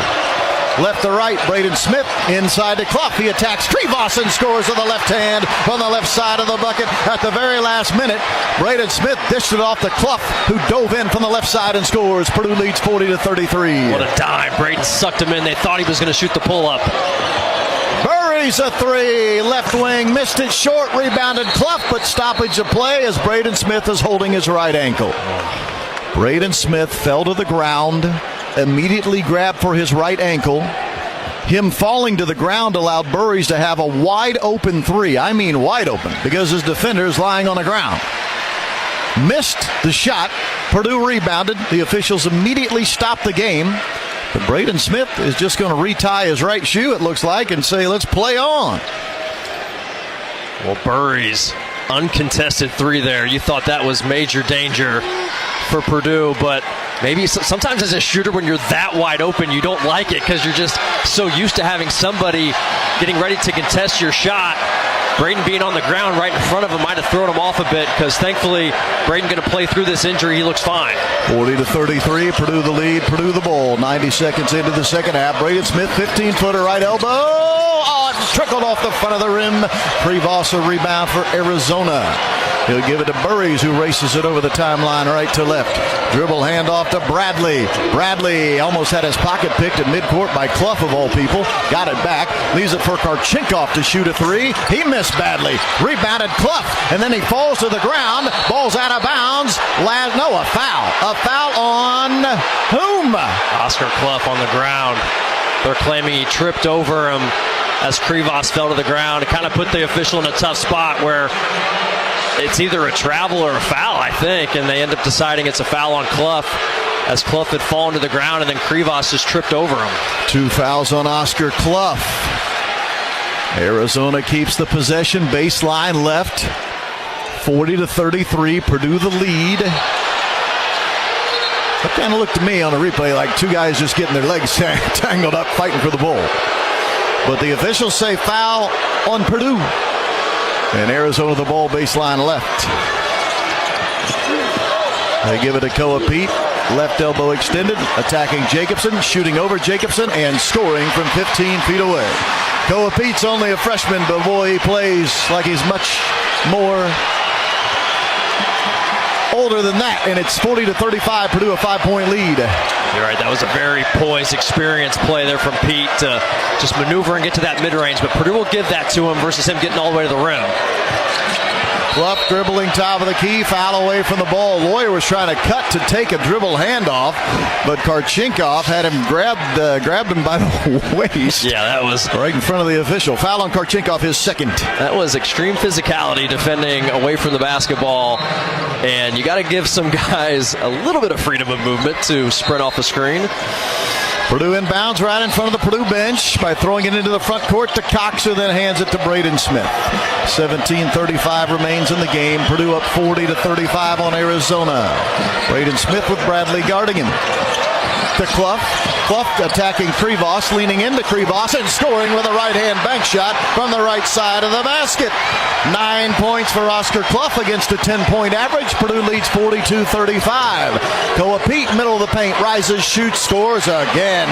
Left to right, Braden Smith inside to Clough. He attacks Krivos and scores with the left hand on the left side of the bucket at the very last minute. Braden Smith dished it off to Clough, who dove in from the left side and scores. Purdue leads 40-33. What a dime. Braden sucked him in. They thought he was going to shoot the pull-up. Buries a 3. Left wing, missed it short, rebounded Clough, but stoppage of play as Braden Smith is holding his right ankle. Braden Smith fell to the ground, immediately grabbed for his right ankle. Him falling to the ground allowed Burries to have a wide open 3. I mean wide open, because his defender is lying on the ground. Missed the shot. Purdue rebounded. The officials immediately stopped the game. But Braden Smith is just going to retie his right shoe, it looks like, and say, let's play on. Well, Burries, uncontested 3 there. You thought that was major danger for Purdue, but maybe sometimes as a shooter, when you're that wide open, you don't like it because you're just so used to having somebody getting ready to contest your shot. Braden being on the ground right in front of him might have thrown him off a bit, because thankfully Braden going to play through this injury. He looks fine. 40-33, Purdue the lead, Purdue the ball. 90 seconds into the second half. Braden Smith, 15-footer right elbow. Oh, it trickled off the front of the rim. Krivos a rebound for Arizona. He'll give it to Burries, who races it over the timeline right to left. Dribble handoff to Bradley. Bradley almost had his pocket picked at midcourt by Clough, of all people. Got it back. Leaves it for Karchinkov to shoot a three. He missed badly. Rebounded Clough, and then he falls to the ground. Ball's out of bounds. A foul. A foul on whom? Oscar Clough on the ground. They're claiming he tripped over him as Krivos fell to the ground. It kind of put the official in a tough spot where it's either a travel or a foul, I think, and they end up deciding it's a foul on Clough as Clough had fallen to the ground and then Krivos just tripped over him. 2 fouls on Oscar Clough. Arizona keeps the possession, baseline left. 40-33, Purdue the lead. That kind of looked to me on the replay like two guys just getting their legs tangled up fighting for the ball. But the officials say foul on Purdue. And Arizona the ball baseline left. They give it to Koa Pete. Left elbow extended. Attacking Jacobson. Shooting over Jacobson and scoring from 15 feet away. Koa Pete's only a freshman, but boy, he plays like he's much more older than that, and it's 40-35, Purdue a 5-point lead. You're right, that was a very poised, experienced play there from Pete to just maneuver and get to that mid-range, but Purdue will give that to him versus him getting all the way to the rim. Clough dribbling top of the key, foul away from the ball. Lawyer was trying to cut to take a dribble handoff, but Karchinkov had him grabbed him by the waist. Yeah, that was right in front of the official. Foul on Karchinkov, his second. That was extreme physicality defending away from the basketball, and you got to give some guys a little bit of freedom of movement to sprint off the screen. Purdue inbounds right in front of the Purdue bench by throwing it into the front court to Cox, who then hands it to Braden Smith. 17:35 remains in the game. Purdue up 40-35 on Arizona. Braden Smith with Bradley guarding him. To Clough. Clough attacking Krivos, leaning into Krivos and scoring with a right-hand bank shot from the right side of the basket. 9 points for Oscar Clough against a 10-point average. Purdue leads 42-35. Koa Pete, middle of the paint, rises, shoots, scores again.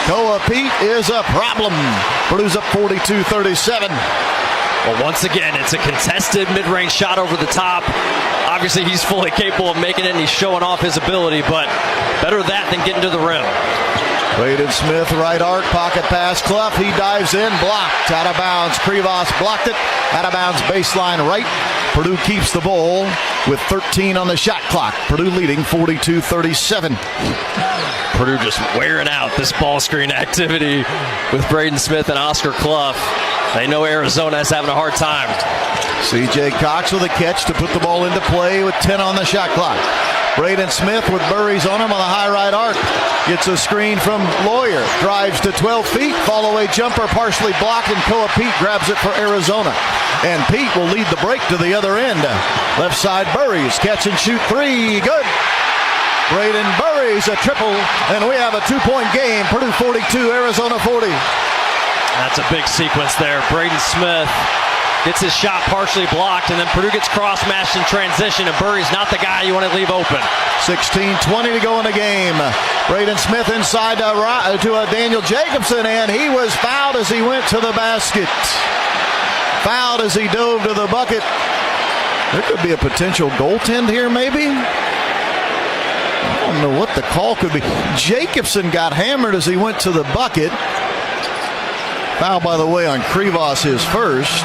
Koa Pete is a problem. Purdue's up 42-37. Well, once again, it's a contested mid-range shot over the top. Obviously, he's fully capable of making it, and he's showing off his ability, but better that than getting to the rim. Braden Smith, right arc, pocket pass, Clough. He dives in, blocked, out of bounds. Krivos blocked it, out of bounds, baseline right. Purdue keeps the ball with 13 on the shot clock. Purdue leading 42-37. Purdue just wearing out this ball screen activity with Braden Smith and Oscar Clough. They know Arizona is having a hard time. C.J. Cox with a catch to put the ball into play with 10 on the shot clock. Braden Smith with Burries on him on the high right arc. Gets a screen from Lawyer. Drives to 12 feet. Fall away jumper partially blocked, and Koa Pete grabs it for Arizona. And Pete will lead the break to the other end. Left side Burries. Catch and shoot three. Good. Braden Burries a triple. And we have a 2-point game. Purdue 42, Arizona 40. That's a big sequence there. Braden Smith gets his shot partially blocked, and then Purdue gets cross-matched in transition, and Burry's not the guy you want to leave open. 16:20 to go in the game. Braden Smith inside to Daniel Jacobson, and he was fouled as he went to the basket. Fouled as he dove to the bucket. There could be a potential goaltend here, maybe. I don't know what the call could be. Jacobson got hammered as he went to the bucket. Foul, by the way, on Krivos, his first.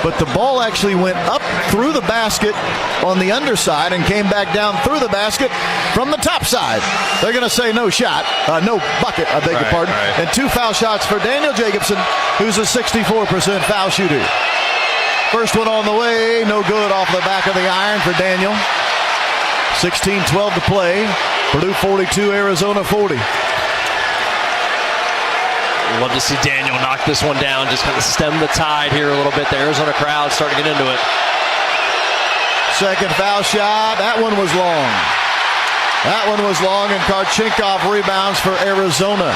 But the ball actually went up through the basket on the underside and came back down through the basket from the top side. They're going to say no shot, no bucket, I beg your pardon. Right. And 2 foul shots for Daniel Jacobson, who's a 64% foul shooter. First one on the way, no good off the back of the iron for Daniel. 16:12 to play. Purdue 42, Arizona 40. Love to see Daniel knock this one down, just kind of stem the tide here a little bit. The Arizona crowd starting to get into it. Second foul shot. That one was long. That one was long, and Karchinkov rebounds for Arizona.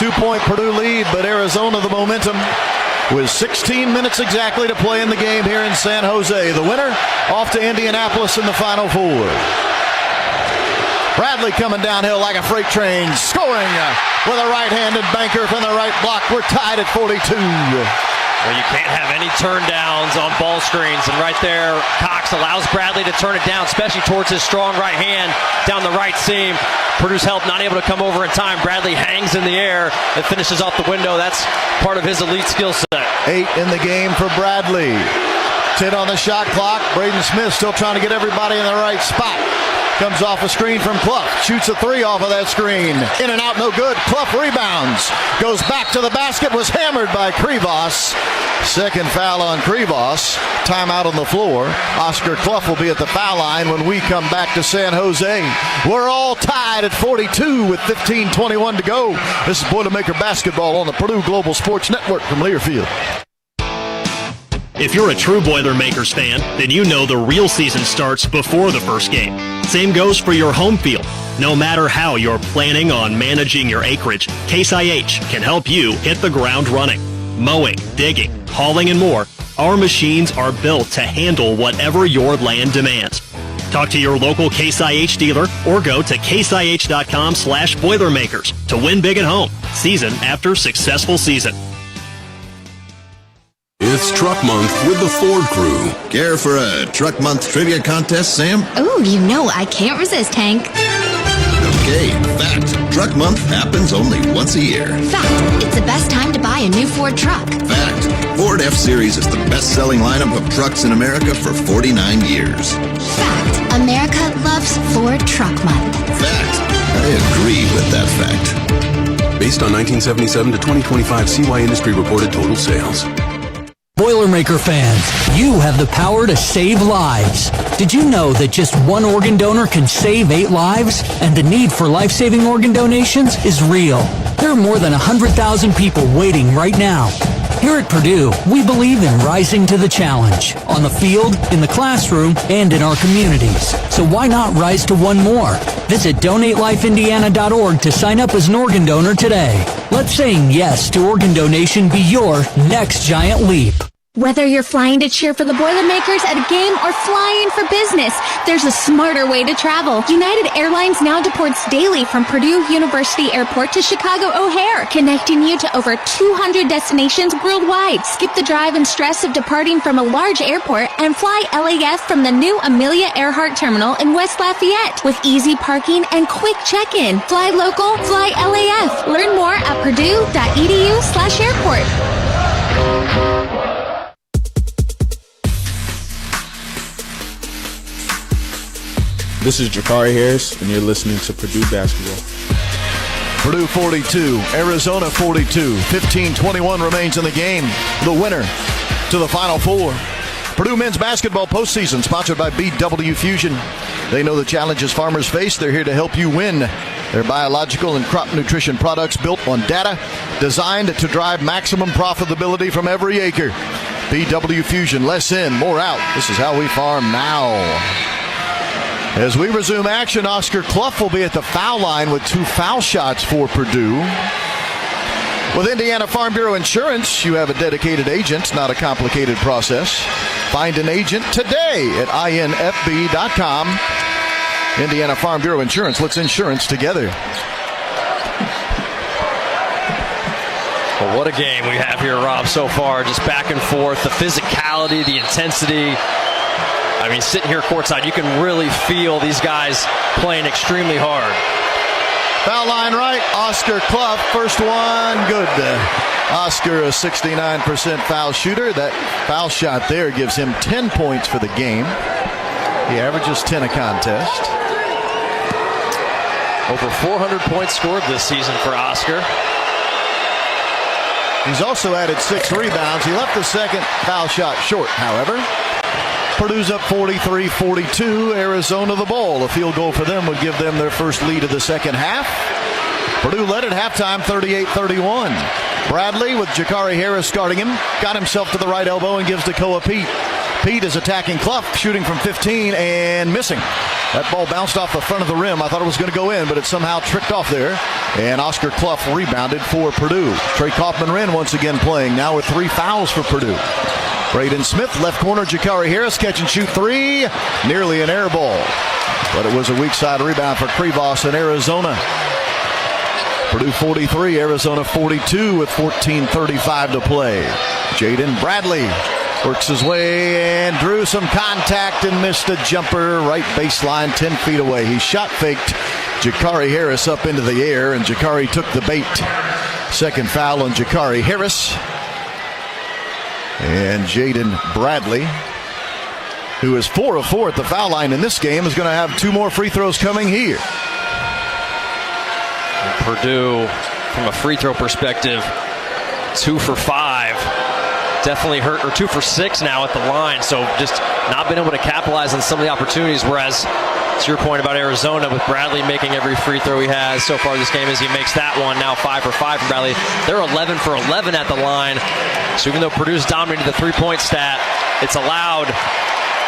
2-point Purdue lead, but Arizona the momentum with 16 minutes exactly to play in the game here in San Jose. The winner off to Indianapolis in the Final Four. Bradley coming downhill like a freight train, scoring with a right-handed banker from the right block. We're tied at 42. Well, you can't have any turn downs on ball screens, and right there, Cox allows Bradley to turn it down, especially towards his strong right hand down the right seam. Purdue's help not able to come over in time. Bradley hangs in the air and finishes off the window. That's part of his elite skill set. 8 in the game for Bradley. 10 on the shot clock. Braden Smith still trying to get everybody in the right spot. Comes off a screen from Clough. Shoots a 3 off of that screen. In and out, no good. Clough rebounds. Goes back to the basket. Was hammered by Krivos. Second foul on Krivos. Timeout on the floor. Oscar Clough will be at the foul line when we come back to San Jose. We're all tied at 42 with 15:21 to go. This is Boilermaker basketball on the Purdue Global Sports Network from Learfield. If you're a true Boilermakers fan, then you know the real season starts before the first game. Same goes for your home field. No matter how you're planning on managing your acreage, Case IH can help you hit the ground running. Mowing, digging, hauling, and more, our machines are built to handle whatever your land demands. Talk to your local Case IH dealer or go to caseih.com/Boilermakers to win big at home, season after successful season. It's Truck Month with the Ford crew. Care for a Truck Month trivia contest, Sam? Ooh, you know I can't resist, Hank. Okay, fact. Truck Month happens only once a year. Fact. It's the best time to buy a new Ford truck. Fact. Ford F-Series is the best-selling lineup of trucks in America for 49 years. Fact. America loves Ford Truck Month. Fact. I agree with that fact. Based on 1977 to 2025 CY industry reported total sales. Boilermaker fans, you have the power to save lives. Did you know that just one organ donor can save 8 lives? And the need for life-saving organ donations is real. There are more than 100,000 people waiting right now. Here at Purdue, we believe in rising to the challenge, on the field, in the classroom, and in our communities. So why not rise to one more? Visit DonateLifeIndiana.org to sign up as an organ donor today. Let saying yes to organ donation be your next giant leap. Whether you're flying to cheer for the Boilermakers at a game or flying for business, there's a smarter way to travel. United Airlines now deports daily from Purdue University Airport to Chicago O'Hare, connecting you to over 200 destinations worldwide. Skip the drive and stress of departing from a large airport and fly LAF from the new Amelia Earhart Terminal in West Lafayette with easy parking and quick check-in. Fly local, fly LAF. Learn more at purdue.edu/airport. This is Jakari Harris, and you're listening to Purdue Basketball. Purdue 42, Arizona 42. 15:21 remains in the game. The winner to the Final Four. Purdue men's basketball postseason, sponsored by BW Fusion. They know the challenges farmers face. They're here to help you win. Their biological and crop nutrition products built on data, designed to drive maximum profitability from every acre. BW Fusion, less in, more out. This is how we farm now. As we resume action, Oscar Clough will be at the foul line with 2 foul shots for Purdue. With Indiana Farm Bureau Insurance, you have a dedicated agent, not a complicated process. Find an agent today at infb.com. Indiana Farm Bureau Insurance, let's insurance together. Well, what a game we have here, Rob, so far. Just back and forth, the physicality, the intensity. I mean, sitting here courtside, you can really feel these guys playing extremely hard. Foul line right, Oscar Clough, first one, good. Oscar, a 69% foul shooter. That foul shot there gives him 10 points for the game. He averages 10 a contest. Over 400 points scored this season for Oscar. He's also added 6 rebounds. He left the second foul shot short, however. Purdue's up 43-42. Arizona the ball. A field goal for them would give them their first lead of the second half. Purdue led at halftime 38-31. Bradley with Jakari Harris guarding him. Got himself to the right elbow and gives to Koa Pete. Pete is attacking Clough, shooting from 15 and missing. That ball bounced off the front of the rim. I thought it was going to go in, but it somehow tricked off there. And Oscar Clough rebounded for Purdue. Trey Kaufman-Wren once again playing, now with 3 fouls for Purdue. Braden Smith, left corner, Jakari Harris, catch and shoot 3. Nearly an air ball. But it was a weak side rebound for Krivos in Arizona. Purdue 43, Arizona 42 with 14:35 to play. Jaden Bradley works his way and drew some contact and missed a jumper right baseline 10 feet away. He shot faked Jakari Harris up into the air, and Jakari took the bait. Second foul on Jakari Harris. And Jaden Bradley, who is 4 of 4 at the foul line in this game, is going to have 2 more free throws coming here. And Purdue, from a free throw perspective, 2 for 5. Definitely hurt, or 2 for 6 now at the line. So just not been able to capitalize on some of the opportunities. Whereas, to your point about Arizona, with Bradley making every free throw he has so far this game, as he makes that one, now 5 for 5 from Bradley. They're 11 for 11 at the line. So even though Purdue's dominated the three-point stat, it's allowed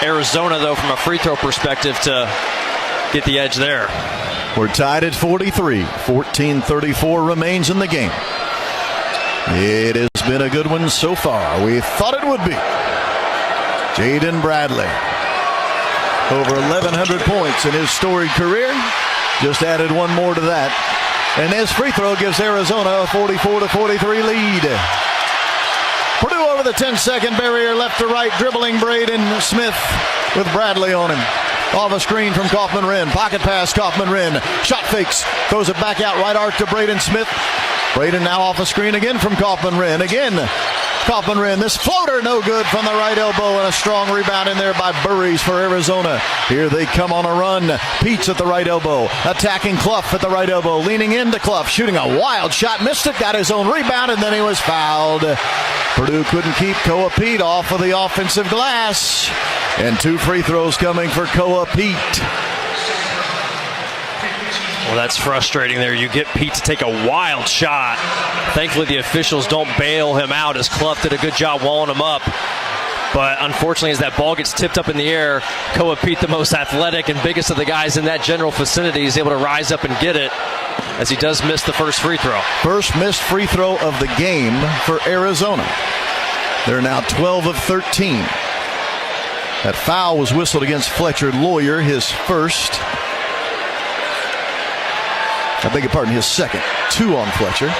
Arizona, though, from a free throw perspective, to get the edge there. We're tied at 43. 14:34 remains in the game. It has been a good one so far. We thought it would be. Jaden Bradley, over 1,100 points in his storied career. Just added 1 more to that. And his free throw gives Arizona a 44-43 lead. Purdue over the 10-second barrier, left to right, dribbling Braden Smith with Bradley on him. Off a screen from Kaufman-Renn. Pocket pass, Kaufman-Renn. Shot fakes. Throws it back out right arc to Braden Smith. Braden now off a screen again from Kaufman-Renn. Again, Kaufman-Renn. This floater no good from the right elbow, and a strong rebound in there by Burries for Arizona. Here they come on a run. Peets at the right elbow. Attacking Clough at the right elbow. Leaning into Clough. Shooting a wild shot. Missed it. Got his own rebound, and then he was fouled. Purdue couldn't keep Koa Pete off of the offensive glass. And 2 free throws coming for Koa Pete. Well, that's frustrating there. You get Pete to take a wild shot. Thankfully, the officials don't bail him out, as Clough did a good job walling him up. But unfortunately, as that ball gets tipped up in the air, Koa Pete, the most athletic and biggest of the guys in that general vicinity, is able to rise up and get it, as he does miss the first free throw. First missed free throw of the game for Arizona. They're now 12 of 13. That foul was whistled against Fletcher Lawyer, his first. I beg your pardon, his second. 2 on Fletcher.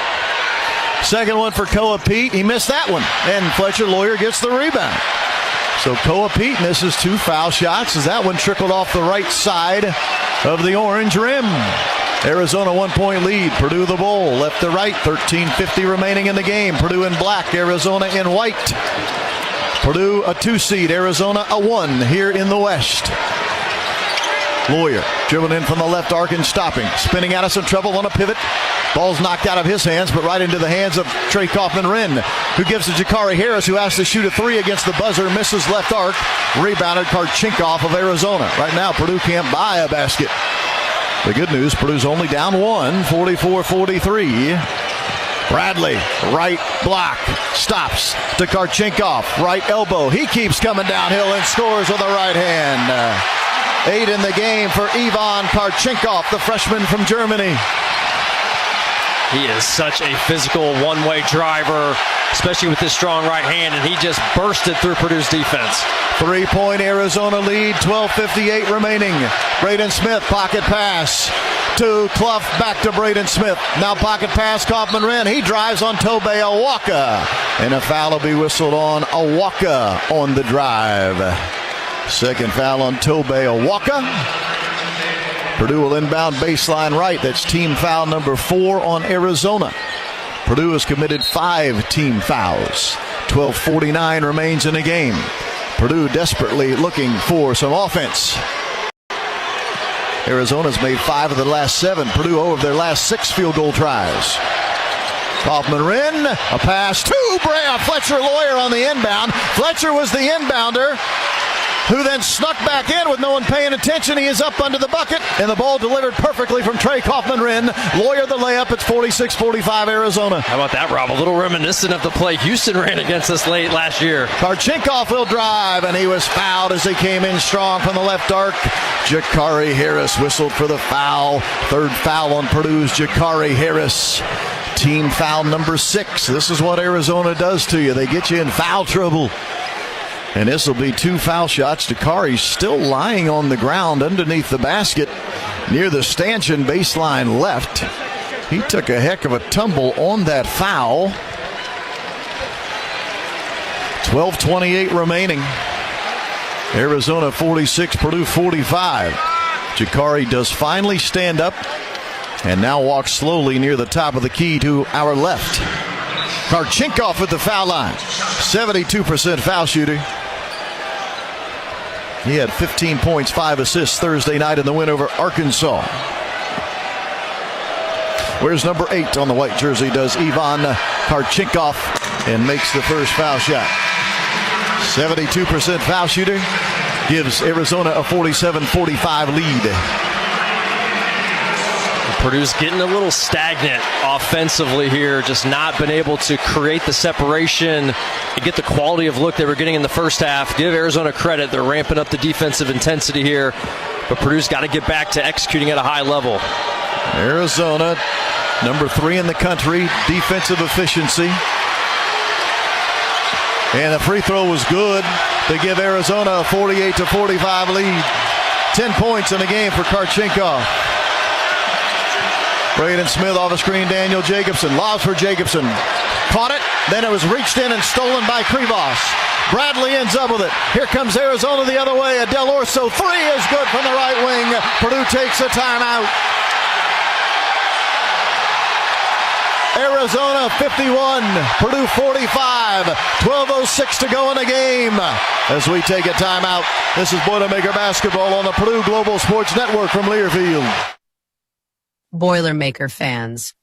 Second one for Koa Pete. He missed that one, and Fletcher Lawyer gets the rebound. So Koa Pete misses 2 foul shots as that one trickled off the right side of the orange rim. Arizona 1-point lead. Purdue the bowl, left to right. 13:50 remaining in the game. Purdue in black, Arizona in white. Purdue a 2 seed, Arizona a 1 here in the West. Lawyer dribbling in from the left arc and stopping. Spinning out of some trouble on a pivot. Ball's knocked out of his hands, but right into the hands of Trey Kaufman-Renn, who gives to Jakari Harris, who has to shoot a 3 against the buzzer. Misses left arc. Rebounded Karchinkov of Arizona. Right now, Purdue can't buy a basket. The good news, Purdue's only down 1, 44-43. Bradley, right block, stops to Karchinkov, right elbow. He keeps coming downhill and scores with the right hand. 8 in the game for Ivan Karchinkov, the freshman from Germany. He is such a physical one-way driver, especially with his strong right hand, and he just bursted through Purdue's defense. 3-point Arizona lead, 12:58 remaining. Braden Smith, pocket pass to Clough, back to Braden Smith. Now pocket pass, Kaufman-Renn. He drives on Tobe Awaka, and a foul will be whistled on Awaka on the drive. Second foul on Tobe Awaka. Purdue will inbound baseline right. That's team foul number 4 on Arizona. Purdue has committed 5 team fouls. 12:49 remains in the game. Purdue desperately looking for some offense. Arizona's made 5 of the last 7. Purdue over their last 6 field goal tries. Kaufman-Renn, a pass to Fletcher Lawyer on the inbound. Fletcher was the inbounder, who then snuck back in with no one paying attention. He is up under the bucket, and the ball delivered perfectly from Trey Kaufman-Renn. Lawyer the layup. It's 46-45 Arizona. How about that, Rob? A little reminiscent of the play Houston ran against us late last year. Karchinkov will drive, and he was fouled as he came in strong from the left arc. Jakari Harris whistled for the foul. Third foul on Purdue's Jakari Harris. Team foul number 6. This is what Arizona does to you. They get you in foul trouble. And this will be 2 foul shots. Jakari's still lying on the ground underneath the basket near the stanchion baseline left. He took a heck of a tumble on that foul. 12:28 remaining. Arizona 46, Purdue 45. Jakari does finally stand up and now walks slowly near the top of the key to our left. Karchinkov at the foul line. 72% foul shooter. He had 15 points, 5 assists Thursday night in the win over Arkansas. Where's number 8 on the white jersey? Does Ivan Karchinkov and makes the first foul shot. 72% foul shooter gives Arizona a 47-45 lead. Purdue's getting a little stagnant offensively here, just not been able to create the separation and get the quality of look they were getting in the first half. Give Arizona credit, they're ramping up the defensive intensity here, but Purdue's got to get back to executing at a high level. Arizona, number 3 in the country, defensive efficiency. And the free throw was good to give Arizona a 48-45 lead. 10 points in the game for Karchinkov. Braden Smith off the screen, Daniel Jacobson. Lobs for Jacobson. Caught it, then it was reached in and stolen by Krivos. Bradley ends up with it. Here comes Arizona the other way. Del Orso, 3 is good from the right wing. Purdue takes a timeout. Arizona 51, Purdue 45, 12:06 to go in the game as we take a timeout. This is Boilermaker Basketball on the Purdue Global Sports Network from Learfield. Boilermaker fans,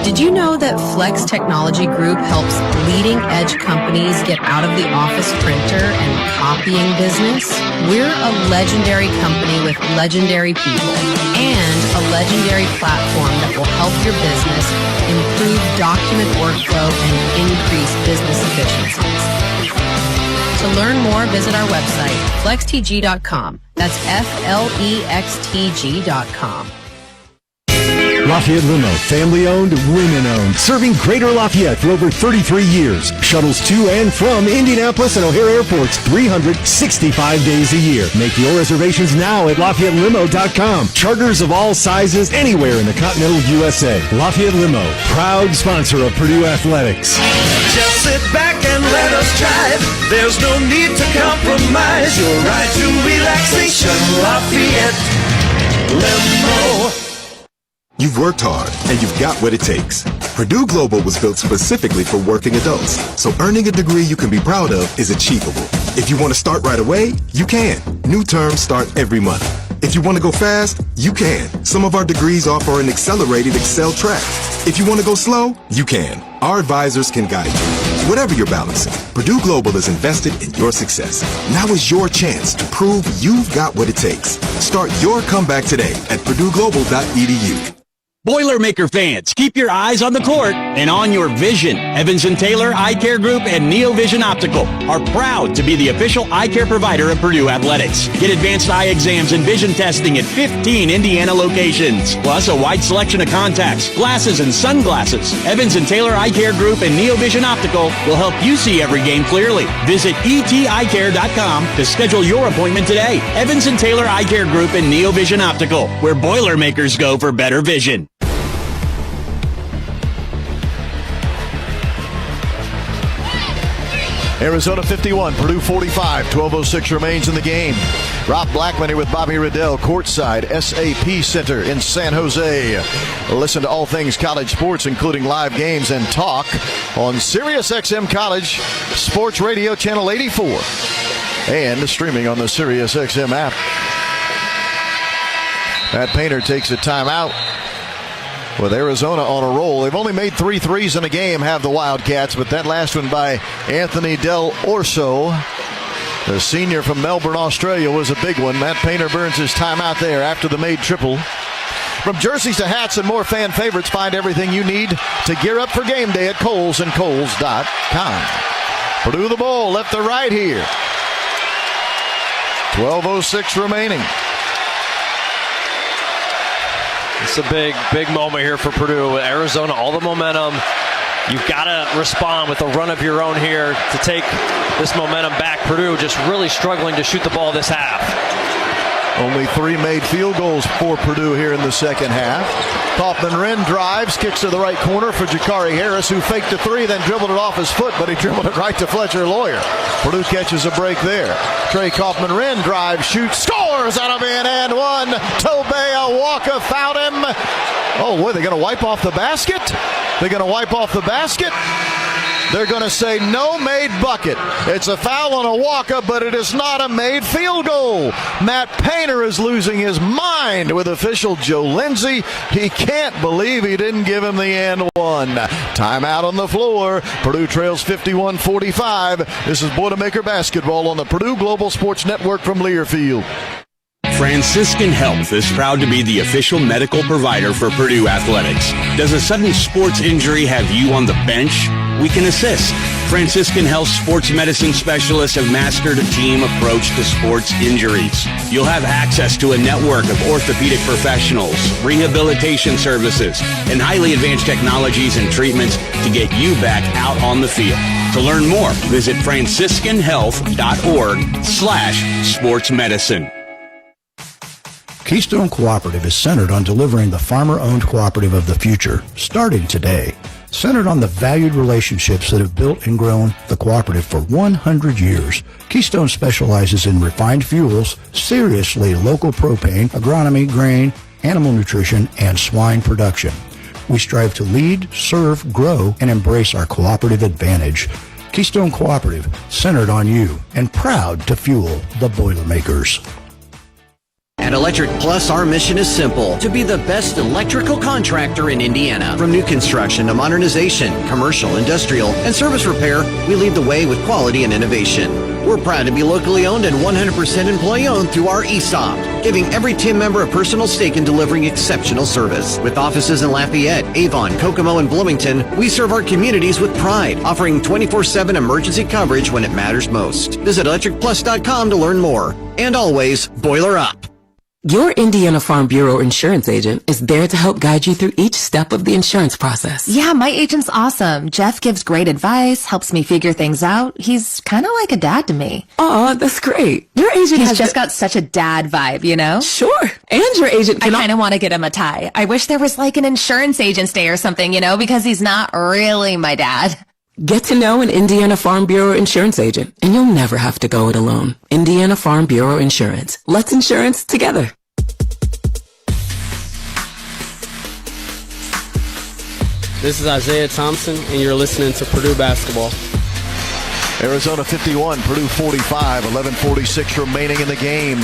did you know that Flex Technology Group helps leading-edge companies get out of the office printer and copying business? We're a legendary company with legendary people and a legendary platform that will help your business improve document workflow and increase business efficiencies. To learn more, visit our website, flextg.com. That's FLEXTG.com. Lafayette Limo, family-owned, women-owned, serving Greater Lafayette for over 33 years. Shuttles to and from Indianapolis and O'Hare airports 365 days a year. Make your reservations now at LafayetteLimo.com. Charters of all sizes anywhere in the continental USA. Lafayette Limo, proud sponsor of Purdue Athletics. Just sit back and let us drive. There's no need to compromise. Your ride to relaxation. Lafayette Limo. You've worked hard, and you've got what it takes. Purdue Global was built specifically for working adults, so earning a degree you can be proud of is achievable. If you want to start right away, you can. New terms start every month. If you want to go fast, you can. Some of our degrees offer an accelerated Excel track. If you want to go slow, you can. Our advisors can guide you. Whatever you're balancing, Purdue Global is invested in your success. Now is your chance to prove you've got what it takes. Start your comeback today at purdueglobal.edu. Boilermaker fans, keep your eyes on the court and on your vision. Evans & Taylor Eye Care Group and Neo Vision Optical are proud to be the official eye care provider of Purdue Athletics. Get advanced eye exams and vision testing at 15 Indiana locations, plus a wide selection of contacts, glasses, and sunglasses. Evans & Taylor Eye Care Group and Neo Vision Optical will help you see every game clearly. Visit eteyecare.com to schedule your appointment today. Evans & Taylor Eye Care Group and Neo Vision Optical, where Boilermakers go for better vision. Arizona 51, Purdue 45, 12:06 remains in the game. Rob Blackman here with Bobby Riddell, courtside, SAP Center in San Jose. Listen to all things college sports, including live games and talk on SiriusXM College Sports Radio Channel 84 and streaming on the SiriusXM app. Matt Painter takes a timeout. With Arizona on a roll. They've only made 3 threes in a game, have the Wildcats, but that last one by Anthony Del Orso, the senior from Melbourne, Australia, was a big one. Matt Painter burns his timeout there after the made triple. From jerseys to hats and more fan favorites, find everything you need to gear up for game day at Kohl's and Kohl's.com. Purdue the ball, left to right here. 12:06 remaining. It's a big moment here for Purdue. Arizona, all the momentum. You've got to respond with a run of your own here to take this momentum back. Purdue just really struggling to shoot the ball this half. Only 3 made field goals for Purdue here in the second half. Kaufman-Renn drives, kicks to the right corner for Jakari Harris, who faked a 3, then dribbled it off his foot, but he dribbled it right to Fletcher Lawyer. Purdue catches a break there. Trey Kaufman-Renn drives, shoots, scores out of in and one. Tobey Awaka fouled him. Oh, what, they're going to wipe off the basket? They're going to wipe off the basket? They're going to say no made bucket. It's a foul on Awaka, but it is not a made field goal. Matt Painter is losing his mind with official Joe Lindsay. He can't believe he didn't give him the and one. Timeout on the floor. Purdue trails 51-45. This is Boilermaker basketball on the Purdue Global Sports Network from Learfield. Franciscan Health is proud to be the official medical provider for Purdue Athletics. Does a sudden sports injury have you on the bench? We can assist. Franciscan Health sports medicine specialists have mastered a team approach to sports injuries. You'll have access to a network of orthopedic professionals, rehabilitation services, and highly advanced technologies and treatments to get you back out on the field. To learn more, visit franciscanhealth.org/sportsmedicine. Keystone Cooperative is centered on delivering the farmer-owned cooperative of the future, starting today. Centered on the valued relationships that have built and grown the cooperative for 100 years. Keystone specializes in refined fuels, seriously local propane, agronomy, grain, animal nutrition, and swine production. We strive to lead, serve, grow, and embrace our cooperative advantage. Keystone Cooperative, centered on you, and proud to fuel the Boilermakers. At Electric Plus, our mission is simple: to be the best electrical contractor in Indiana. From new construction to modernization, commercial, industrial, and service repair, we lead the way with quality and innovation. We're proud to be locally owned and 100% employee-owned through our ESOP, giving every team member a personal stake in delivering exceptional service. With offices in Lafayette, Avon, Kokomo, and Bloomington, we serve our communities with pride, offering 24/7 emergency coverage when it matters most. Visit electricplus.com to learn more. And always, boiler up. Your Indiana Farm Bureau insurance agent is there to help guide you through each step of the insurance process. Yeah, my agent's awesome. Jeff gives great advice, helps me figure things out. He's kind of like a dad to me. Aw, that's great. Your agent He's just got such a dad vibe, you know? Sure. And your agent I kind of want to get him a tie. I wish there was like an insurance agent's day or something, you know, because he's not really my dad. Get to know an Indiana Farm Bureau insurance agent, and you'll never have to go it alone. Indiana Farm Bureau Insurance. Let's insurance together. This is Isaiah Thompson, and you're listening to Purdue Basketball. Arizona 51, Purdue 45, 11:46 remaining in the game.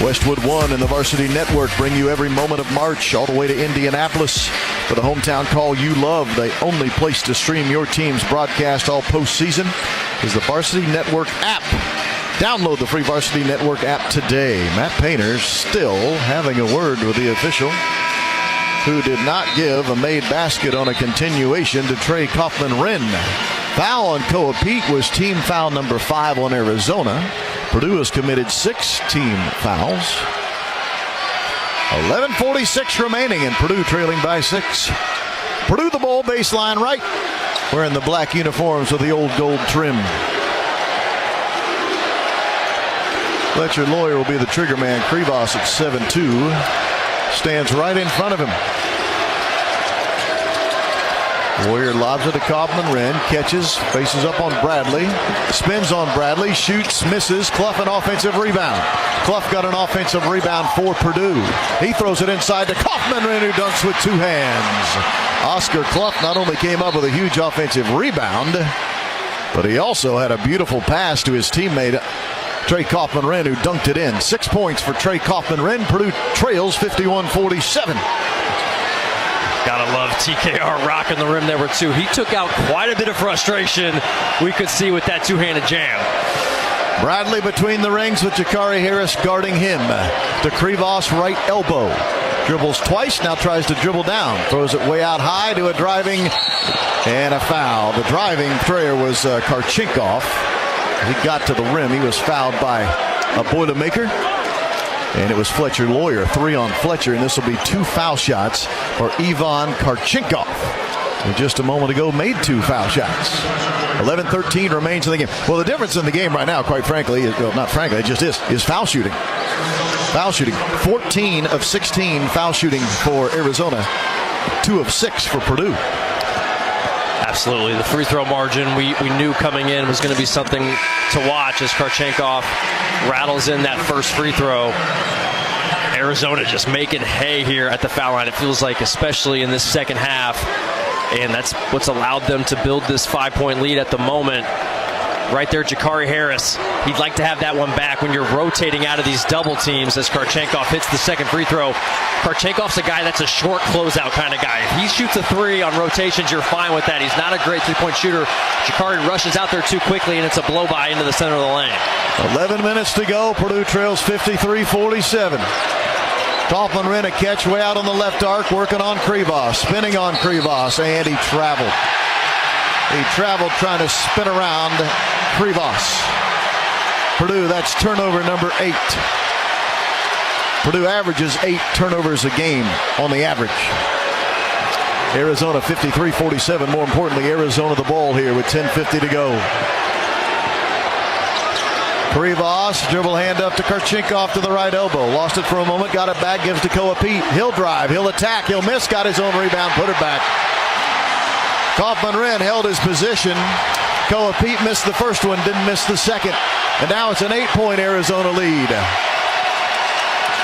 Westwood One and the Varsity Network bring you every moment of March all the way to Indianapolis for the hometown call you love. The only place to stream your team's broadcast all postseason is the Varsity Network app. Download the free Varsity Network app today. Matt Painter still having a word with the official, who did not give a made basket on a continuation to Trey Kaufman-Renn. Foul on Koa Pete was team foul number 5 on Arizona. Purdue has committed 6 team fouls. 11:46 remaining, and Purdue trailing by 6. Purdue the ball, baseline right, wearing the black uniforms with the old gold trim. Fletcher Lawyer will be the trigger man. Krivos at 7'2", stands right in front of him. Warrior lobs it to Kaufman-Renn, catches, faces up on Bradley, spins on Bradley, shoots, misses. Clough an offensive rebound. Clough got an offensive rebound for Purdue. He throws it inside to Kaufman-Renn, who dunks with 2 hands. Oscar Clough not only came up with a huge offensive rebound, but he also had a beautiful pass to his teammate Trey Kaufman-Renn, who dunked it in. 6 points for Trey Kaufman-Renn. Purdue trails 51-47. Gotta love TKR rocking the rim there too. He took out quite a bit of frustration we could see with that 2-handed jam. Bradley between the rings with Jakari Harris guarding him. To Krivos right elbow. Dribbles twice, now tries to dribble down. Throws it way out high to a driving and a foul. The driving player was Karchinkov. He got to the rim. He was fouled by a Boilermaker. And it was Fletcher Lawyer. 3 on Fletcher, and this will be 2 foul shots for Ivan Karchinkov, who just a moment ago made 2 foul shots. 11:13 remains in the game. Well, the difference in the game right now, quite frankly, it just is foul shooting. foul shooting. 14 of 16 foul shooting for Arizona. 2 of 6 for Purdue. Absolutely. The free throw margin we knew coming in was going to be something to watch as Karchenkov rattles in that first free throw. Arizona just making hay here at the foul line, it feels like, especially in this second half. And that's what's allowed them to build this 5-point lead at the moment. Right there, Jakari Harris. He'd like to have that one back when you're rotating out of these double teams as Karchenkov hits the second free throw. Karchenkov's a guy that's a short closeout kind of guy. If he shoots a 3 on rotations, you're fine with that. He's not a great 3-point shooter. Jakari rushes out there too quickly, and it's a blow-by into the center of the lane. 11 minutes to go. Purdue trails 53-47. Kaufman-Renn a catch way out on the left arc, working on Krivos, spinning on Krivos, and he traveled. He traveled trying to spin around Krivos. Purdue, that's turnover number 8. Purdue averages 8 turnovers a game on the average. Arizona 53-47. More importantly, Arizona the ball here with 10:50 to go. Krivos, dribble hand up to Karchenkov to the right elbow. Lost it for a moment, got it back, gives to Koa Pete. He'll drive, he'll attack, he'll miss, got his own rebound, put it back. Kaufman-Renn held his position. Koa Pete missed the first one, didn't miss the second. And now it's an 8-point Arizona lead.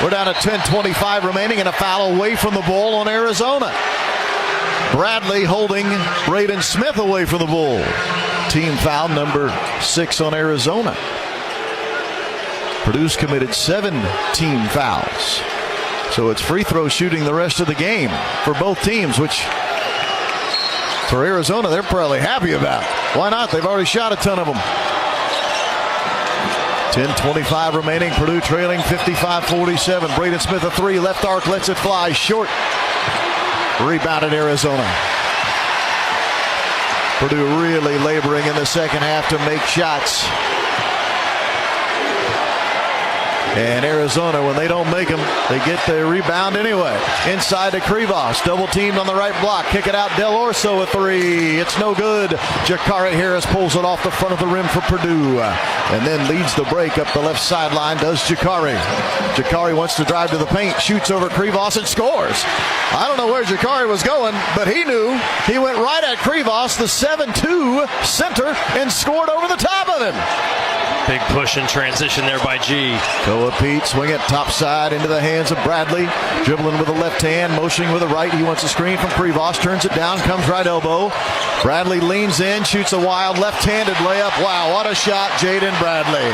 We're down to 10:25 remaining and a foul away from the ball on Arizona. Bradley holding Braden Smith away from the ball. Team foul number 6 on Arizona. Purdue's committed 7 team fouls. So it's free throw shooting the rest of the game for both teams, which for Arizona they're probably happy about. Why not? They've already shot a ton of them. 10:25 remaining. Purdue trailing 55-47. Braden Smith a 3. Left arc lets it fly short. Rebounded Arizona. Purdue really laboring in the second half to make shots. And Arizona, when they don't make them, they get the rebound anyway. Inside to Krivos, double teamed on the right block. Kick it out, Del Orso a 3. It's no good. Jakari Harris pulls it off the front of the rim for Purdue. And then leads the break up the left sideline, does Jakari. Jakari wants to drive to the paint, shoots over Krivos and scores. I don't know where Jakari was going, but he knew. He went right at Krivos, the 7'2" center, and scored over the top of him. Big push in transition there by G. Koa Pete swing it top side into the hands of Bradley. Dribbling with the left hand, motioning with the right. He wants a screen from Krivos, turns it down, comes right elbow. Bradley leans in, shoots a wild left-handed layup. Wow, what a shot, Jaden Bradley.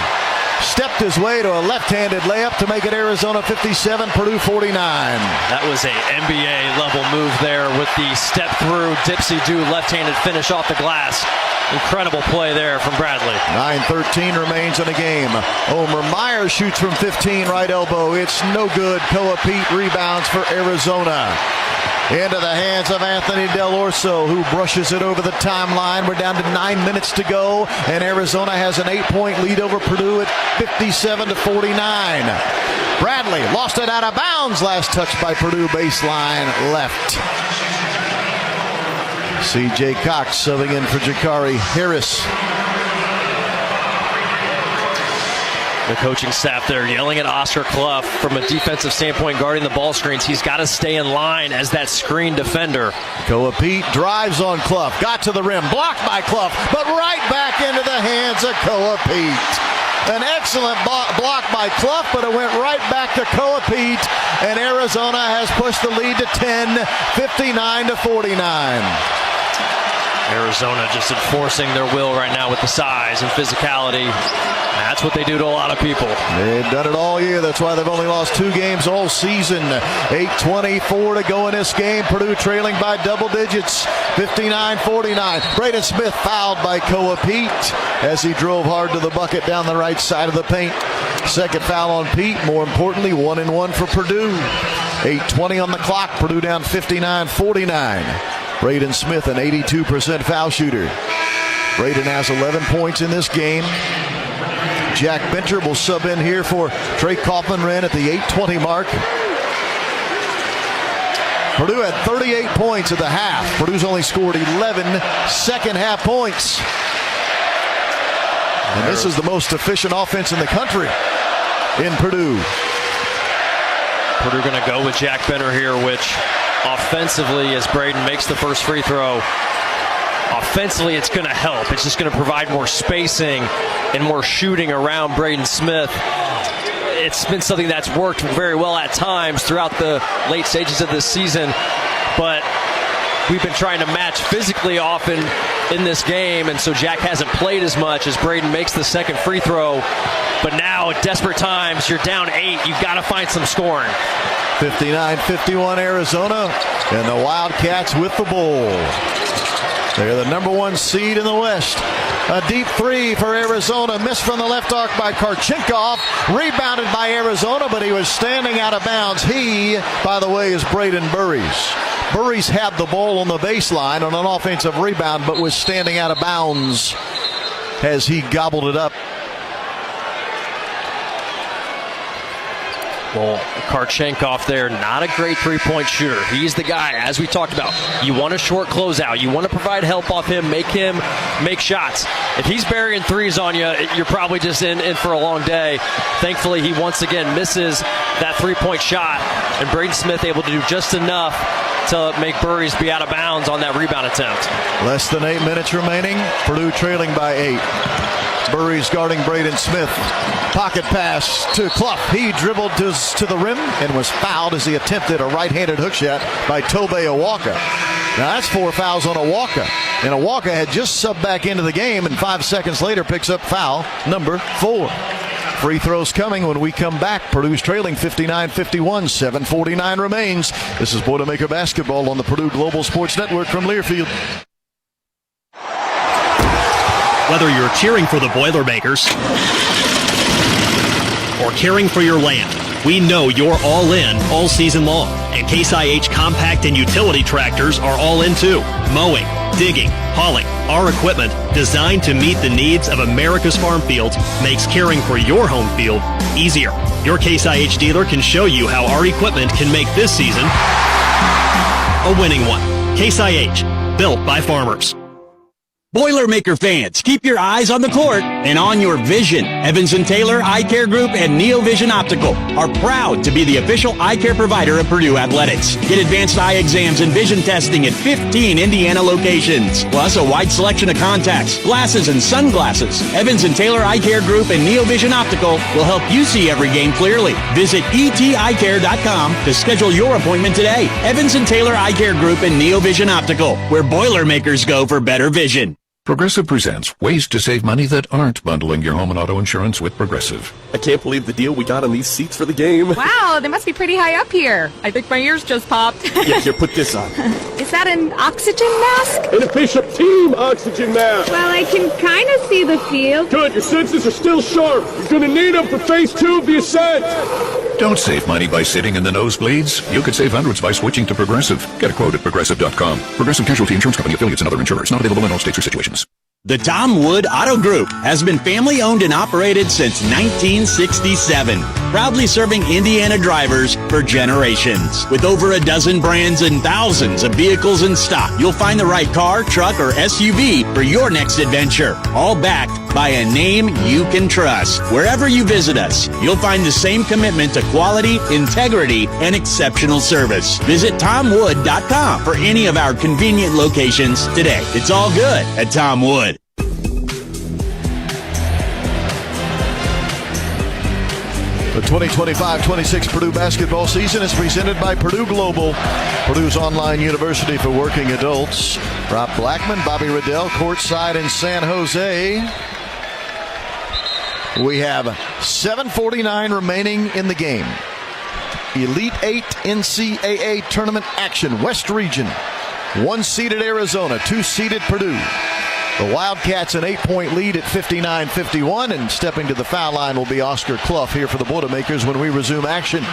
Stepped his way to a left-handed layup to make it Arizona 57, Purdue 49. That was a NBA level move there with the step through dipsy-do left-handed finish off the glass. Incredible play there from Bradley. 9:13 remains in the game. Omer Meyer shoots from 15, right elbow. It's no good. Koa Pete rebounds for Arizona. Into the hands of Anthony Del Orso, who brushes it over the timeline. We're down to 9 minutes to go, and Arizona has an 8-point lead over Purdue at 57-49. Bradley lost it out of bounds. Last touch by Purdue, baseline left. C.J. Cox subbing in for Jakari Harris. The coaching staff there yelling at Oscar Clough from a defensive standpoint guarding the ball screens. He's got to stay in line as that screen defender. Koa Pete drives on Clough. Got to the rim. Blocked by Clough, but right back into the hands of Koa Pete. An excellent block by Clough, but it went right back to Koa Pete. And Arizona has pushed the lead to 10, 59-49. Arizona just enforcing their will right now with the size and physicality. That's what they do to a lot of people. They've done it all year. That's why they've only lost 2 games all season. 8:24 to go in this game. Purdue trailing by double digits, 59-49. Braden Smith fouled by Koa Pete as he drove hard to the bucket down the right side of the paint. Second foul on Pete. More importantly, 1-1 for Purdue. 8:20 on the clock. Purdue down 59-49. Braden Smith, an 82% foul shooter. Braden has 11 points in this game. Jack Benter will sub in here for Trey Kaufman-Renn at the 8:20 mark. Purdue had 38 points at the half. Purdue's only scored 11 second half points. And this is the most efficient offense in the country in Purdue. Purdue going to go with Jack Benner here, which offensively, as Braden makes the first free throw, offensively it's going to help. It's just going to provide more spacing and more shooting around Braden Smith. It's been something that's worked very well at times throughout the late stages of this season, but we've been trying to match physically often in this game, and so Jack hasn't played as much as Braden makes the second free throw. But now at desperate times, you're down 8. You've got to find some scoring. 59-51 Arizona, and the Wildcats with the ball. They're the number 1 seed in the West. A deep three for Arizona, missed from the left arc by Karchenkov, rebounded by Arizona, but he was standing out of bounds. He, by the way, is Braden Burries. Burries had the ball on the baseline on an offensive rebound, but was standing out of bounds as he gobbled it up. Well, Karchenkov there, not a great three-point shooter. He's the guy, as we talked about. You want a short closeout. You want to provide help off him make shots. If he's burying threes on you, you're probably just in for a long day. Thankfully, he once again misses that three-point shot, and Braden Smith able to do just enough to make Burries be out of bounds on that rebound attempt. Less than 8 minutes remaining. Purdue trailing by 8. Burries guarding Braden Smith. Pocket pass to Clough. He dribbled to the rim and was fouled as he attempted a right-handed hook shot by Tobe Awaka. Now that's 4 fouls on Awaka. And Awaka had just subbed back into the game, and 5 seconds later picks up foul number 4. Free throws coming when we come back. Purdue's trailing 59-51. 7:49 remains. This is Boilermaker basketball on the Purdue Global Sports Network from Learfield. Whether you're cheering for the Boilermakers or caring for your land, we know you're all in all season long. And Case IH compact and utility tractors are all in too. Mowing, digging, hauling, our equipment designed to meet the needs of America's farm fields makes caring for your home field easier. Your Case IH dealer can show you how our equipment can make this season a winning one. Case IH, built by farmers. Boilermaker fans, keep your eyes on the court and on your vision. Evans & Taylor Eye Care Group and Neo Vision Optical are proud to be the official eye care provider of Purdue Athletics. Get advanced eye exams and vision testing at 15 Indiana locations, plus a wide selection of contacts, glasses, and sunglasses. Evans & Taylor Eye Care Group and Neo Vision Optical will help you see every game clearly. Visit eteyecare.com to schedule your appointment today. Evans & Taylor Eye Care Group and Neo Vision Optical, where Boilermakers go for better vision. Progressive presents ways to save money that aren't bundling your home and auto insurance with Progressive. I can't believe the deal we got on these seats for the game. Wow, they must be pretty high up here. I think my ears just popped. Yeah, here, put this on. Is that an oxygen mask? An official team oxygen mask. Well, I can kind of see the field. Good, your senses are still sharp. You're going to need them for phase 2 of the ascent. Don't save money by sitting in the nosebleeds. You could save hundreds by switching to Progressive. Get a quote at Progressive.com. Progressive Casualty Insurance Company, affiliates, and other insurers. Not available in all states or situations. The Tom Wood Auto Group has been family-owned and operated since 1967, proudly serving Indiana drivers for generations. With over a dozen brands and thousands of vehicles in stock, you'll find the right car, truck, or SUV for your next adventure, all backed by a name you can trust. Wherever you visit us, you'll find the same commitment to quality, integrity, and exceptional service. Visit TomWood.com for any of our convenient locations today. It's all good at Tom Wood. The 2025-26 Purdue basketball season is presented by Purdue Global, Purdue's online university for working adults. Rob Blackman, Bobby Riddell, courtside in San Jose. We have 7:49 remaining in the game. Elite 8 NCAA tournament action, West Region. 1-seeded Arizona, 2-seeded Purdue. The Wildcats an 8-point lead at 59-51, and stepping to the foul line will be Oscar Clough here for the Boilermakers when we resume action.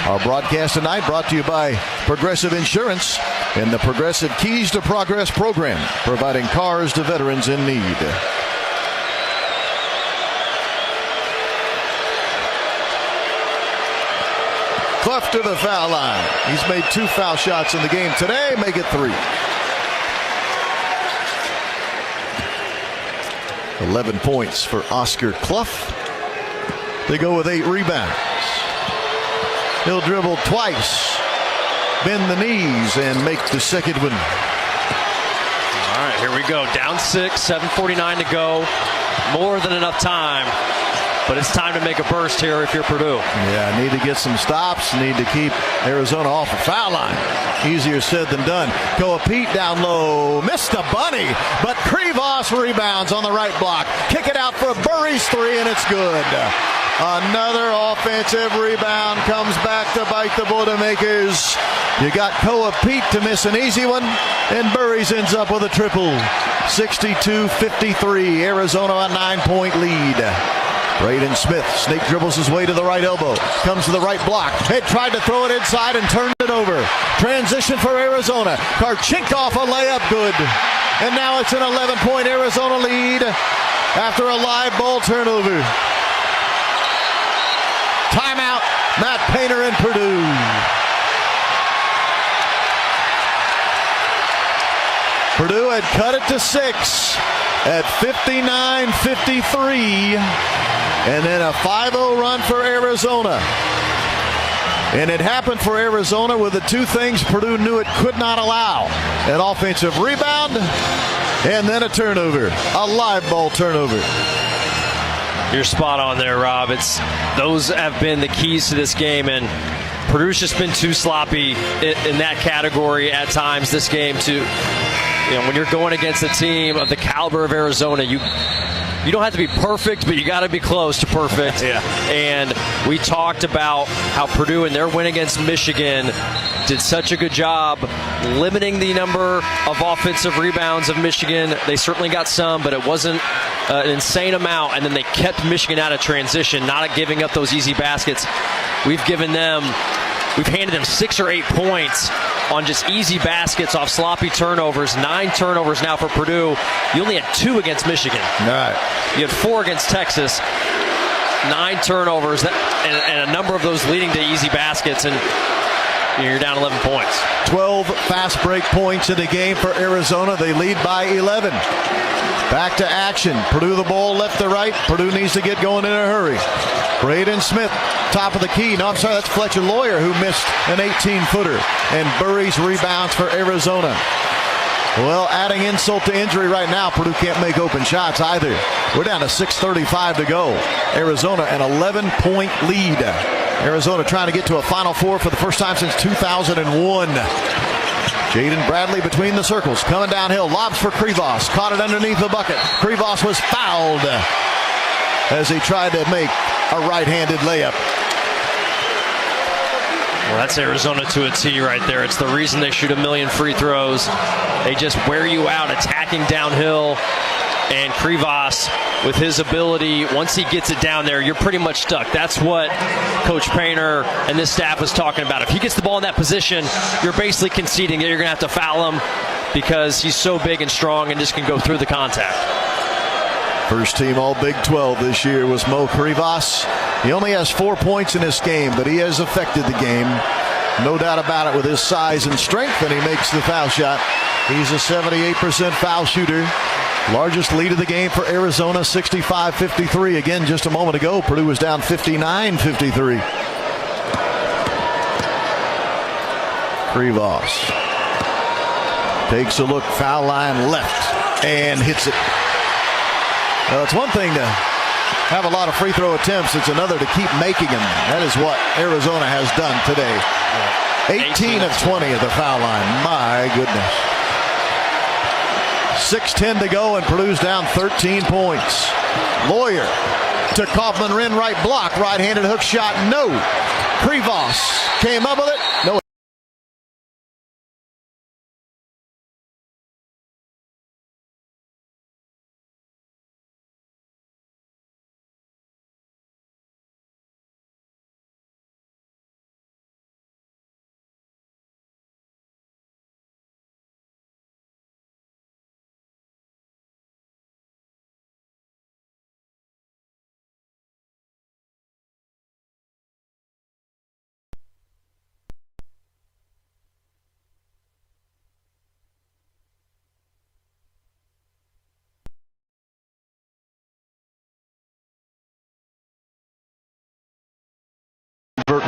Our broadcast tonight brought to you by Progressive Insurance and the Progressive Keys to Progress program, providing cars to veterans in need. Clough to the foul line. He's made 2 foul shots in the game today, make it 3. 11 points for Oscar Clough. They go with 8 rebounds. He'll dribble twice, bend the knees, and make the second one. All right, here we go. Down 6, 7:49 to go. More than enough time. But it's time to make a burst here if you're Purdue. Yeah, need to get some stops. Need to keep Arizona off the foul line. Easier said than done. Koa Pete down low. Missed a bunny. But Krivos rebounds on the right block. Kick it out for Burry's three, and it's good. Another offensive rebound comes back to bite the Boilermakers. You got Koa Pete to miss an easy one, and Burry's ends up with a triple. 62-53. Arizona a 9-point lead. Braden Smith snake dribbles his way to the right elbow. Comes to the right block. Head tried to throw it inside and turned it over. Transition for Arizona. Karchinkov a layup good. And now it's an 11-point Arizona lead after a live ball turnover. Timeout. Matt Painter and Purdue. Purdue had cut it to 6 at 59-53. And then a 5-0 run for Arizona. And it happened for Arizona with the two things Purdue knew it could not allow. An offensive rebound and then a turnover. A live ball turnover. You're spot on there, Rob. Those have been the keys to this game, and Purdue's just been too sloppy in that category at times this game when you're going against a team of the caliber of Arizona, you don't have to be perfect, but you got to be close to perfect. Yeah. And we talked about how Purdue in their win against Michigan did such a good job limiting the number of offensive rebounds of Michigan. They certainly got some, but it wasn't an insane amount. And then they kept Michigan out of transition, not giving up those easy baskets. We've handed them 6 or 8 points on just easy baskets off sloppy turnovers. 9 turnovers now for Purdue. You only had 2 against Michigan. All right. You had 4 against Texas. 9 turnovers, and a number of those leading to easy baskets, and you're down 11 points. 12 fast break points in the game for Arizona. They lead by 11. Back to action. Purdue the ball left to right. Purdue needs to get going in a hurry. Braden Smith, top of the key. No, I'm sorry, that's Fletcher Lawyer who missed an 18-footer. And Burry's rebounds for Arizona. Well, adding insult to injury right now, Purdue can't make open shots either. We're down to 6:35 to go. Arizona an 11-point lead. Arizona trying to get to a Final Four for the first time since 2001. Jaden Bradley between the circles, coming downhill, lobs for Krivos, caught it underneath the bucket. Krivos was fouled as he tried to make a right-handed layup. Well, that's Arizona to a T right there. It's the reason they shoot a million free throws. They just wear you out attacking downhill. And Krivos, with his ability, once he gets it down there, you're pretty much stuck. That's what Coach Painter and this staff was talking about. If he gets the ball in that position, you're basically conceding that you're going to have to foul him because he's so big and strong and just can go through the contact. First team All Big 12 this year was Mo Krivos. He only has 4 points in this game, but he has affected the game. No doubt about it with his size and strength, and he makes the foul shot. He's a 78% foul shooter. Largest lead of the game for Arizona, 65-53. Again, just a moment ago, Purdue was down 59-53. Krivos takes a look, foul line left, and hits it. Well, it's one thing to have a lot of free throw attempts. It's another to keep making them. That is what Arizona has done today. 18 of 20 at the foul line. My goodness. 6:10 to go, and Purdue's down 13 points. Lawyer to Kaufman, Wren right block, right-handed hook shot, no. Krivos came up with it, no.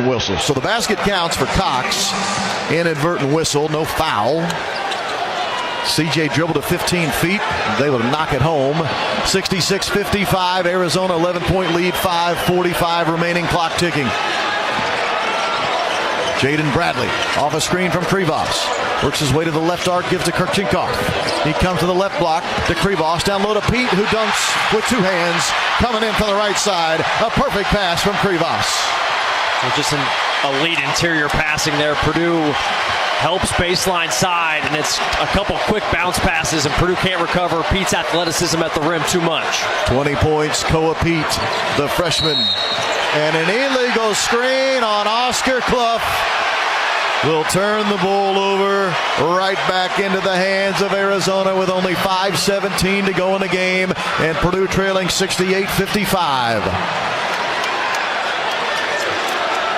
inadvertent whistle. So the basket counts for Cox. Inadvertent whistle, no foul. CJ dribbled to 15 feet. They would knock it home. 66-55. Arizona 11-point lead. 5:45 remaining. Clock ticking. Jaden Bradley off a screen from Krivos. Works his way to the left arc. Gives to Kirchenkov. He comes to the left block to Krivos. Down low to Pete, who dunks with two hands. Coming in from the right side. A perfect pass from Krivos. Just an elite interior passing there. Purdue helps baseline side, and it's a couple quick bounce passes, and Purdue can't recover. Pete's athleticism at the rim too much. 20 points, Koa Pete, the freshman. And an illegal screen on Oscar Clough will turn the ball over right back into the hands of Arizona with only 5:17 to go in the game, and Purdue trailing 68-55.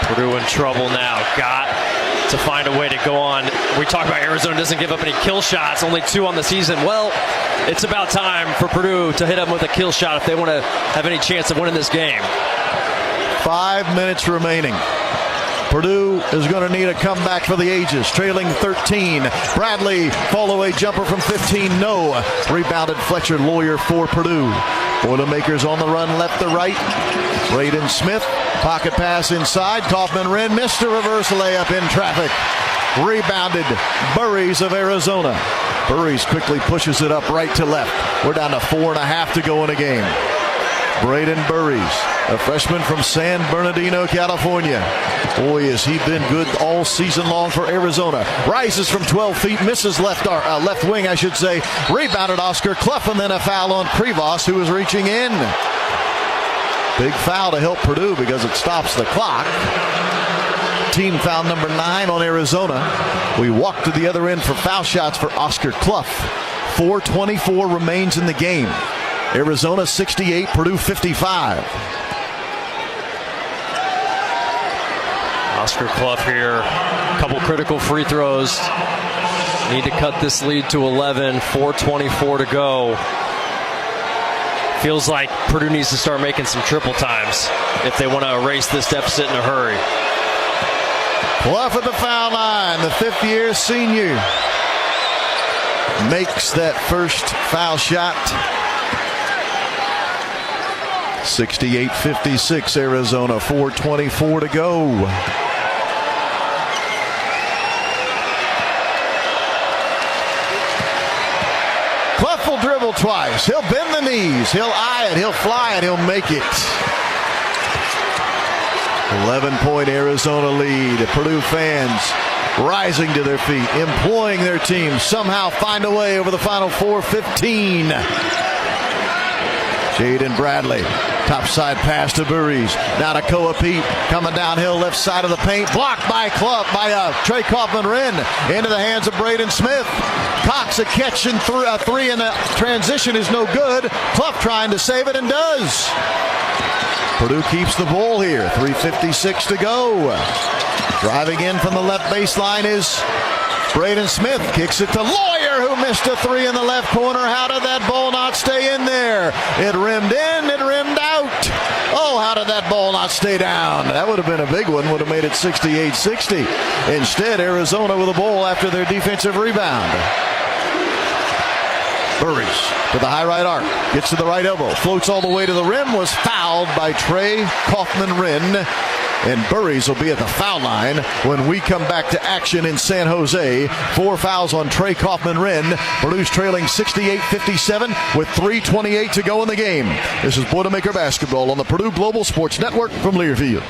Purdue in trouble now. Got to find a way to go on. We talk about Arizona doesn't give up any kill shots, only 2 on the season. Well, it's about time for Purdue to hit them with a kill shot if they want to have any chance of winning this game. 5 minutes remaining. Purdue is going to need a comeback for the ages, trailing 13. Bradley, fall-away jumper from 15, no. Rebounded Fletcher Lawyer for Purdue. Boilermakers on the run, left to right. Braden Smith, pocket pass inside. Kaufman-Wren missed a reverse layup in traffic. Rebounded Burries of Arizona. Burries quickly pushes it up right to left. We're down to 4.5 to go in a game. Braden Burries, a freshman from San Bernardino, California. Boy, has he been good all season long for Arizona. Rises from 12 feet, misses left wing, I should say. Rebounded Oscar Clough, and then a foul on Krivos, who was reaching in. Big foul to help Purdue because it stops the clock. Team foul number 9 on Arizona. We walk to the other end for foul shots for Oscar Clough. 4:24 remains in the game. Arizona 68, Purdue 55. Oscar Clough here, a couple critical free throws. Need to cut this lead to 11, 4:24 to go. Feels like Purdue needs to start making some triple times if they want to erase this deficit in a hurry. Clough at the foul line, the fifth-year senior makes that first foul shot. 68-56 Arizona, 4:24 to go. Clough will dribble twice. He'll bend the knees. He'll eye it. He'll fly it. He'll make it. 11-point Arizona lead. Purdue fans rising to their feet, employing their team. Somehow find a way over the final 4:15. Jaden Bradley, topside pass to Burries. Now to Koa Pete, coming downhill left side of the paint. Blocked by Trey Kaufman-Wren into the hands of Braden Smith. Cox a catch and three in the transition is no good. Clough trying to save it and does. Purdue keeps the ball here. 3:56 to go. Driving in from the left baseline is Braden Smith. Kicks it to Lawyer, who missed a 3 in the left corner. How did that ball not stay in there? It rimmed in, it rimmed out. Oh, how did that ball not stay down? That would have been a big one, would have made it 68-60. Instead, Arizona with a ball after their defensive rebound. Burries to the high right arc, gets to the right elbow, floats all the way to the rim, was fouled by Trey Kaufman-Wren. And Burries will be at the foul line when we come back to action in San Jose. 4 fouls on Trey Kaufman-Wren. Purdue's trailing 68-57 with 3:28 to go in the game. This is Boilermaker Basketball on the Purdue Global Sports Network from Learfield.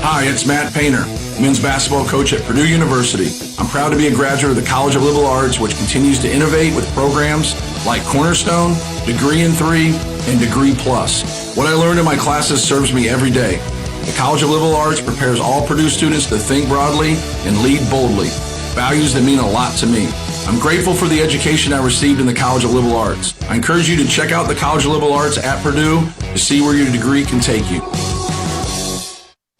Hi, it's Matt Painter, men's basketball coach at Purdue University. I'm proud to be a graduate of the College of Liberal Arts, which continues to innovate with programs like Cornerstone, Degree in 3, and Degree Plus. What I learned in my classes serves me every day. The College of Liberal Arts prepares all Purdue students to think broadly and lead boldly, values that mean a lot to me. I'm grateful for the education I received in the College of Liberal Arts. I encourage you to check out the College of Liberal Arts at Purdue to see where your degree can take you.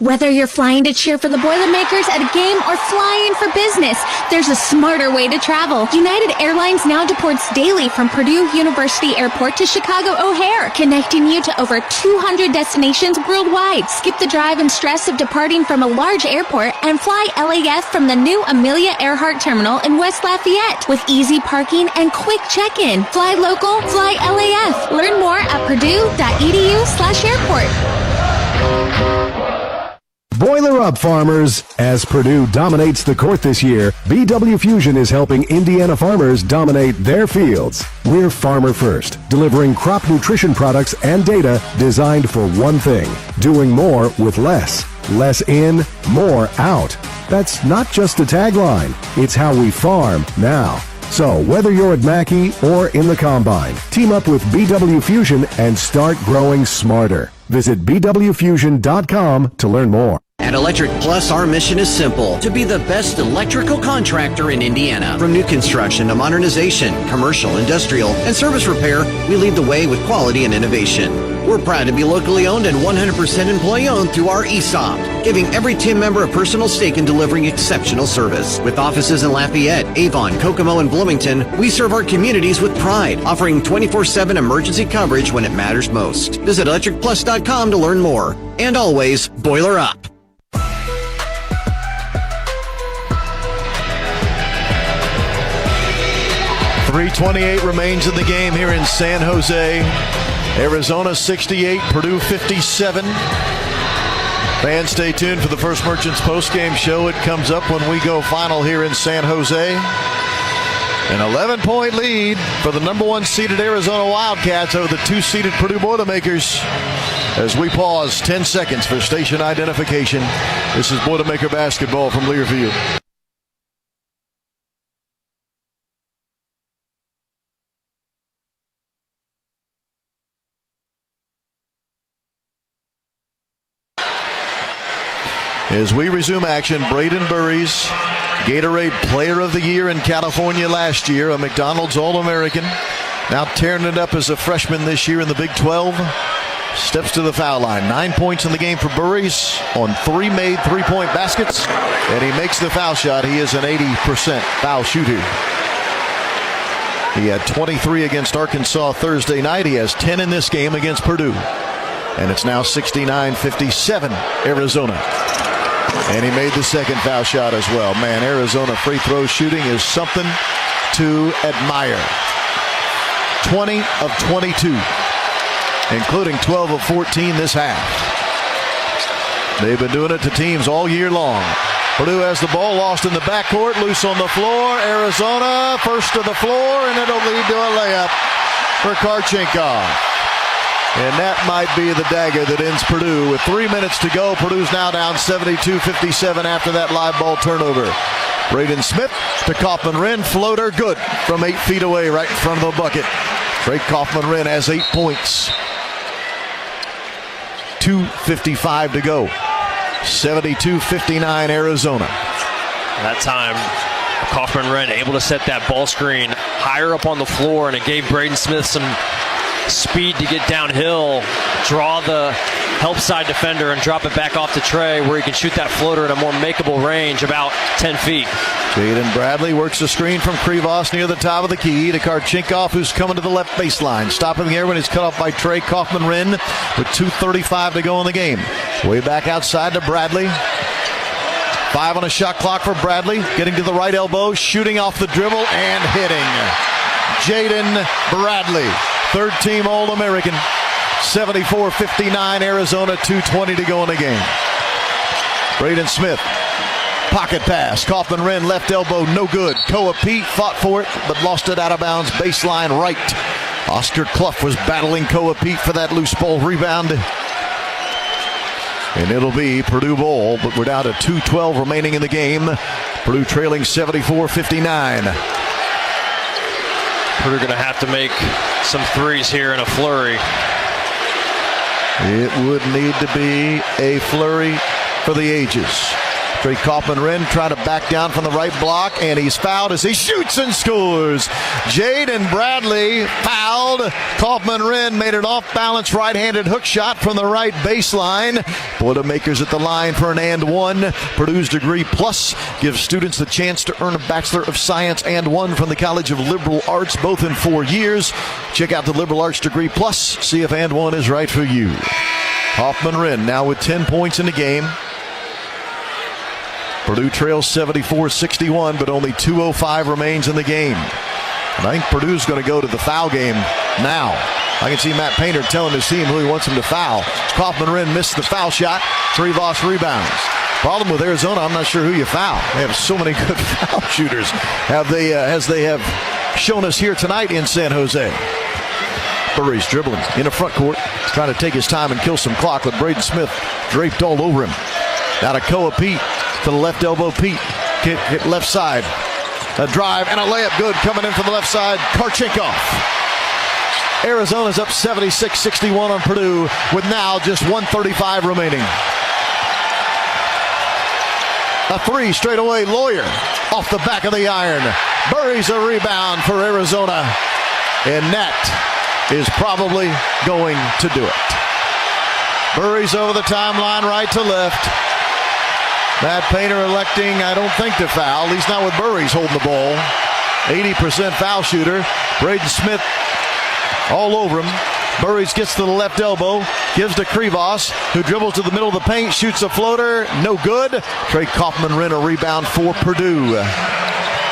Whether you're flying to cheer for the Boilermakers at a game or flying for business, there's a smarter way to travel. United Airlines now deports daily from Purdue University Airport to Chicago O'Hare, connecting you to over 200 destinations worldwide. Skip the drive and stress of departing from a large airport and fly LAF from the new Amelia Earhart Terminal in West Lafayette with easy parking and quick check-in. Fly local, fly LAF. Learn more at purdue.edu/airport. Boiler up, farmers! As Purdue dominates the court this year, BW Fusion is helping Indiana farmers dominate their fields. We're farmer first, delivering crop nutrition products and data designed for one thing: doing more with less. Less in, more out. That's not just a tagline. It's how we farm now. So whether you're at Mackey or in the Combine, team up with BW Fusion and start growing smarter. Visit bwfusion.com to learn more. At Electric Plus, our mission is simple: to be the best electrical contractor in Indiana. From new construction to modernization, commercial, industrial, and service repair, we lead the way with quality and innovation. We're proud to be locally owned and 100% employee-owned through our ESOP, giving every team member a personal stake in delivering exceptional service. With offices in Lafayette, Avon, Kokomo, and Bloomington, we serve our communities with pride, offering 24/7 emergency coverage when it matters most. Visit electricplus.com to learn more. And always, boiler up. 3:28 remains in the game here in San Jose. Arizona 68, Purdue 57. Fans, stay tuned for the First Merchants postgame show. It comes up when we go final here in San Jose. An 11-point lead for the number 1 seeded Arizona Wildcats over the 2-seeded Purdue Boilermakers. As we pause 10 seconds for station identification, this is Boilermaker basketball from Learfield. As we resume action, Braden Burries, Gatorade Player of the Year in California last year, a McDonald's All-American, now tearing it up as a freshman this year in the Big 12, steps to the foul line. 9 points in the game for Burries on 3 made three-point baskets, and he makes the foul shot. He is an 80% foul shooter. He had 23 against Arkansas Thursday night. He has 10 in this game against Purdue. And it's now 69-57 Arizona. And he made the second foul shot as well. Man, Arizona free throw shooting is something to admire. 20 of 22, including 12 of 14 this half. They've been doing it to teams all year long. Purdue has the ball, lost in the backcourt, loose on the floor. Arizona first to the floor, and it'll lead to a layup for Karchenkov. And that might be the dagger that ends Purdue. With 3 minutes to go, Purdue's now down 72-57 after that live ball turnover. Braden Smith to Kaufman-Wren, floater, good from 8 feet away, right in front of the bucket. Drake Kaufman-Wren has 8 points. 2:55 to go. 72-59 Arizona. That time, Kaufman-Wren able to set that ball screen higher up on the floor, and it gave Braden Smith some speed to get downhill, draw the help side defender, and drop it back off to Trey, where he can shoot that floater in a more makeable range, about 10 feet. Jaden Bradley works the screen from Krivos near the top of the key to Karchenkov, who's coming to the left baseline. Stopping the air when he's cut off by Trey Kaufman-Wren with 2:35 to go in the game. Way back outside to Bradley. 5 on a shot clock for Bradley. Getting to the right elbow, shooting off the dribble, and hitting. Jaden Bradley, third-team All-American. 74-59 Arizona, 2:20 to go in the game. Braden Smith, pocket pass. Kaufman-Wren, left elbow, no good. Koa Pete fought for it, but lost it out of bounds. Baseline right. Oscar Clough was battling Koa Pete for that loose ball rebound. And it'll be Purdue ball, but we're down to 2:12 remaining in the game. Purdue trailing 74-59. Purdue going to have to make some threes here in a flurry. It would need to be a flurry for the ages. Trey Kaufman-Wren trying to back down from the right block, and he's fouled as he shoots and scores. Jaden Bradley fouled. Kaufman-Wren made an off-balance right-handed hook shot from the right baseline. Boilermakers at the line for an and one. Purdue's Degree Plus gives students the chance to earn a Bachelor of Science and one from the College of Liberal Arts, both in 4 years. Check out the Liberal Arts Degree Plus. See if and one is right for you. Kaufman-Wren now with 10 points in the game. Purdue trails 74-61, but only 2:05 remains in the game. And I think Purdue's going to go to the foul game now. I can see Matt Painter telling his team who he wants him to foul. Kaufman-Wren missed the foul shot. Krivos rebounds. Problem with Arizona, I'm not sure who you foul. They have so many good foul shooters, as they have shown us here tonight in San Jose. Burry's dribbling in the front court, trying to take his time and kill some clock with Braden Smith draped all over him. Now to Koa Pete, to the left elbow Pete, hit left side. A drive and a layup good coming in from the left side. Karchenkov. Arizona's up 76-61 on Purdue with now just 1:35 remaining. A three straight away. Lawyer off the back of the iron. Buries a rebound for Arizona. And Nat is probably going to do it. Buries over the timeline right to left. Matt Painter electing, I don't think, to foul. At least not with Burries holding the ball. 80% foul shooter. Braden Smith all over him. Burries gets to the left elbow. Gives to Krivos, who dribbles to the middle of the paint. Shoots a floater. No good. Trey Kaufman-Wren a rebound for Purdue.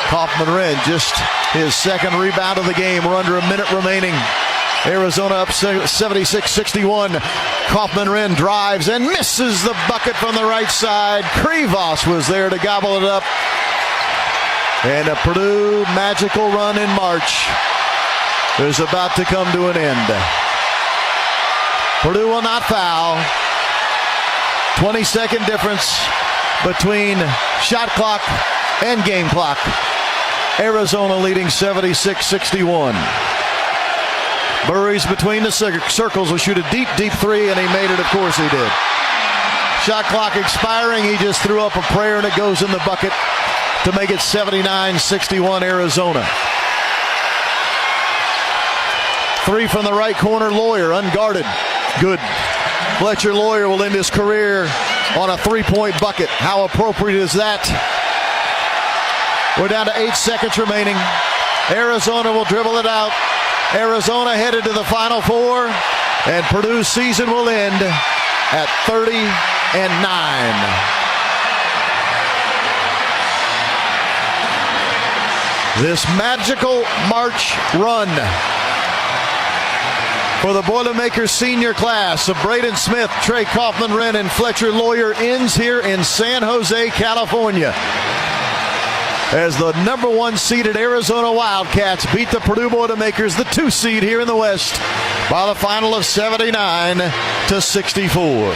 Kaufman-Wren just his second rebound of the game. We're under a minute remaining. Arizona up 76-61. Kaufman-Wren drives and misses the bucket from the right side. Krivos was there to gobble it up. And a Purdue magical run in March is about to come to an end. Purdue will not foul. 20-second difference between shot clock and game clock. Arizona leading 76-61. Burries between the circles will shoot a deep, deep three, and he made it. Of course he did. Shot clock expiring. He just threw up a prayer, and it goes in the bucket to make it 79-61 Arizona. Three from the right corner. Lawyer unguarded. Good. Fletcher Lawyer will end his career on a three-point bucket. How appropriate is that? We're down to 8 seconds remaining. Arizona will dribble it out. Arizona headed to the Final Four, and Purdue's season will end at 30-9. This magical March run for the Boilermakers senior class of Braden Smith, Trey Kaufman-Wren, and Fletcher Lawyer ends here in San Jose, California, as the number 1 seeded Arizona Wildcats beat the Purdue Boilermakers, the 2 seed here in the West, by the final of 79-64.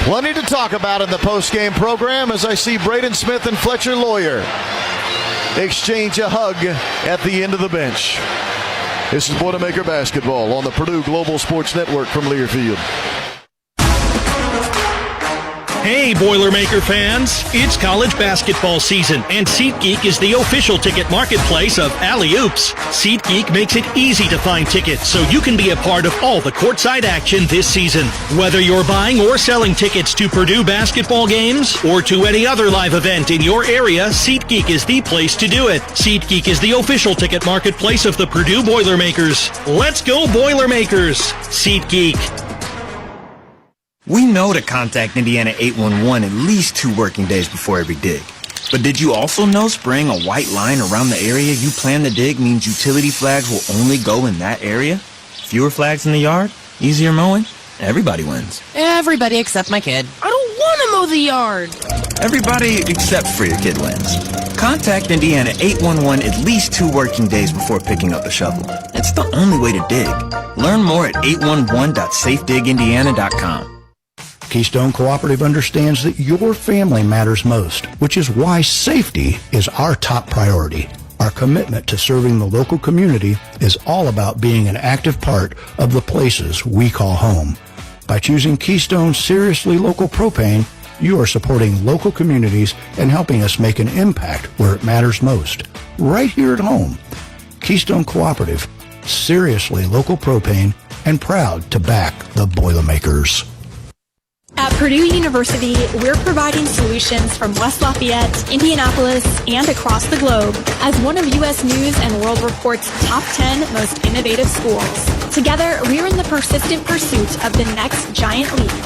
Plenty to talk about in the postgame program as I see Braden Smith and Fletcher Lawyer exchange a hug at the end of the bench. This is Boilermaker basketball on the Purdue Global Sports Network from Learfield. Hey, Boilermaker fans, it's college basketball season, and SeatGeek is the official ticket marketplace of Alley Oops. SeatGeek makes it easy to find tickets so you can be a part of all the courtside action this season. Whether you're buying or selling tickets to Purdue basketball games or to any other live event in your area, SeatGeek is the place to do it. SeatGeek is the official ticket marketplace of the Purdue Boilermakers. Let's go, Boilermakers! SeatGeek. We know to contact Indiana 811 at least 2 working days before every dig. But did you also know spraying a white line around the area you plan to dig means utility flags will only go in that area? Fewer flags in the yard? Easier mowing? Everybody wins. Everybody except my kid. I don't want to mow the yard. Everybody except for your kid wins. Contact Indiana 811 at least 2 working days before picking up the shovel. It's the only way to dig. Learn more at 811.safedigindiana.com. Keystone Cooperative understands that your family matters most, which is why safety is our top priority. Our commitment to serving the local community is all about being an active part of the places we call home. By choosing Keystone Seriously Local Propane, you are supporting local communities and helping us make an impact where it matters most, right here at home. Keystone Cooperative, seriously local propane, and proud to back the Boilermakers. At Purdue University, we're providing solutions from West Lafayette, Indianapolis, and across the globe as one of U.S. News and World Report's top 10 most innovative schools. Together, we're in the persistent pursuit of the next giant leap